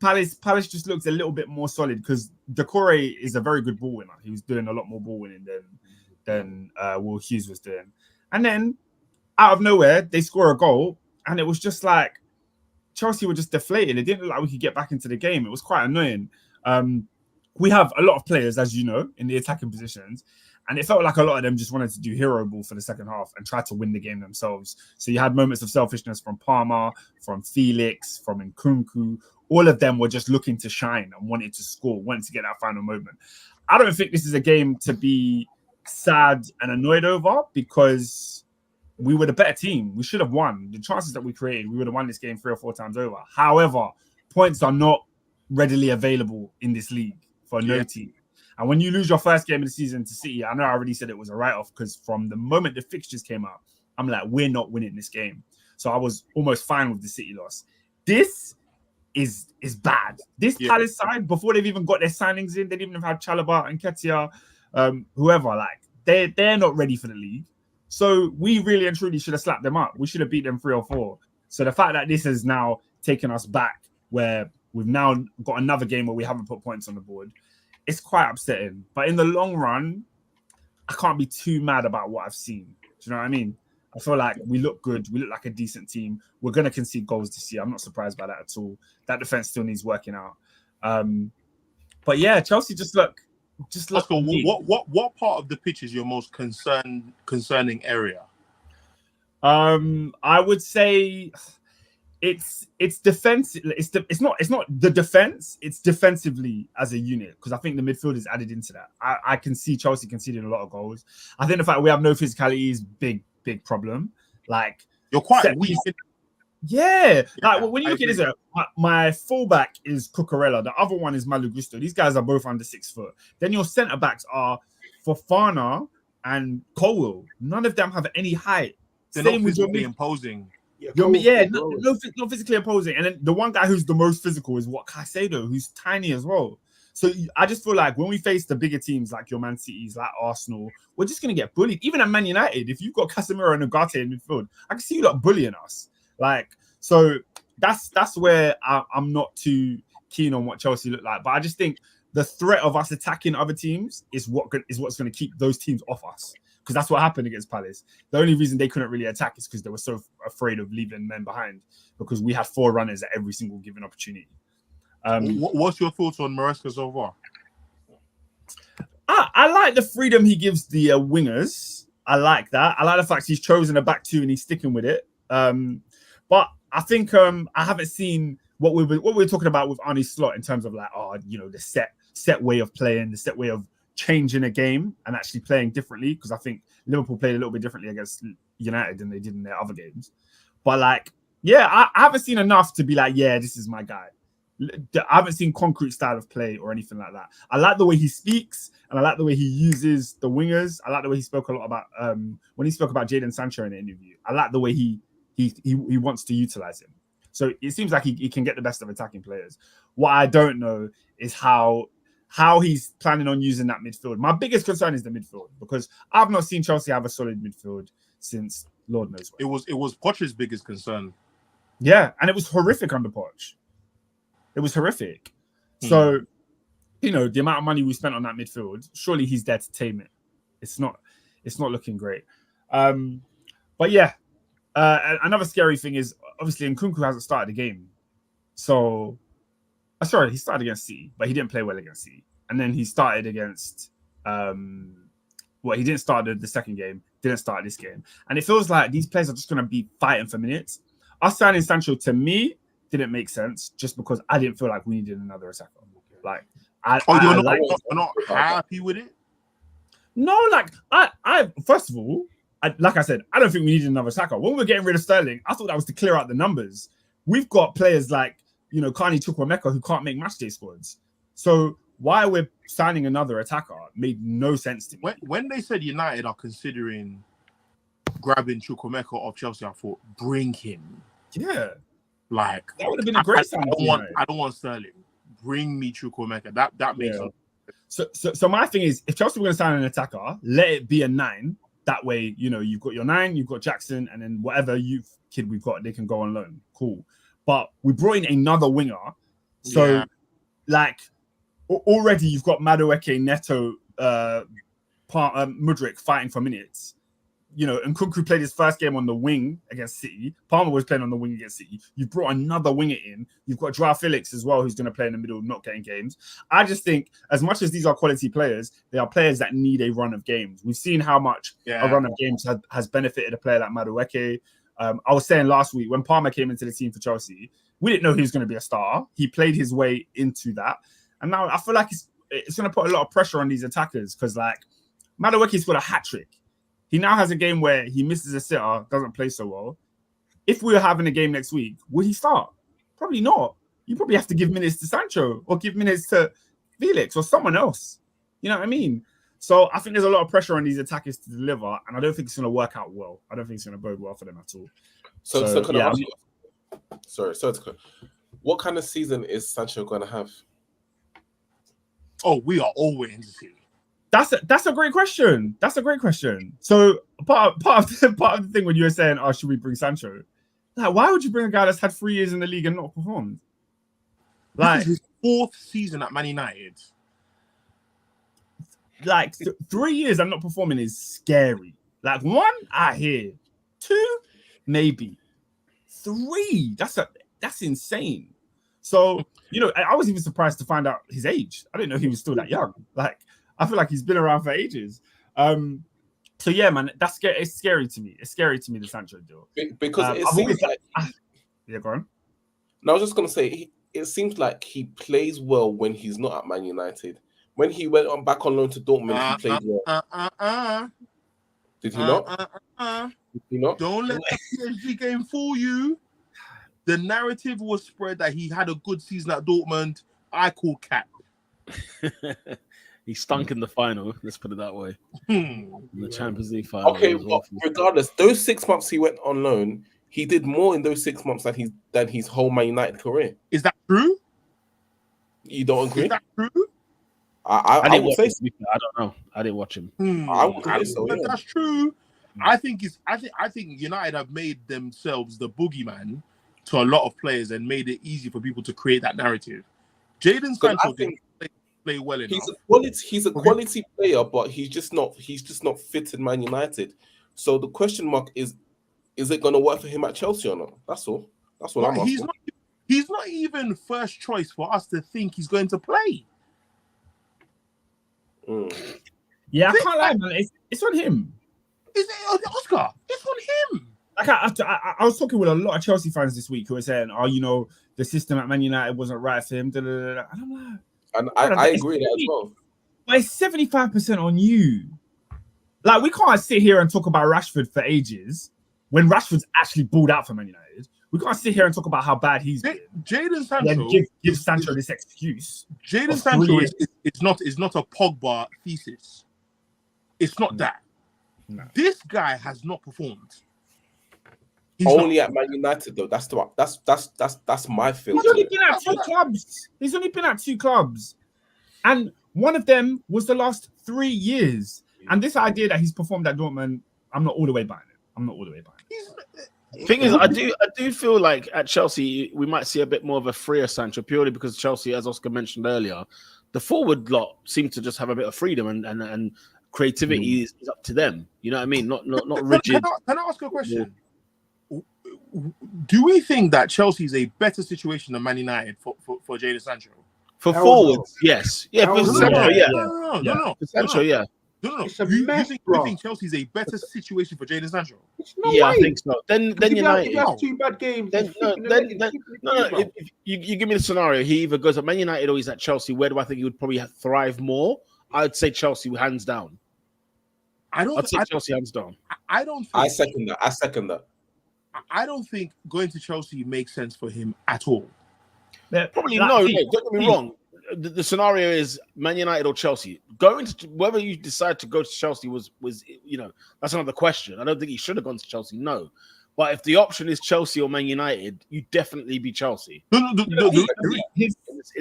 Palace just looks a little bit more solid because Decore is a very good ball winner. He was doing a lot more ball winning than Will Hughes was doing. And then, out of nowhere, they score a goal, and it was just like Chelsea were just deflated. It didn't look like we could get back into the game. It was quite annoying. We have a lot of players, as you know, in the attacking positions, and it felt like a lot of them just wanted to do hero ball for the second half and try to win the game themselves. So you had moments of selfishness from Palmer, from Felix, from Nkunku. All of them were just looking to shine and wanted to score, wanted to get that final moment. I don't think this is a game to be sad and annoyed over because we were the better team. We should have won. The chances that we created, we would have won this game 3 or 4 times over. However, points are not readily available in this league for no team. And when you lose your first game of the season to City, I know I already said it was a write-off because from the moment the fixtures came out, I'm like, we're not winning this game. So I was almost fine with the City loss. This is bad. This Palace side, before they've even got their signings in, they didn't even have Chalobah and Ketia, whoever. Like, they're not ready for the league. So we really and truly should have slapped them up. We should have beat them 3 or 4. So the fact that this has now taken us back where we've now got another game where we haven't put points on the board, it's quite upsetting. But in the long run, I can't be too mad about what I've seen. Do you know what I mean? I feel like we look good. We look like a decent team. We're going to concede goals this year. I'm not surprised by that at all. That defense still needs working out. But yeah, Chelsea just look. What part of the pitch is your most concerning area? I would say it's defense. It's not the defense. It's defensively as a unit because I think the midfield is added into that. I can see Chelsea conceding a lot of goals. I think the fact we have no physicality is big problem. Like, you're quite weak. Yeah. Like when you look at this, my fullback is Cucurella. The other one is Malo Gusto. These guys are both under 6 foot. Then your centre backs are Fofana and Colwell. None of them have any height. They're not physically imposing. Not physically opposing. And then the one guy who's the most physical is Caicedo, who's tiny as well. So I just feel like when we face the bigger teams like your Man Cities, like Arsenal, we're just going to get bullied. Even at Man United, if you've got Casemiro and Ugarte in midfield, I can see you lot bullying us. Like, so that's where I'm not too keen on what Chelsea look like. But I just think the threat of us attacking other teams is what's going to keep those teams off us. Because that's what happened against Palace. The only reason they couldn't really attack is because they were so afraid of leaving men behind because we had 4 runners at every single given opportunity. What's your thoughts on Maresca so far? I like the freedom he gives the wingers. I like that. I like the fact he's chosen a back 2 and he's sticking with it. But I think I haven't seen what we were talking about with Arne Slot in terms of like, the set way of playing, the set way of changing a game and actually playing differently. Because I think Liverpool played a little bit differently against United than they did in their other games. But like, I haven't seen enough to be like, this is my guy. I haven't seen concrete style of play or anything like that. I like the way he speaks and I like the way he uses the wingers. I like the way he spoke a lot about when he spoke about Jadon Sancho in the interview. I like the way he he wants to utilize him. So it seems like he can get the best of attacking players. What I don't know is how he's planning on using that midfield. My biggest concern is the midfield, because I've not seen Chelsea have a solid midfield since Lord knows when. It was Poch's biggest concern. Yeah, and it was horrific under Poch. It was horrific. So, you know, the amount of money we spent on that midfield, surely he's there to tame it. It's not looking great. But yeah, another scary thing is obviously Nkunku hasn't started the game. So, sorry, he started against City, but he didn't play well against City. And then he started against, he didn't start the second game, didn't start this game. And it feels like these players are just going to be fighting for minutes. Us signing Sancho, to me, didn't make sense just because I didn't feel like we needed another attacker. Like, you're not happy with it? No, like, I first of all, like I said, I don't think we needed another attacker. When we were getting rid of Sterling, I thought that was to clear out the numbers. We've got players like, you know, Carney Chukwuemeka who can't make matchday squads. So why we're signing another attacker made no sense to me. When they said United are considering grabbing Chukwuemeka off Chelsea, I thought, bring him. Yeah. Like, that would have been a great sign. I don't want Sterling. Bring me Chukwuemeka. That makes sense. So my thing is, if Chelsea were going to sign an attacker, let it be a 9. That way, you know, you've got your 9, you've got Jackson, and then whatever youth kid we've got, they can go on loan. Cool. But we brought in another winger. So, like, already you've got Madueke, Neto, Mudryk fighting for minutes. You know, and Nkunku played his first game on the wing against City. Palmer was playing on the wing against City. You've brought another winger in. You've got Joao Felix as well, who's going to play in the middle, not getting games. I just think, as much as these are quality players, they are players that need a run of games. We've seen how much a run of games has benefited a player like Madueke. I was saying last week, when Palmer came into the team for Chelsea, we didn't know he was going to be a star. He played his way into that. And now I feel like it's going to put a lot of pressure on these attackers because, like, Madueke's got a hat-trick. He now has a game where he misses a sitter, doesn't play so well. If we were having a game next week, would he start? Probably not. You probably have to give minutes to Sancho or give minutes to Felix or someone else. You know what I mean? So I think there's a lot of pressure on these attackers to deliver, and I don't think it's going to work out well. I don't think it's going to bode well for them at all. So can I ask you? Sorry, what kind of season is Sancho going to have? Oh, we are all waiting to see. That's a great question. So part of the thing when you were saying, "Oh, should we bring Sancho?" Like, why would you bring a guy that's had 3 years in the league and not performed? Like, this is his 4th season at Man United. Like 3 years and not performing is scary. Like 1, I hear. 2, maybe. 3, that's insane. So, you know, I was even surprised to find out his age. I didn't know he was still that young. Like, I feel like he's been around for ages. So yeah, man, it's scary to me. It's scary to me, the Sancho deal. Because it seems like yeah, go on. No, I was just gonna say it seems like he plays well when he's not at Man United. When he went back on loan to Dortmund, he played well. Did he not? Did he not? Don't let the PSG game fool you. The narrative was spread that he had a good season at Dortmund. I call cap. He stunk in the final. Let's put it that way. In the Champions League final. Okay, but regardless, those 6 months he went on loan, he did more in those 6 months than his whole Man United career. Is that true? You don't agree? Is that true? I didn't would watch say him. I don't know. I didn't watch him. I would say so. Yeah. That's true. I think United have made themselves the boogeyman to a lot of players and made it easy for people to create that narrative. Jadon Sancho didn't play well enough. He's a quality player, but he's just not fit in Man United. So the question mark is it going to work for him at Chelsea or not? That's all. That's what I'm asking. He's not even first choice for us to think he's going to play. Yeah, I can't lie, man. It's on him. Is it Oscar? It's on him. Like I was talking with a lot of Chelsea fans this week who were saying, "Oh, you know, the system at Man United wasn't right for him." And I'm like, and I agree that as well. But it's 75% on you. Like, we can't sit here and talk about Rashford for ages when Rashford's actually balled out for Man United. We can't sit here and talk about how bad he's been. Jadon Sancho, give Sancho this excuse. Jadon Sancho is not a Pogba thesis. It's not that. No. This guy has not performed. Only at Man United though. That's my filter. He's only been at 2 clubs. He's only been at 2 clubs, and one of them was the last 3 years. And this idea that he's performed at Dortmund, I'm not all the way buying it. Thing is, I do feel like at Chelsea we might see a bit more of a freer Sancho, purely because Chelsea, as Oscar mentioned earlier, the forward lot seem to just have a bit of freedom and creativity is up to them. You know what I mean? Not rigid. Can I ask a question? Do we think that Chelsea is a better situation than Man United for Jadon Sancho? For forwards, yes. Yeah, for Sancho, No. For Sancho, yeah. No. It's a mess, you think Chelsea's a better situation for Jadon Sancho? I think so. Then United. He has 2 bad games. If you give me the scenario, he either goes at Man United or he's at Chelsea. Where do I think he would probably thrive more? I'd say Chelsea hands down. I'd say Chelsea hands down. I second that. I don't think going to Chelsea makes sense for him at all. Probably no. Don't get me wrong. The scenario is Man United or Chelsea. Going to whether you decide to go to Chelsea was that's another question. I don't think he should have gone to Chelsea. No, but if the option is Chelsea or Man United, you definitely be Chelsea. In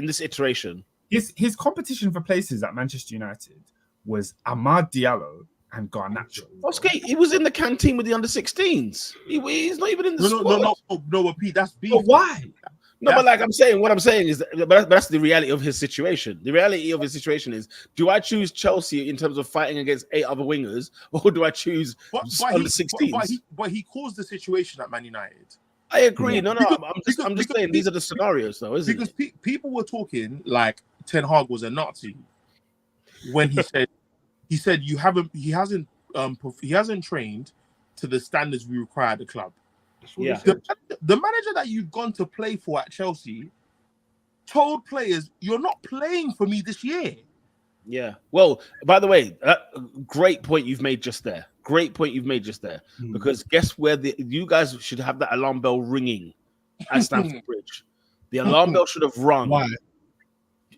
this iteration, his competition for places at Manchester United was Amad Diallo and Garnacho. Oscar, he was in the canteen with the under-16s. He's not even in the squad. No, but Pete, that's beef. But why? No, but like what I'm saying is, but that's the reality of his situation. The reality of his situation is, do I choose Chelsea in terms of fighting against 8 other wingers, or do I choose under 16s? But he caused the situation at Man United. I agree. No, I'm just saying these are the scenarios, though, isn't it? Because people were talking like Ten Hag was a Nazi when he said he hasn't trained to the standards we require at the club. Yeah, the manager that you've gone to play for at Chelsea told players, "You're not playing for me this year." Yeah. Well, by the way, great point you've made just there. Because guess where you guys should have that alarm bell ringing at Stamford Bridge. The alarm bell should have rung. Why?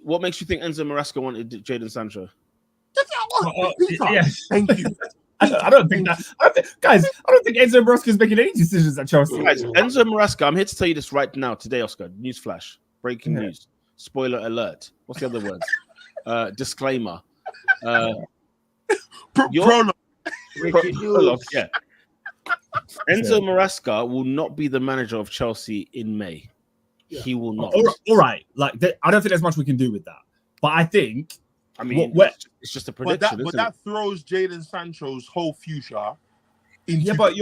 What makes you think Enzo Maresca wanted Jadon Sancho? Yes. Thank you. I don't think that. I don't think Enzo Maresca is making any decisions at Chelsea. Guys, Enzo Maresca, I'm here to tell you this right now, today, Oscar. Newsflash. Breaking news. Spoiler alert. What's the other words? Disclaimer. Prologue. Yeah. Enzo Maresca will not be the manager of Chelsea in May. Yeah. He will not. All right. Like, I don't think there's much we can do with that. But I think. It's just a prediction. But that throws Jadon Sancho's whole future into. Yeah, but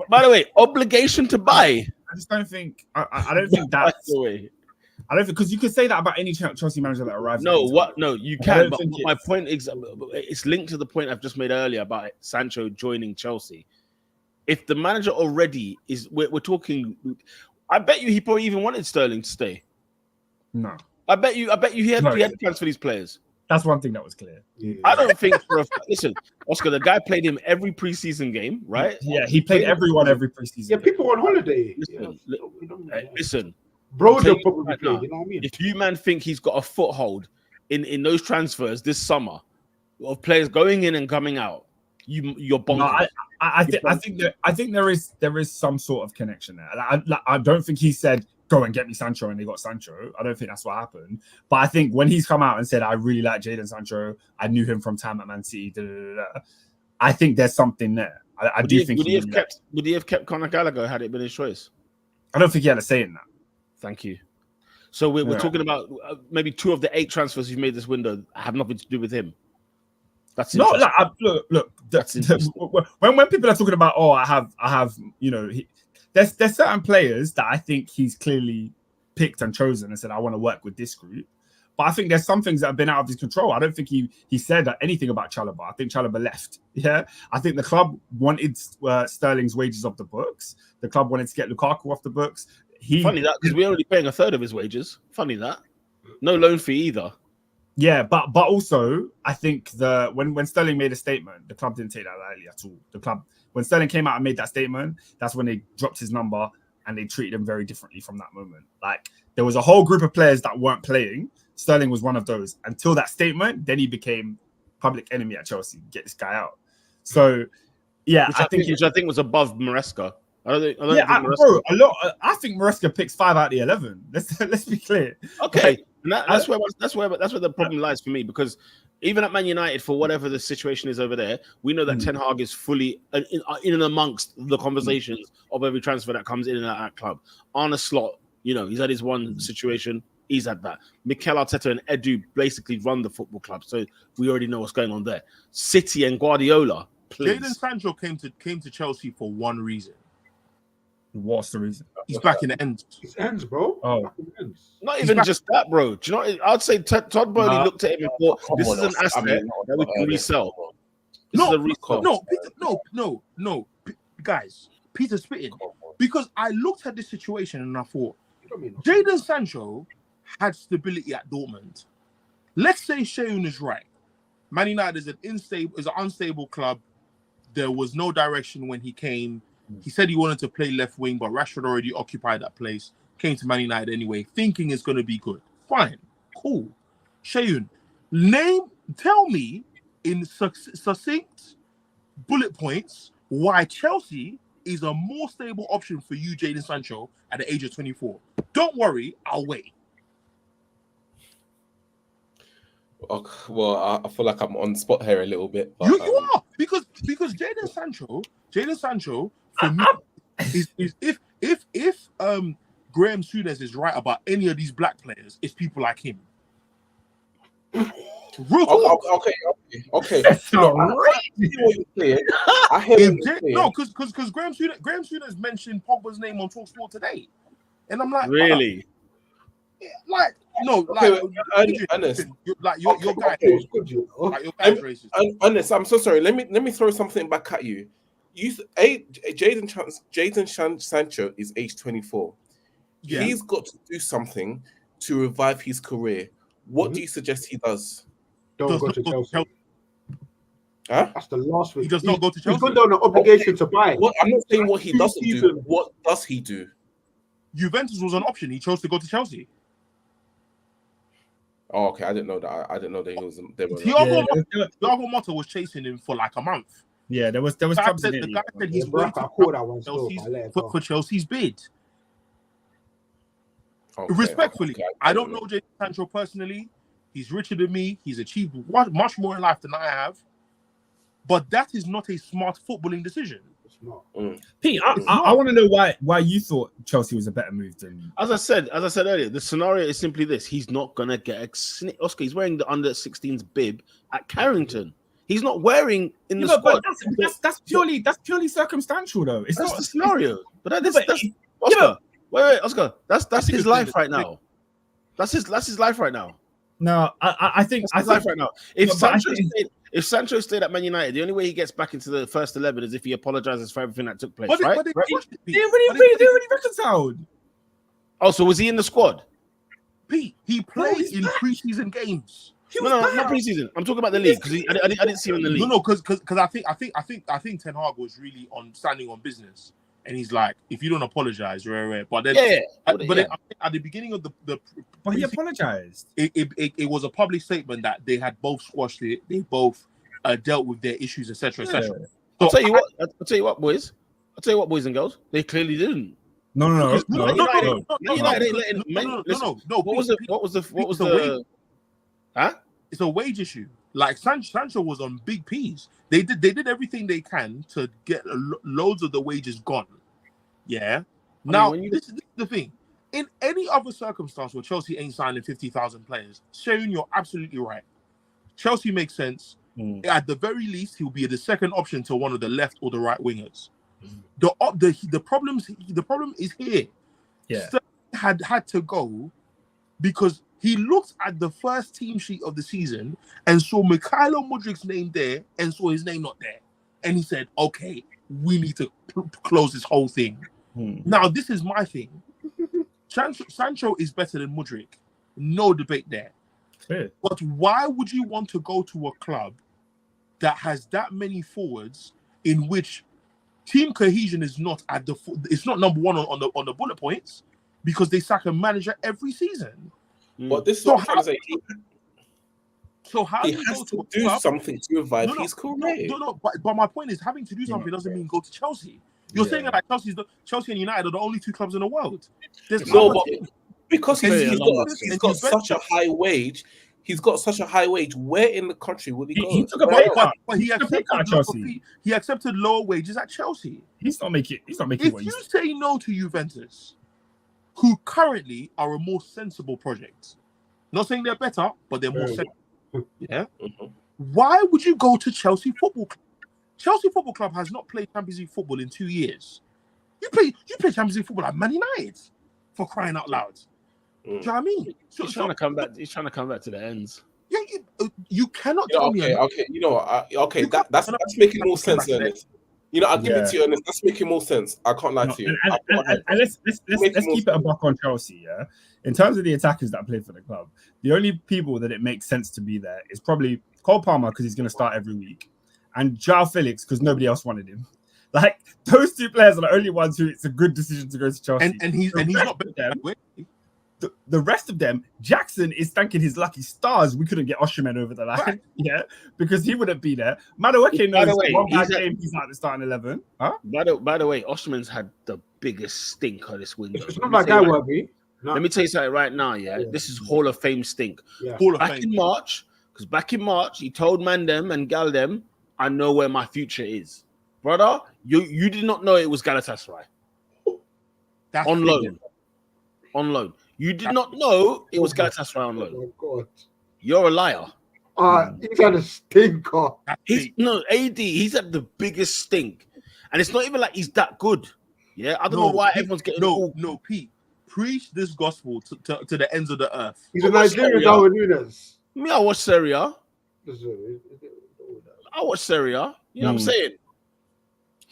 by the way, obligation to buy. I just don't think. I don't think that's the way. I don't think, because you could say that about any Chelsea manager that arrives. No, you can. But my point is, it's linked to the point I've just made earlier about Sancho joining Chelsea. If the manager already is, we're talking. I bet you he probably even wanted Sterling to stay. No, I bet you he had plans for these players. That's one thing that was clear. I don't think listen, Oscar, the guy played him every preseason game, right? Yeah, he played everyone every preseason. Yeah, people on holiday. Listen. Brojo probably played, you know what I mean? If you man think he's got a foothold in those transfers this summer of players going in and coming out, you're bonkers. No, I think there is some sort of connection there. I don't think he said go and get me Sancho and they got Sancho. I don't think that's what happened. But I think when he's come out and said I really like Jadon Sancho, I knew him from time at Man City. I think there's something there. Would he have kept Conor Gallagher had it been his choice? I don't think he had a say in that. Thank you. So we're talking about maybe 2 of the 8 transfers you've made this window have nothing to do with him. That's no. Look. When people are talking about, I have, there's certain players that I think he's clearly picked and chosen and said I want to work with this group. But I think there's some things that have been out of his control. I don't think he said anything about Chalobah. I think Chalobah left. Yeah, I think the club wanted Sterling's wages off the books. The club wanted to get Lukaku off the books. Funny that, because we're already paying a third of his wages. Funny that. No loan fee either. Yeah, but also I think when Sterling made a statement, the club didn't take that lightly at all. The club, when Sterling came out and made that statement, that's when they dropped his number and they treated him very differently from that moment. Like, there was a whole group of players that weren't playing. Sterling was one of those. Until that statement, then he became public enemy at Chelsea. Get this guy out. So, yeah, which I think was above Maresca. I don't think bro, I think Maresca picks 5 out of the 11. Let's be clear. Okay, and that's where the problem lies for me, because even at Man United, for whatever the situation is over there, we know that Ten Hag is fully in and amongst the conversations of every transfer that comes in and out of that club. Arne Slot, he's had his one situation. He's had that. Mikel Arteta and Edu basically run the football club, so we already know what's going on there. City and Guardiola, please. Jadon Sancho came to Chelsea for one reason. What's the reason? He's back in the ends. His ends, bro. Oh, not even just that, bro. Do you know? I'd say Todd Bowley looked at him and thought, "This is an asset that we can resell." No, guys. Peter spitting, because I looked at this situation and I thought, Jadon Sancho had stability at Dortmund. Let's say Sheun is right. Man United is an unstable club. There was no direction when he came. He said he wanted to play left wing, but Rashford already occupied that place. Came to Man United anyway, thinking it's going to be good. Fine, cool. Sheun, tell me in succinct bullet points why Chelsea is a more stable option for you, Jadon Sancho, at the age of 24. Don't worry, I'll wait. Well, I feel like I'm on spot here a little bit. But, you are, because Jadon Sancho for me is if Graham Souness is right about any of these black players, it's people like him. Real talk. Okay. That's not right. I hear no, because Graham Souness mentioned Pogba's name on TalkSport today, and I'm like, really? Like, no, okay, Ernest, your guy is racist. Ernest, I'm so sorry. Let me throw something back at you. Jadon Sancho is age 24. Yeah. He's got to do something to revive his career. What do you suggest he does? Don't go to Chelsea. Huh? That's the last week. He does not go to Chelsea. He's got an obligation to buy. Well, I'm not saying what he doesn't do. What does he do? Juventus was an option. He chose to go to Chelsea. Oh, okay. I didn't know that. I didn't know that he was. Thiago Motta was chasing him for like a month. Yeah, there was. The guy said he's waiting for Chelsea's bid. Okay, respectfully, I don't know Jadon Sancho personally. He's richer than me. He's achieved much more in life than I have. But that is not a smart footballing decision. It's not. Pete, I want to know why you thought Chelsea was a better move than. As I said earlier, the scenario is simply this: he's not gonna get a Oscar. He's wearing the under-16s bib at Carrington. He's not wearing in the squad. But that's purely circumstantial, though. It's not the scenario. But that's Oscar. Wait, Oscar. That's his life right now. That's his life right now. No, I think his life right now. If Sancho stayed at Man United, the only way he gets back into the first 11 is if he apologizes for everything that took place. They already reconciled. Oh, so was he in the squad? Pete, he played in preseason games. No, not preseason. I'm talking about the league because I didn't see him in the league. No, because I think Ten Hag was really standing on business. And he's like, if you don't apologize, right. But then, at the beginning of the but he apologized. It was a public statement that they had both squashed it. They both dealt with their issues, etc., etc. So I'll tell you what, boys and girls. They clearly didn't. No. What was the? Huh? It's a wage issue. Like Sancho was on big P's. They did everything they can to get loads of the wages gone. Yeah. Now this is the thing. In any other circumstance where Chelsea ain't signing 50,000 players, Sheun, you're absolutely right. Chelsea makes sense. At the very least, he'll be the second option to one of the left or the right wingers. The problem is here. Yeah. Sterling had to go because he looked at the first team sheet of the season and saw Mikhailo Mudrik's name there and saw his name not there. And he said, okay, we need to close this whole thing. Now, this is my thing. Sancho is better than Mudryk. No debate there. Yeah. But why would you want to go to a club that has that many forwards in which team cohesion is not it's not number one on the bullet points because they sack a manager every season? But this is what I'm trying to say. So how he has to do something to revive his career. No. But my point is, having to do something doesn't mean go to Chelsea. You're saying that like Chelsea and United are the only two clubs in the world. There's because he's got such a high wage. He's got such a high wage. Where in the country would he go? He took a pay cut. But he accepted Chelsea. He accepted lower wages at Chelsea. He's not making. If you say no to Juventus, who currently are a more sensible project, not saying they're better, but they're more sensible. Yeah. Why would you go to Chelsea Football Club? Chelsea Football Club has not played Champions League football in 2 years. You play Champions League football at Man United, for crying out loud. Do you know what I mean? He's trying to come back. He's trying to come back to the ends. Yeah, you cannot tell me. Okay, you know what? That's making more sense, Ernest. You know, I'll give it to you, Ernest. That's making more sense. I can't lie to you. And let's keep it a buck on Chelsea. Yeah, in terms of the attackers that play for the club, the only people that it makes sense to be there is probably Cole Palmer because he's going to start every week, and João Felix because nobody else wanted him. Like those two players are the only ones who it's a good decision to go to Chelsea. And he's not better. The rest of them, Jackson is thanking his lucky stars we couldn't get Osimhen over the line, right. Yeah, because he wouldn't be there. Madueke knows one bad game he's out the starting 11. Huh? By the way, Osimhen's had the biggest stink of this window. It's not like that, Webby. Let me tell you something right now, yeah? This is Hall of Fame stink. Yeah. Back in March, he told Mandem and Galdem, I know where my future is. Brother, you did not know it was Galatasaray. On loan. You did not know it was Galatasaray on loan. Oh, God. You're a liar. He's had a stinker. AD, he's had the biggest stink. And it's not even like he's that good. Yeah, I don't know why everyone's getting... No, Pete. Preach this gospel to the ends of the earth. He's a Nigerian Darwin Nunes. Me, I watch Serie A. You know what I'm saying?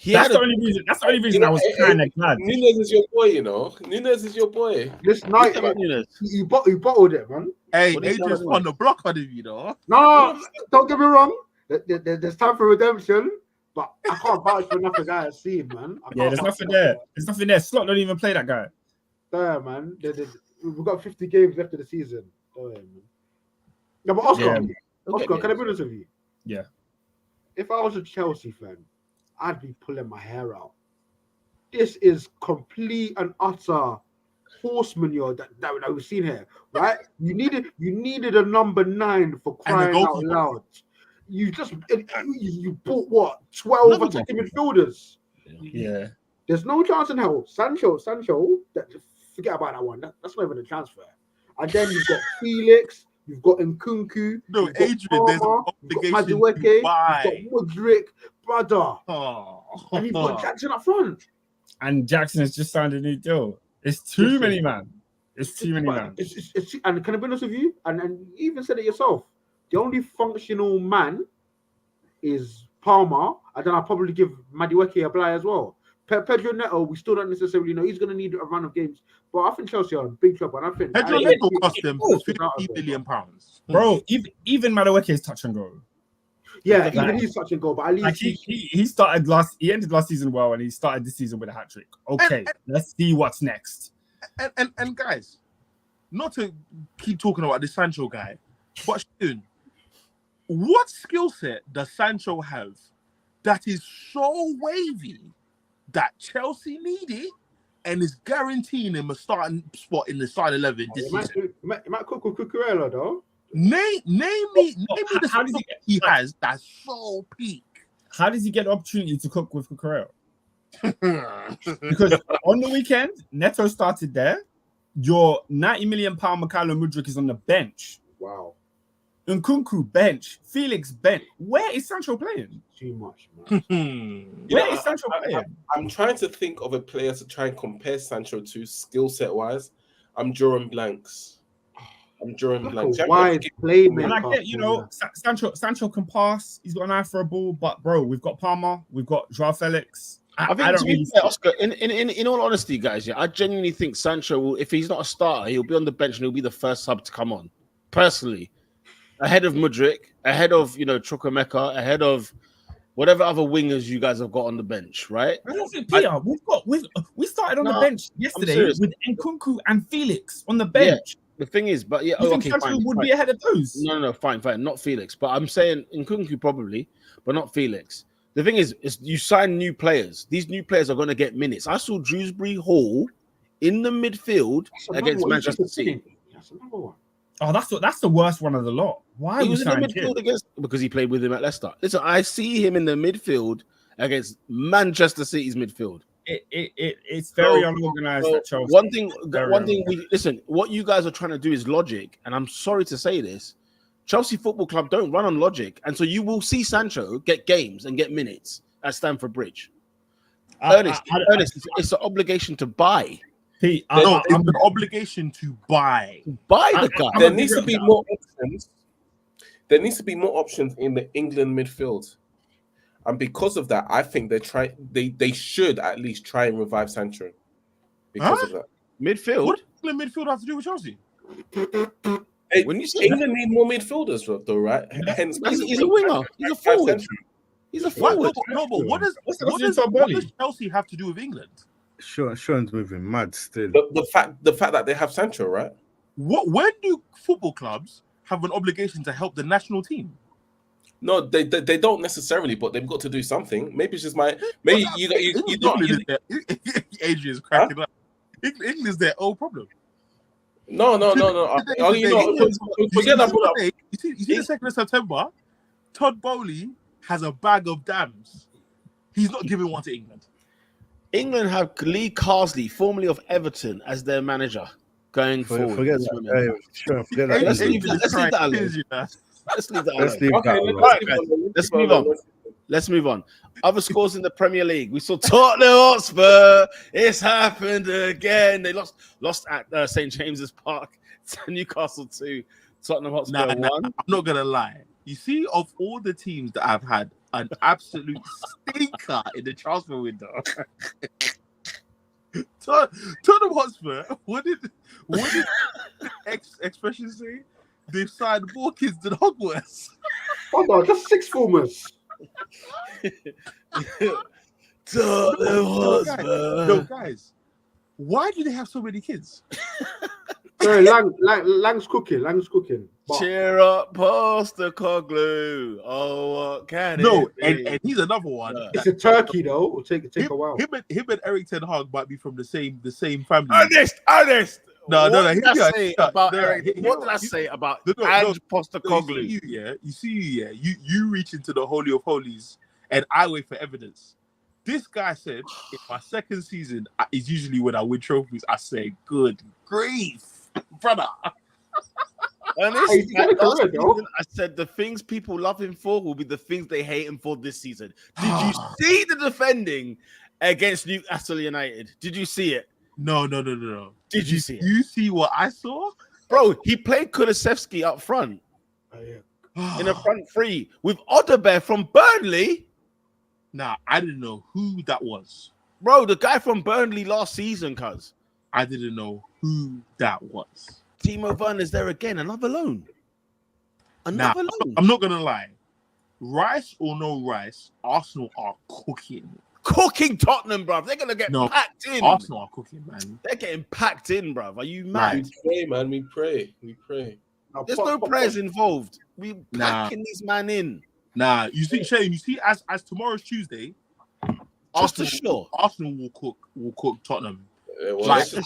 That's the only reason I was kind of glad. Nunes is your boy, you know. Nunes is your boy. This night, he bottled it, man. Hey, Adrian's on the block on him, you know. No, don't get me wrong. There's time for redemption, but I can't vouch for nothing guy I've seen, man. There's nothing there. There's nothing there. Slot don't even play that guy. There, man. We've got 50 games left of the season. Man. No, but Oscar, can I be honest with you? Yeah. If I was a Chelsea fan, I'd be pulling my hair out. This is complete and utter horsemanure that we've seen here, right? You needed a number 9 for crying out loud. You bought what? 12 attacking midfielders. Yeah. There's no chance in hell. Sancho. Forget about that one. That's not even a transfer. And then you've got Felix. You've got Nkunku. No, Adrian, there's an obligation. You've got Mudryk, brother. And you've got Jackson up front. And Jackson has just signed a new deal. It's too many, man. It's too many, man. And can I be honest with you? And you even said it yourself. The only functional man is Palmer. And then I'll probably give Madueke a play as well. Pedro Neto, we still don't necessarily know. He's going to need a run of games. But I think Chelsea are in big trouble. And I think Pedro Neto cost them £50 million. Bro, even Madueke is touch and go. Yeah, even he's touch and go. But at least he ended last season well, and he started this season with a hat trick. Okay, let's see what's next. And guys, not to keep talking about this Sancho guy, but soon, what skill set does Sancho have that is so wavy that Chelsea need it and is guaranteeing him a starting spot in the starting 11 this season? He might cook with Cucurella, though. Name me the how does he has that's so peak. How does he get the opportunity to cook with Cucurella? Because on the weekend, Neto started there. Your £90 million Mikhailo Mudryk is on the bench. Wow. Nkunku bench. Felix bench. Where is Sancho playing? Too much, man. Where is Sancho playing? I'm trying to think of a player to try and compare Sancho to skill set wise. I'm drawing blanks. Why play, man? And I get, Sancho can pass. He's got an eye for a ball. But bro, we've got Palmer. We've got João Felix. I think to be fair, Oscar, in all honesty, guys, I genuinely think Sancho will, if he's not a starter, he'll be on the bench and he'll be the first sub to come on. Personally, ahead of Mudryk, ahead of Chukwuemeka, ahead of whatever other wingers you guys have got on the bench, right? I don't think we started on the bench yesterday with Nkunku and Felix on the bench. The thing is, but Sancho would be ahead of those. No, fine, not Felix. But I'm saying Nkunku probably, but not Felix. The thing is you sign new players. These new players are going to get minutes. I saw Dewsbury Hall in the midfield against Manchester City. That's another one. Oh, that's the worst one of the lot. Why he was in the midfield kid? because he played with him at Leicester. Listen, I see him in the midfield against Manchester City's midfield. It's very unorganized at Chelsea. One thing we listen, what you guys are trying to do is logic, and I'm sorry to say this. Chelsea Football Club don't run on logic, and so you will see Sancho get games and get minutes at Stamford Bridge. Ernest, it's an obligation to buy. Pete, it's an obligation to buy. Buy the guy. There needs to be more options. There needs to be more options in the England midfield, and because of that, I think they should at least try and revive Sancho. Because of that, midfield. What does midfield have to do with Chelsea? When you say England need more midfielders, though, right? Hence, he's a winger. He's a forward. He's a forward. No, but what does Chelsea have to do with England? Sean's moving mad still. The fact that they have Sancho, right? When do football clubs have an obligation to help the national team? No, they don't necessarily, but they've got to do something. Maybe it's just you don't. Adrian's cracking up. England's their old problem. No. Forget that. You see the 2nd of September, Todd Bowley has a bag of dams. He's not giving one to England. England have Lee Carsley, formerly of Everton, as their manager going forward. Forget that. Let's leave that alone. Let's move on. Let's move on. Other scores in the Premier League. We saw Tottenham Hotspur. It's happened again. They lost at St. James's Park to Newcastle 2. Tottenham Hotspur 1. I'm not going to lie. You see, of all the teams that have had an absolute stinker in the transfer window, Tottenham Hotspur, what did the expression say? They've signed more kids than Hogwarts. Oh no, just 6 formers. No, guys, why do they have so many kids? Sorry, Lang's cooking. But... Cheer up, Pastor Coglu. Oh, what can it be? And he's another one. It's a turkey though. It'll take a while. Him and Eric Ten Hag might be from the same family. Honest. No. What did I say about Ange Postecoglou? You see, you reach into the Holy of Holies, and I wait for evidence. This guy said, in my second season is usually when I win trophies. I say, good grief, brother. And I said the things people love him for will be the things they hate him for this season. Did you see the defending against Newcastle United? Did you see it? No. Did you see it? You see what I saw? Bro, he played Kulusevski up front. Oh, yeah. In a front three with Odebear from Burnley. Nah, I didn't know who that was. Bro, the guy from Burnley last season, cuz. I didn't know who that was. Timo Werner's there again, another loan. Another loan. I'm not going to lie. Rice or no Rice, Arsenal are cooking. Cooking Tottenham, bruv. They're going to get packed in. Arsenal are cooking, man. They're getting packed in, bruv. Are you mad? We pray, man. We pray. There's no prayers involved. We packing this man in. Nah, you see, Shane, as tomorrow's Tuesday, Arsenal will cook Tottenham. Like, for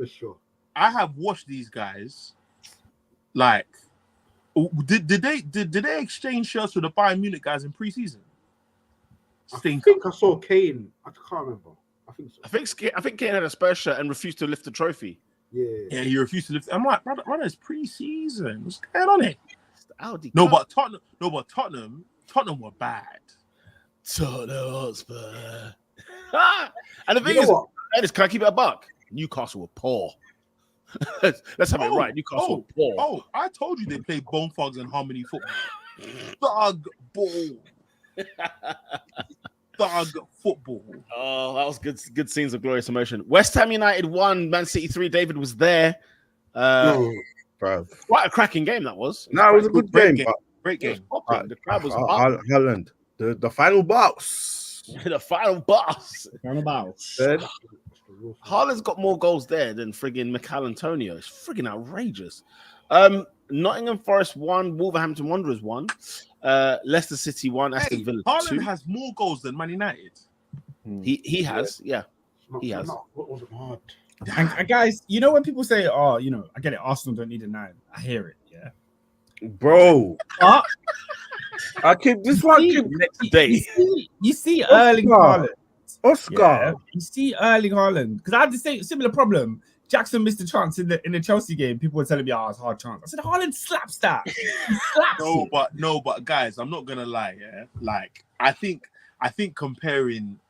sure. I have watched these guys. Like, did they exchange shirts with the Bayern Munich guys in preseason? I think I saw Kane. I can't remember. I think so. I think Kane had a Spurs shirt and refused to lift the trophy. Yeah, he refused to lift. I'm like, brother, it's preseason. What's going on here? Audi But Tottenham were bad. Tottenham Hotspur. And the thing is, can I keep it a buck? Newcastle were poor. Let's have it right. Newcastle were poor. Oh, I told you they played Bone Thugs and Harmony football. Thug ball. Thug football. Oh, that was good scenes of glorious emotion. West Ham United 1, Man City 3. David was there. Bro. Quite a cracking game that was. It was a good game. Great game. The crowd was Haaland, the final boss. The final boss. Haaland's got more goals there than friggin' Mikel Antonio. It's friggin' outrageous. Nottingham Forest 1, Wolverhampton Wanderers 1. Leicester City 1, Aston Villa 2. Haaland has more goals than Man United. He has, yeah. He has. What wasn't hard? And guys, you know when people say, "Oh, you know, I get it, Arsenal don't need a 9." I hear it, yeah, bro. I keep this one. Next day, you see Erling Haaland. Oscar, yeah, you see Erling Haaland because I had the same similar problem. Jackson missed a chance in the Chelsea game. People were telling me, "Oh, it's a hard chance." I said, "Haaland slaps that." He slaps no, but guys, I'm not gonna lie. Yeah, like I think comparing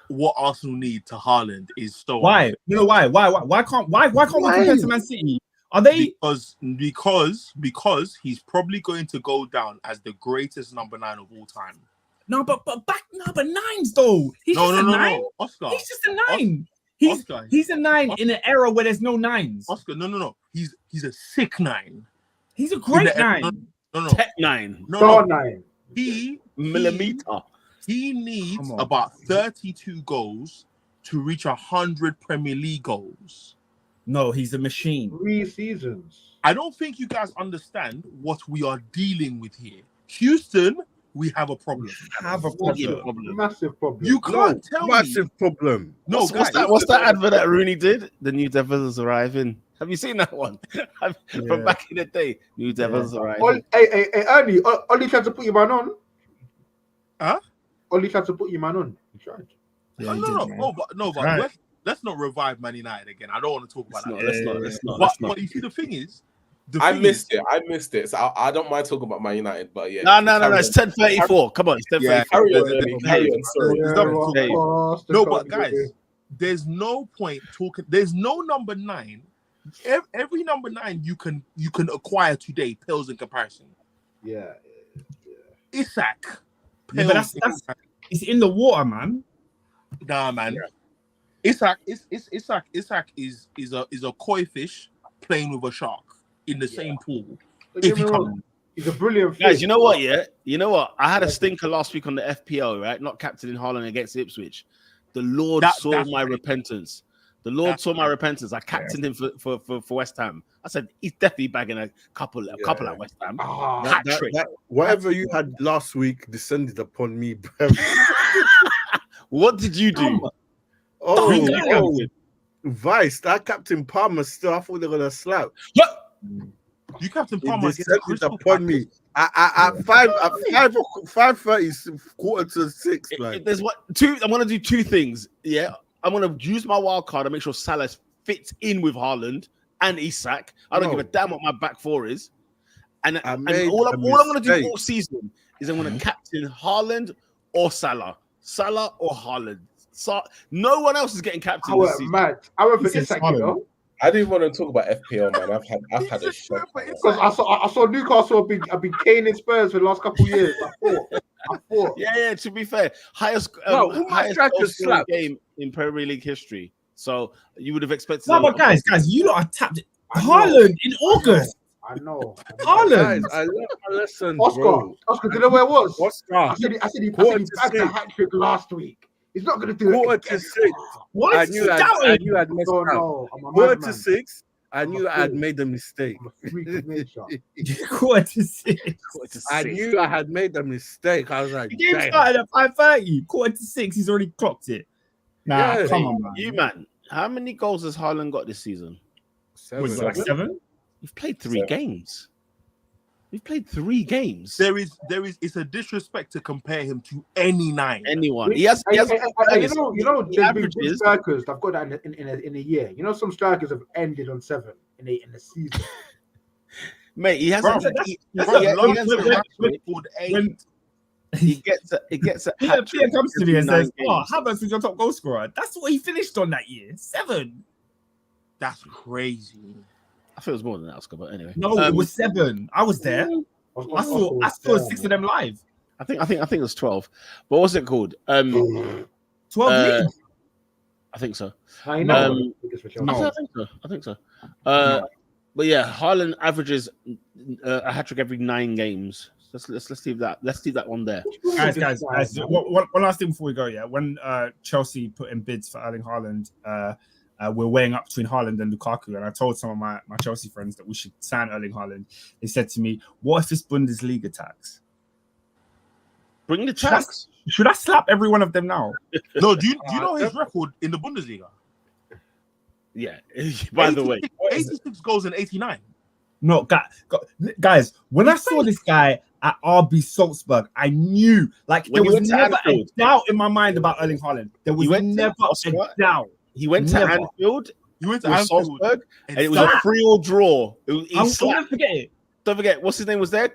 what Arsenal need to Haaland is so why? You know why? Why can't we compare to Man City? Are they because he's probably going to go down as the greatest number 9 of all time. No, but nines though. He's just a 9. Oscar. He's just a 9. He's a 9 in an era where there's no 9s. Oscar, no. He's a sick 9. He's a great 9. No. Tech 9. No. 9. He millimeter. He needs about 32 goals to reach 100 Premier League goals. No, he's a machine. 3 seasons. I don't think you guys understand what we are dealing with here. Houston, we have a problem. Massive problem. You can't tell me. Massive problem. No, what's that advert that Rooney did? The new Devils arriving. Have you seen that one? From back in the day. New Devils arriving. Hey, Ernie, Ollie tried to put your man on. Huh? Ollie tried to put your man on. He tried. Yeah, but let's not revive Man United again. I don't want to talk about that. Let's not. But you see, the thing is, I missed it. So I don't mind talking about Man United, but yeah. No. It's 10:34. Come on, it's 10:34. No, but guys, there's no point talking. There's no number 9. Every number 9 you can acquire today pales in comparison. Yeah. Isak. Yeah, but that's it's in the water, man. Nah, man. Yeah. Isak is a koi fish playing with a shark in the same pool. He's a brilliant fish. Guys, you know what? Yeah, you know what? I had a stinker last week on the FPL, right? Not captaining Haaland against Ipswich. The Lord saw my repentance. The Lord saw my repentance. I captained him for West Ham. I said he's definitely bagging a couple at West Ham. Whatever you had last week descended upon me, bro. What did you do? Vice. That Captain Palmer still. I thought they were gonna slap. You Captain Palmer descended upon me at 5:30, 5:45. Like. There's two. I'm gonna do 2 things. Yeah. I'm going to use my wild card and make sure Salah fits in with Haaland and Isak. I don't give a damn what my back 4 is. And all I'm going to do all season is I'm going to captain Haaland or Salah. Salah or Haaland. No one else is getting captained this season. Mad. I went for Isak, you know. I didn't want to talk about FPL, man. I've had a shock. Because I saw Newcastle have been caning Spurs for the last couple of years. I thought. Yeah. To be fair, highest game in Premier League history. So you would have expected. No, but guys, you lot are tapped. Haaland in August. I know. Haaland. I learned my lesson. Oscar, do you know where it was? Oscar. I said he bagged a hat trick last week. He's not going to do it. 4-6. What? I knew I'd messed up. 4-6. I knew I had made a mistake. 4-6. I knew I had made a mistake. I was like, the game started at 5:30. 4-6. He's already clocked it. Nah, come on, man. How many goals has Haaland got this season? 7. Was it like 7? You've played 3 games. We've played 3 games. There is. It's a disrespect to compare him to any 9. Anyone. He has you know, there's been good strikers that've got that in a year. You know, some strikers have ended on 7 in a season. Mate, he hasn't. He gets a Pierre comes to me and says, Havertz was your top goal scorer. That's what he finished on that year. 7. That's crazy. I feel it was more than that, Oscar, but anyway. No, it was 7. I was there. I saw 6 of them live. I think it was 12. But what's it called? 12 leagues? I think so. I know. I think so. But yeah, Haaland averages a hat trick every 9 games. Let's leave that. Let's leave that one there. Guys. One last thing before we go. Yeah, when Chelsea put in bids for Erling Haaland, we're weighing up between Haaland and Lukaku, and I told some of my Chelsea friends that we should sign Erling Haaland. They said to me, "What if it's Bundesliga tax?" Bring the tax. Should I slap every one of them now? No, do you know his record in the Bundesliga? Yeah. By the way, 86 goals in 89. No, guys, when I saw this guy at RB Salzburg, I knew there was never a doubt in my mind about Erling Haaland. There was never a doubt. He went to Anfield. He went to Anfield, Salzburg, and it was a 3-3 draw. I'll never forget it. Don't forget, what's his name was there?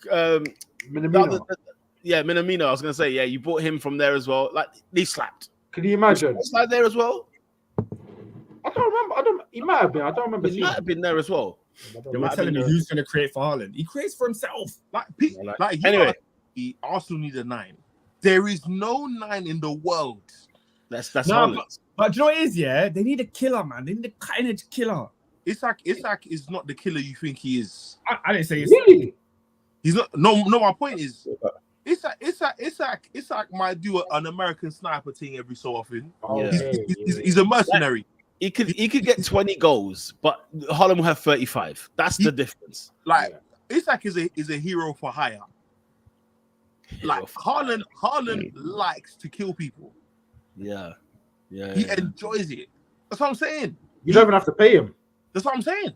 Minamino. Minamino. I was gonna say, yeah, you bought him from there as well. Like he slapped. Can you imagine? Was like there as well. I don't remember. He might have been. I don't remember. He might have been there as well. They were telling me who's going to create for Haaland. He creates for himself. Anyway, Arsenal need a 9. There is no 9 in the world. That's Haaland. But do you know what it is? Yeah, they need a killer, man. They need a kind-edge killer. Isak is not the killer you think he is. I didn't say really. He's not. No. My point is, Isak might do an American sniper thing every so often. He's a mercenary. He could get 20 goals, but Haaland will have 35. That's the difference. Isak is a hero for hire. Haaland likes to kill people. Yeah. He enjoys it. That's what I'm saying. You don't even have to pay him. That's what I'm saying.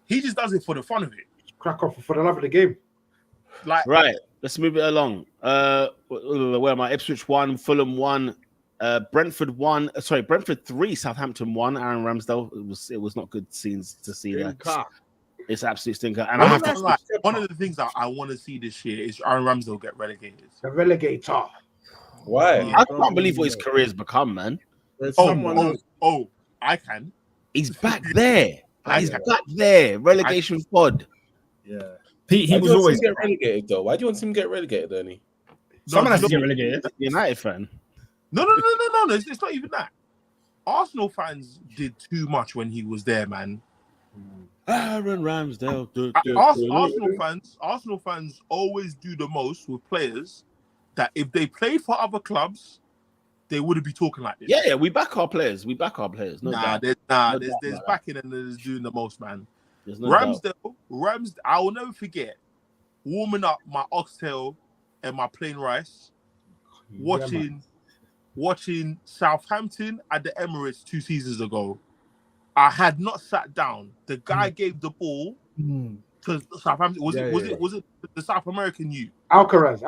He just does it for the fun of it. Crack off for the love of the game. Right. Let's move it along. Where am I? Ipswich 1, Fulham 1. Brentford 1, Brentford 3, Southampton 1. Aaron Ramsdale. It was not good scenes to see that. It's absolute stinker. And one of the things that I want to see this year is Aaron Ramsdale get relegated. The relegator. Why? I can't believe what his career's become, man. I can. He's back there. He's back there. Relegation pod. Yeah. Pete, he was always get relegated though. Why do you want him to get relegated, Ernie? Someone has to get relegated. United fan. No. It's not even that. Arsenal fans did too much when he was there, man. Aaron Ramsdale. Arsenal fans always do the most with players that if they played for other clubs, they wouldn't be talking like this. Yeah, we back our players. There's backing and there's doing the most, man. Ramsdale, I will never forget warming up my oxtail and my plain rice, watching Southampton at the Emirates 2 seasons ago. I had not sat down. The guy gave the ball to Southampton. Was it the South American youth? Alcaraz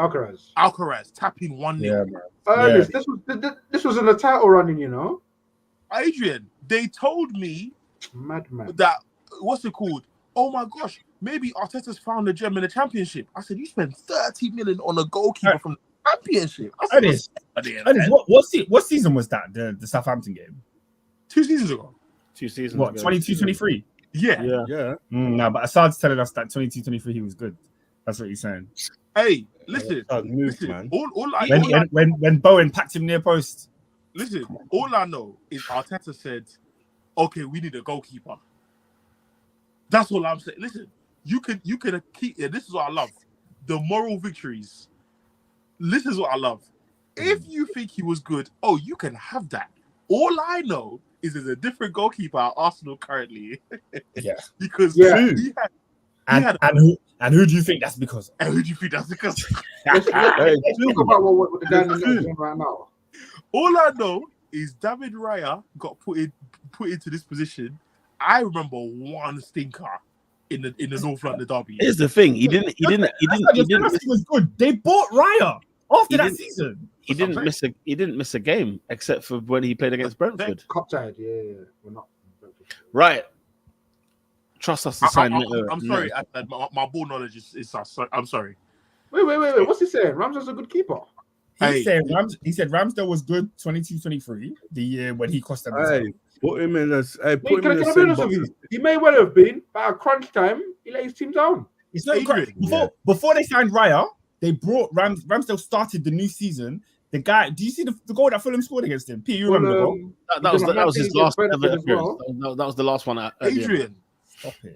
tapping 1-0. This was in the title running, you know. Adrian, they told me Madman. that what's it called? Oh my gosh, maybe Arteta's found a gem in the championship. I said, you spent 30 million on a goalkeeper from the championship. What season was that? The Southampton game? 2 seasons ago. 2 seasons ago. 22-23? Yeah. No, but Assad's telling us that 22-23 he was good. That's what he's saying. Hey, listen. Man. When Bowen packed him near post. Listen, all I know is Arteta said, okay, we need a goalkeeper. That's all I'm saying. Listen, you can keep. Yeah, this is what I love. The moral victories. This is what I love. If you think he was good, you can have that. All I know is there's a different goalkeeper at Arsenal currently. Yeah. Because he had and who do you think that's because of? And who do you think that's because of? Let's talk about what the guy in the game right now. All I know is David Raya got put into this position. I remember one stinker in the North London derby. Here's the thing: he didn't. He was good. They bought Raya after that season. He didn't miss a game except for when he played against Brentford. Cup tied, yeah. We're not. Right. Trust us to sign. I'm sorry. My ball knowledge is. I'm sorry. Wait. What's he saying? Ramsdale's a good keeper. He said Ramsdale was good 22-23, the year when he cost them. Put him in as. He may well have been, but at crunch time, he let his team down. It's not before they signed Raya, they brought Ramsdale started the new season. The guy, do you see the goal that Fulham scored against him? Pete, you remember the goal? That was his last ever appearance. That was the last one. Adrian,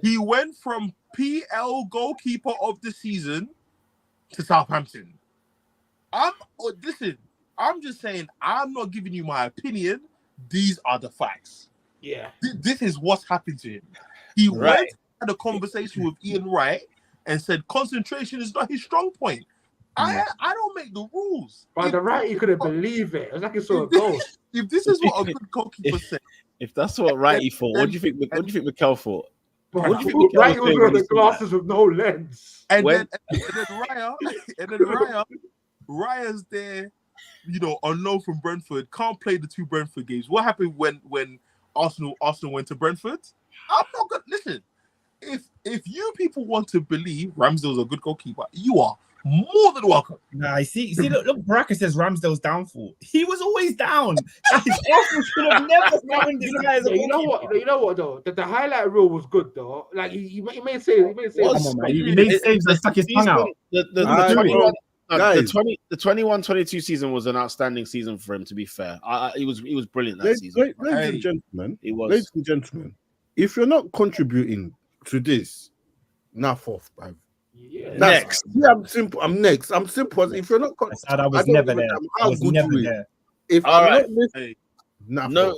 he went from PL goalkeeper of the season to Southampton. I'm just saying, I'm not giving you my opinion. These are the facts. Yeah. This is what's happened to him. He went had a conversation with Ian Wright and said concentration is not his strong point. I don't make the rules. But the right, you couldn't believe it. It was like he saw a ghost. If this is what a good goalkeeper said, if that's what Righty thought, what do you think? What do you think Mikel thought? What do you think right was Mikel wearing the was glasses with no lens. and then Raya's there, on loan from Brentford, can't play the 2 Brentford games. What happened when Arsenal went to Brentford? I'm not gonna listen. If you people want to believe Ramsdale's a good goalkeeper, you are more than welcome. Nah, see, look, Bracket says Ramsdale's downfall. He was always down. Arsenal should have never signed this guy as a You know what though? The highlight reel was good though. Like he made saves. He made saves. Come on, man. He made saves and stuck his tongue out. The 21-22 season was an outstanding season for him. To be fair, he was brilliant that season. Ladies and gentlemen, if you're not contributing to this, enough off, man. Yeah. Next. Yeah, I'm simple. I'm next. I'm simple. If you're not, I was never there. I was never there. If all I'm right, not no,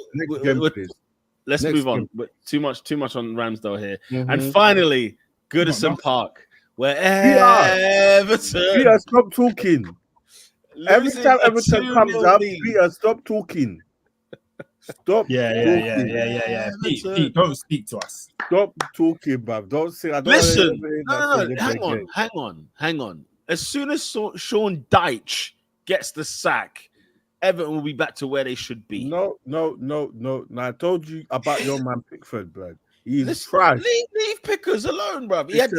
let's Next move on. game. But too much on Ramsdale here. Mm-hmm. And finally, Goodison Park, where Everton. Peter, stop talking. Every time Everton comes up, Peter, stop talking. Stop. Yeah. Pete, don't speak to us. Stop talking, bruv. Don't say. Listen, no. Hang on. As soon as Sean Dyche gets the sack, Everton will be back to where they should be. No. I told you about your man Pickford, blood. He's trash. Leave Pickers alone, bruv. He had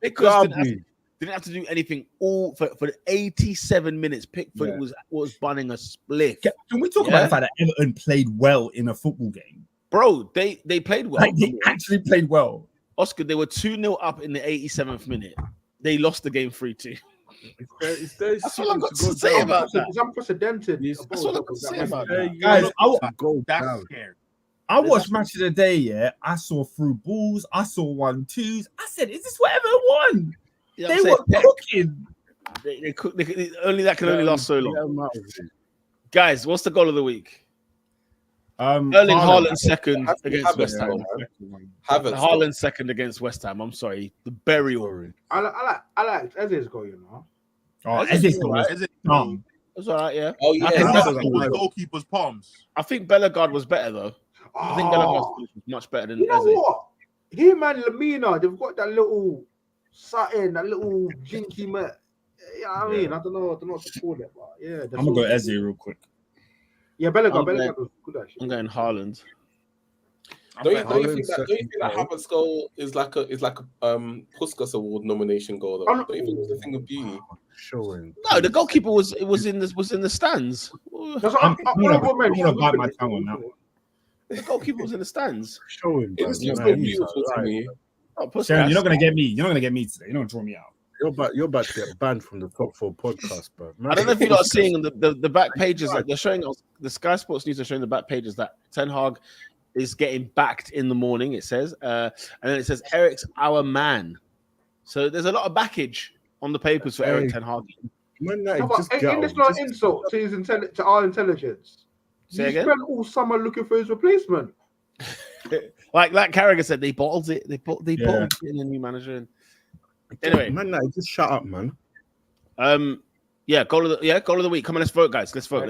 Pickers didn't have to do anything all for the 87 minutes. Pickford was bunning a split. Can we talk about the fact that Everton played well in a football game? Bro, they played well. Like, they actually played well. Oscar, they were 2-0 up in the 87th minute. They lost the game 3-2. That's all I've got to say about that. It's unprecedented. That's all I've got to say about that. Guys, That's scary. I watched Match of the Day, yeah. I saw through balls. I saw 1-2s. I said, is this what Everton won? They were cooking. They cook. Only that can only last so long. Guys, what's the goal of the week? Erling Haaland second against West Ham. Haaland second against West Ham. I'm sorry, the burial. I like Eze's goal, you know. Oh, Eze's goal. That's all right, yeah. Oh yeah, the goalkeeper's palms. I think Bellegarde was better though. I think Bellegarde was much better than Eze. You know what? Him and Lamina, they've got that little something, that little jinky man. Yeah, I mean, I don't know what to call it, but yeah. I'm gonna go Eze real quick. Yeah, Bellegarde was good actually. I'm going Haaland. Don't you think that Havertz's goal is like a Puskas Award nomination goal? Though? Don't you think it's a thing of beauty? No, the goalkeeper was in the stands. I'm gonna bite my tongue on that one. The goalkeeper was in the stands. It's just so beautiful to me. Sharon, you're not gonna get me. You're not gonna get me today. You're not gonna draw me out. You're about to get banned from the top 4 podcast, bro. I don't know if you're not seeing the back pages. Like they're showing us, the Sky Sports News are showing the back pages that Ten Hag is getting backed in the morning. It says, and then it says Eric's our man. So there's a lot of backage on the papers for Eric Ten Hag. Ain't this not an insult to our intelligence? Say he again? spent all summer looking for his replacement. like Carragher said, they bottled it. They bottled it in a new manager. Anyway, just shut up, man. Goal of the week. Come on, let's vote, guys. Let's vote.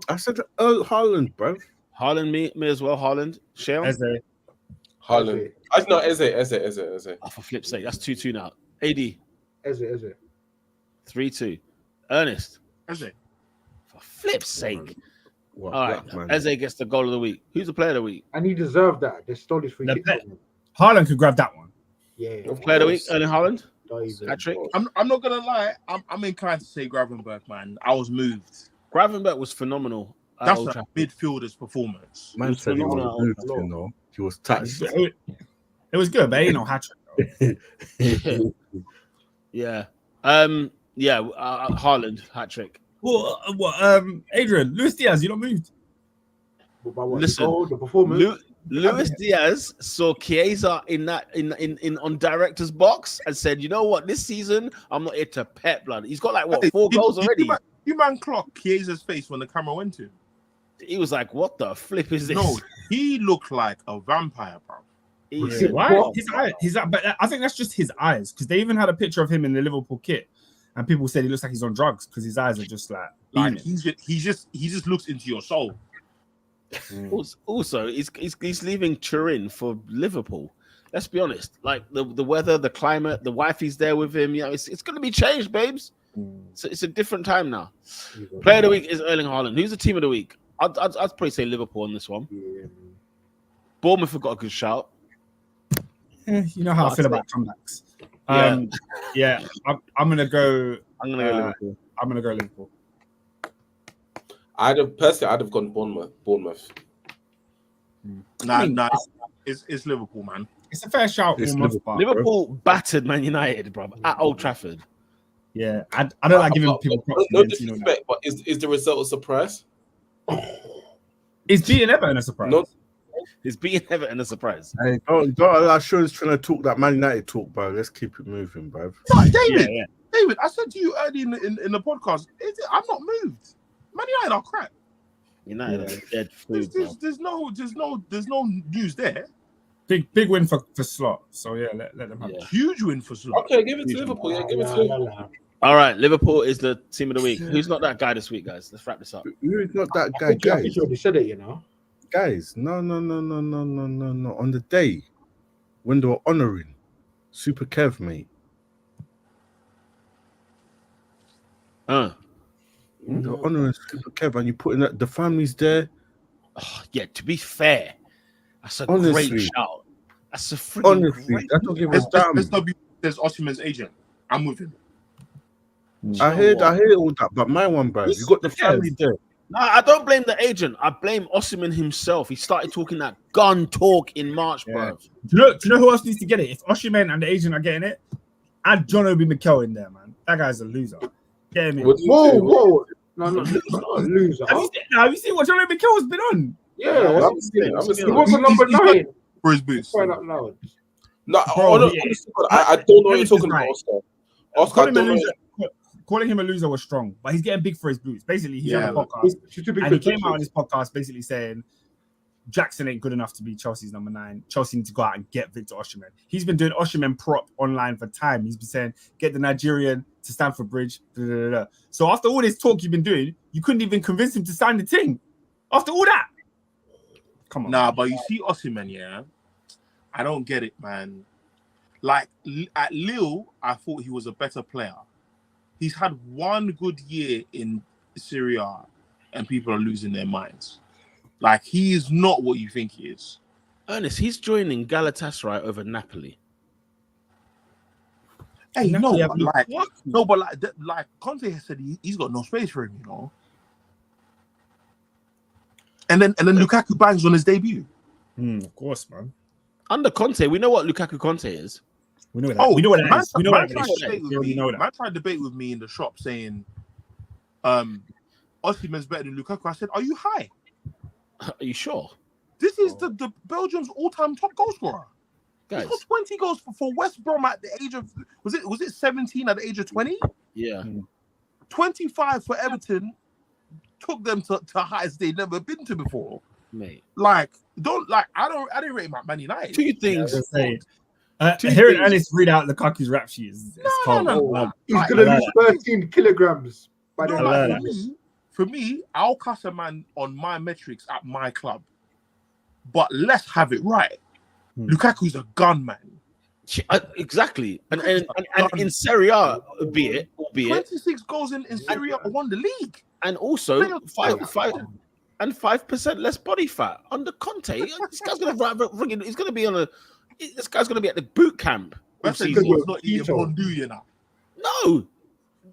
I said Haaland, bro. Haaland, me as well. Haaland, Shale, Haaland. No, Eze. Oh, for flip's sake, that's 2-2 now. AD, Eze. 3-2. Ernest, Eze. For flip's sake. What, all right, Eze gets the goal of the week. Who's the player of the week? And he deserved that. They stole his free kick. Haaland could grab that one. Yeah. Player of the week, Erling Haaland. Patrick. I'm not gonna lie. I'm inclined to say Gravenberch, man. I was moved. Gravenberch was phenomenal. That's a midfielder's performance. Man said he was moved, you know. He was touched. It was good, but ain't no hat trick. Yeah. Haaland hat trick. Adrian, Luis Díaz, you not moved. Listen, the performance. Luis Díaz saw Chiesa in on director's box and said, "You know what? This season I'm not here to pet blood." He's got 4 goals already. You man clock Chiesa's face when the camera went to him. He was like, "What the flip is this?" No, he looked like a vampire, bro. Why? His eyes. But I think that's just his eyes, because they even had a picture of him in the Liverpool kit, and people said he looks like he's on drugs because his eyes are just like he just looks into your soul. Also, he's leaving Turin for Liverpool. Let's be honest. Like the weather, the climate, the wifey's there with him. You know, it's going to be changed, babes. So it's a different time now. Player of the week is Erling Haaland. Who's the team of the week? I'd probably say Liverpool on this one. Bournemouth have got a good shout. You know how I feel about comebacks. I'm gonna go. Liverpool. I'm gonna go Liverpool. I'd have gone Bournemouth. Nah, it's Liverpool, man. It's a fair shout. Liverpool battered Man United, bro, at Old Trafford. Yeah, I don't like giving people props. No disrespect, but is the result a surprise? Is beating Everton a surprise? No. Is beating Everton a surprise? Hey, don't allow Sean's trying to talk that Man United talk, bro. Let's keep it moving, bro. No, David, I said to you early in the podcast, I'm not moved. Man United are crap. United are dead food. There's no news there. Big win for Slot. So yeah, let them have it. Huge win for Slot. Okay, give it to Liverpool. Yeah, give it to Liverpool. All right, Liverpool is the team of the week. Who's not that guy this week, guys? Let's wrap this up. Who's not that guy, I guys? think you already said it, you know. Guys, no. On the day when they were honoring Super Kev, mate. They were honoring Super Kev, and you put in that the family's there. Oh, yeah, to be fair, that's a great shout. That's a freaking honestly, great. that's not giving a damn. There's Osimhen's agent. I'm with him. I heard all that, but my one, bro, you got the family there. No, I don't blame the agent. I blame Osimhen himself. He started talking that gun talk in March, bro. Do you know who else needs to get it? If Osimhen and the agent are getting it, add John Obi Mikel in there, man. That guy's a loser. Get me. Whoa. No, not a loser. Have you seen what John Obi Mikel has been on? Yeah, He was a number 9 for his boots. Quite out loud. No, I don't know what you're talking about, Oscar. I don't know. Calling him a loser was strong, but he's getting big for his boots. Basically, he's on a podcast, and he came out on his podcast basically saying Jackson ain't good enough to be Chelsea's number 9. Chelsea need to go out and get Victor Osimhen. He's been doing Osimhen prop online for time. He's been saying, get the Nigerian to Stamford Bridge. Blah, blah, blah. So after all this talk you've been doing, you couldn't even convince him to sign the thing. After all that. Come on. Nah, but you see Osimhen, yeah? I don't get it, man. Like, at Lille, I thought he was a better player. He's had one good year in Serie A, and people are losing their minds. Like, he is not what you think he is. Ernest, he's joining Galatasaray over Napoli. Hey, like Conte has said, he's got no space for him, you know. And then Lukaku bangs on his debut. Of course, man. Under Conte, we know what Lukaku Conte is. We know that. We know what it is. We know what it is. Man tried to debate with me in the shop saying, Osimhen's better than Lukaku. I said, are you high? Are you sure? This is the Belgium's all-time top goal scorer. Guys, he got 20 goals for West Brom at the age of was it 17 at the age of 20? Yeah. 25 for Everton took them to heights they'd never been to before. Mate. I didn't rate Man United. Two things. Hearing Ernest read out Lukaku's rap sheet is cold. No. He's gonna lose 13 kilograms by the For me, I'll cuss a man on my metrics at my club, but let's have it right. Lukaku's a gun, man. Exactly, and in Serie A, albeit 26 goals in Serie A, won the league, and also 5% less body fat under Conte. This guy's gonna He's gonna be on This guy's gonna be at the boot camp. That's because he's not eating fondue, you know. No,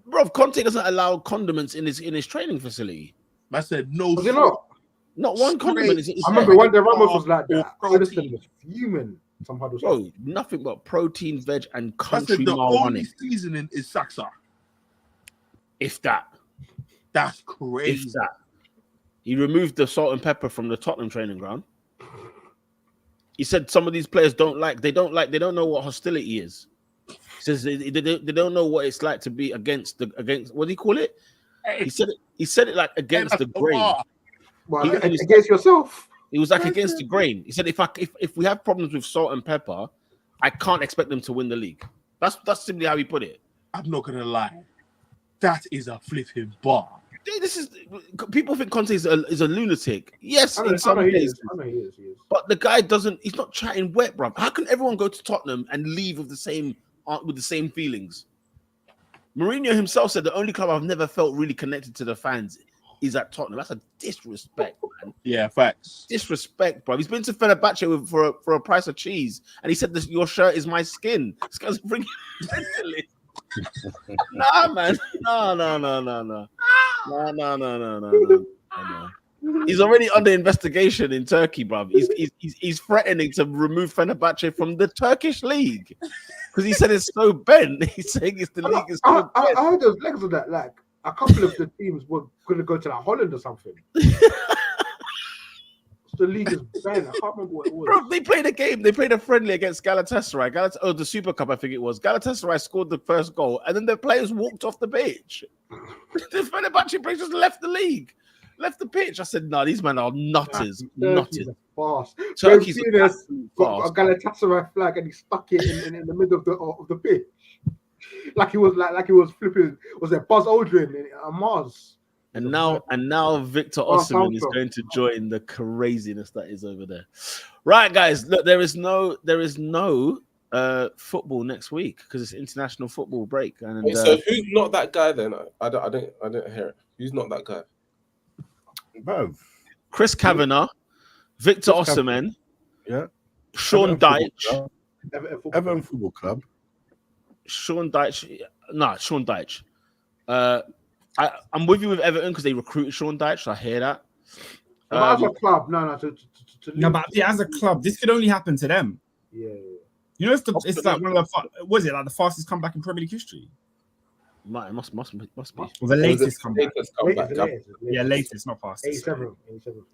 bro. Conte doesn't allow condiments in his training facility. I said no. Was it not? Not one condiment. I remember when the Ramos was like that. Addison was fuming. Bro, nothing but protein, veg, and country the mile only running. seasoning is Saxa. If that. That's crazy. If that. He removed the salt and pepper from the Tottenham training ground. He said some of these players they don't know what hostility is. He says they don't know what it's like to be against what do you call it? He said it like against the grain. Well, against yourself. He was like against the grain. He said if we have problems with salt and pepper, I can't expect them to win the league. That's simply how he put it. I'm not gonna lie. That is a flipping bar. This is people think Conte is a lunatic. Yes, in some cases. I know he is. But the guy doesn't. He's not chatting wet, bro. How can everyone go to Tottenham and leave with the same feelings? Mourinho himself said the only club I've never felt really connected to the fans is at Tottenham. That's a disrespect, man. Yeah, facts. Disrespect, bro. He's been to Fenerbahce for a price of cheese, and he said, "Your shirt is my skin." This guy's bringing mentally. Nah, man. No. He's already under investigation in Turkey, bruv. He's threatening to remove Fenerbahce from the Turkish league because he said it's so bent. He's saying the league is so bent. I heard those legs of that. Like a couple of the teams were going to go to like Holland or something. The league is bent. I can't remember what it was. Bro, they played a game. They played a friendly against Galatasaray. The Super Cup, I think it was. Galatasaray scored the first goal, and then the players walked off the pitch. The Fenerbahce players just left the league, left the pitch. I said, "No, these men are nutters, nutters." Fast. Turkey's got a Galatasaray flag, and he stuck it in the middle of the pitch, like he was flipping. Was it Buzz Aldrin on Mars? And now Victor Osimhen is going to join the craziness that is over there. Right, guys, look, there is no football next week because it's international football break. And so who's not that guy then? I didn't hear it. Who's not that guy? Bro. Chris Kavanagh, Victor Osimhen, yeah, Sean Dyche, Everton Football Club. Sean Dyche. I'm with you with Everton because they recruited Sean Dyche. So I hear that. But as a club, but as a club, this could only happen to them. Yeah. You know, it's like one of the fastest comeback in Premier League history. It must be. Well, the latest comeback. Yeah, latest, not fast. 87.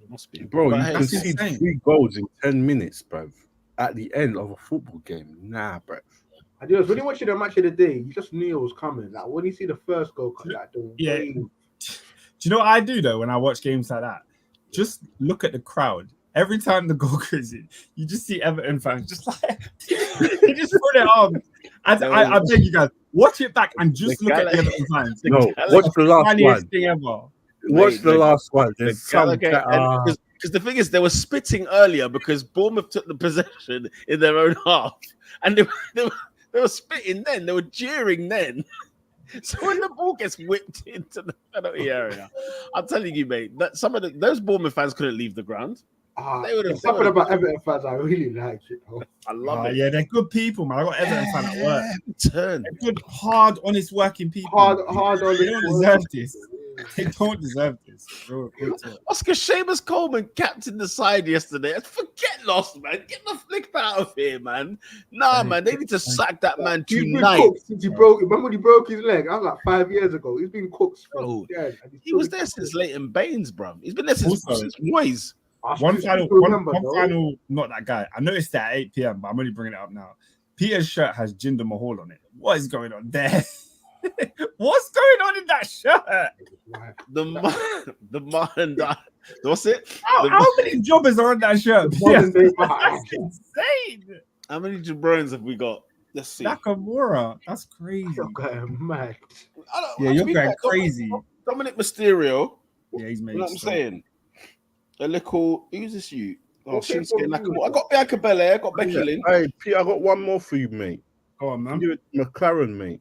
Must be. Bro, you concede 3 goals in 10 minutes, bro. At the end of a football game. Nah, bro. I do. When you watch the match of the day, you just knew it was coming. Like when you see the first goal, like do you know what I do though when I watch games like that? Just look at the crowd. Every time the goal goes in, you just see Everton fans just like they just put their arms. I beg you guys, watch it back and just look at the Everton fans. No, watch the last one. Thing ever. Watch the last one. Because the thing is, they were spitting earlier because Bournemouth took the possession in their own half, and they were spitting then. They were jeering then. So when the ball gets whipped into the penalty area, I'm telling you, mate, that some of those Bournemouth fans couldn't leave the ground. They would have something about Everton fans. I really like it. I love it. Yeah, they're good people, man. I got Everton fans at work. They're good, hard, honest working people. Hard honest. They don't deserve this. They don't deserve this. Oscar Seamus Coleman captained the side yesterday. Forget lost, man. Get the flick out of here, man. Nah, man, they need to sack that man tonight. Since he broke, remember when he broke his leg? That was like 5 years ago. He's been cooked. He was there since Leighton Baines, bro. He's been there since Moyes. One final, not that guy. I noticed that at 8 p.m., but I'm only bringing it up now. Peter's shirt has Jinder Mahal on it. What is going on there? What's going on in that shirt? The man that what's it? How many jobbers are on that shirt? That's insane. How many jabrones have we got? Let's see. Nakamura. That's crazy. You're going mad. You're going crazy. Dominic Mysterio. Yeah, he's made. You know what I'm saying? A little. Who's this? You? Oh, Shinsuke Nakamura. I got Bianca Belair. I got Becky Lynch. Hey, Pete, I got one more for you, mate. Go on, man. You're McLaren, mate.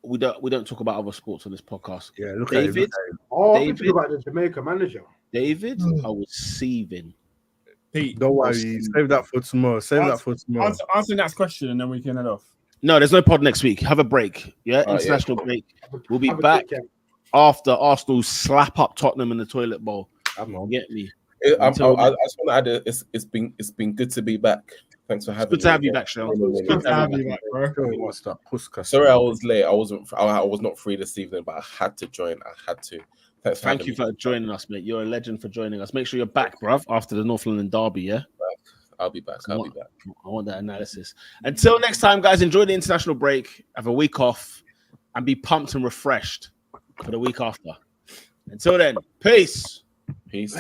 We don't talk about other sports on this podcast. Yeah, look David, at him. Oh, David, think about the Jamaica manager. David, I was seething. Pete, don't worry. Save that for tomorrow. Answer next question and then we can head off. No, there's no pod next week. Have a break. Yeah, international break. We'll be back after Arsenal slap up Tottenham in the toilet bowl. Get me. I just want to add, it's been good to be back. Thanks for having me. Good to have you back, Shell. Good to have you back, bro. Sorry, I was late. I was not free this evening, but I had to join. Thank you for joining us, mate. You're a legend for joining us. Make sure you're back, bruv, after the North London derby, yeah? I'll be back. I want that analysis. Until next time, guys, enjoy the international break. Have a week off and be pumped and refreshed for the week after. Until then, peace. Peace.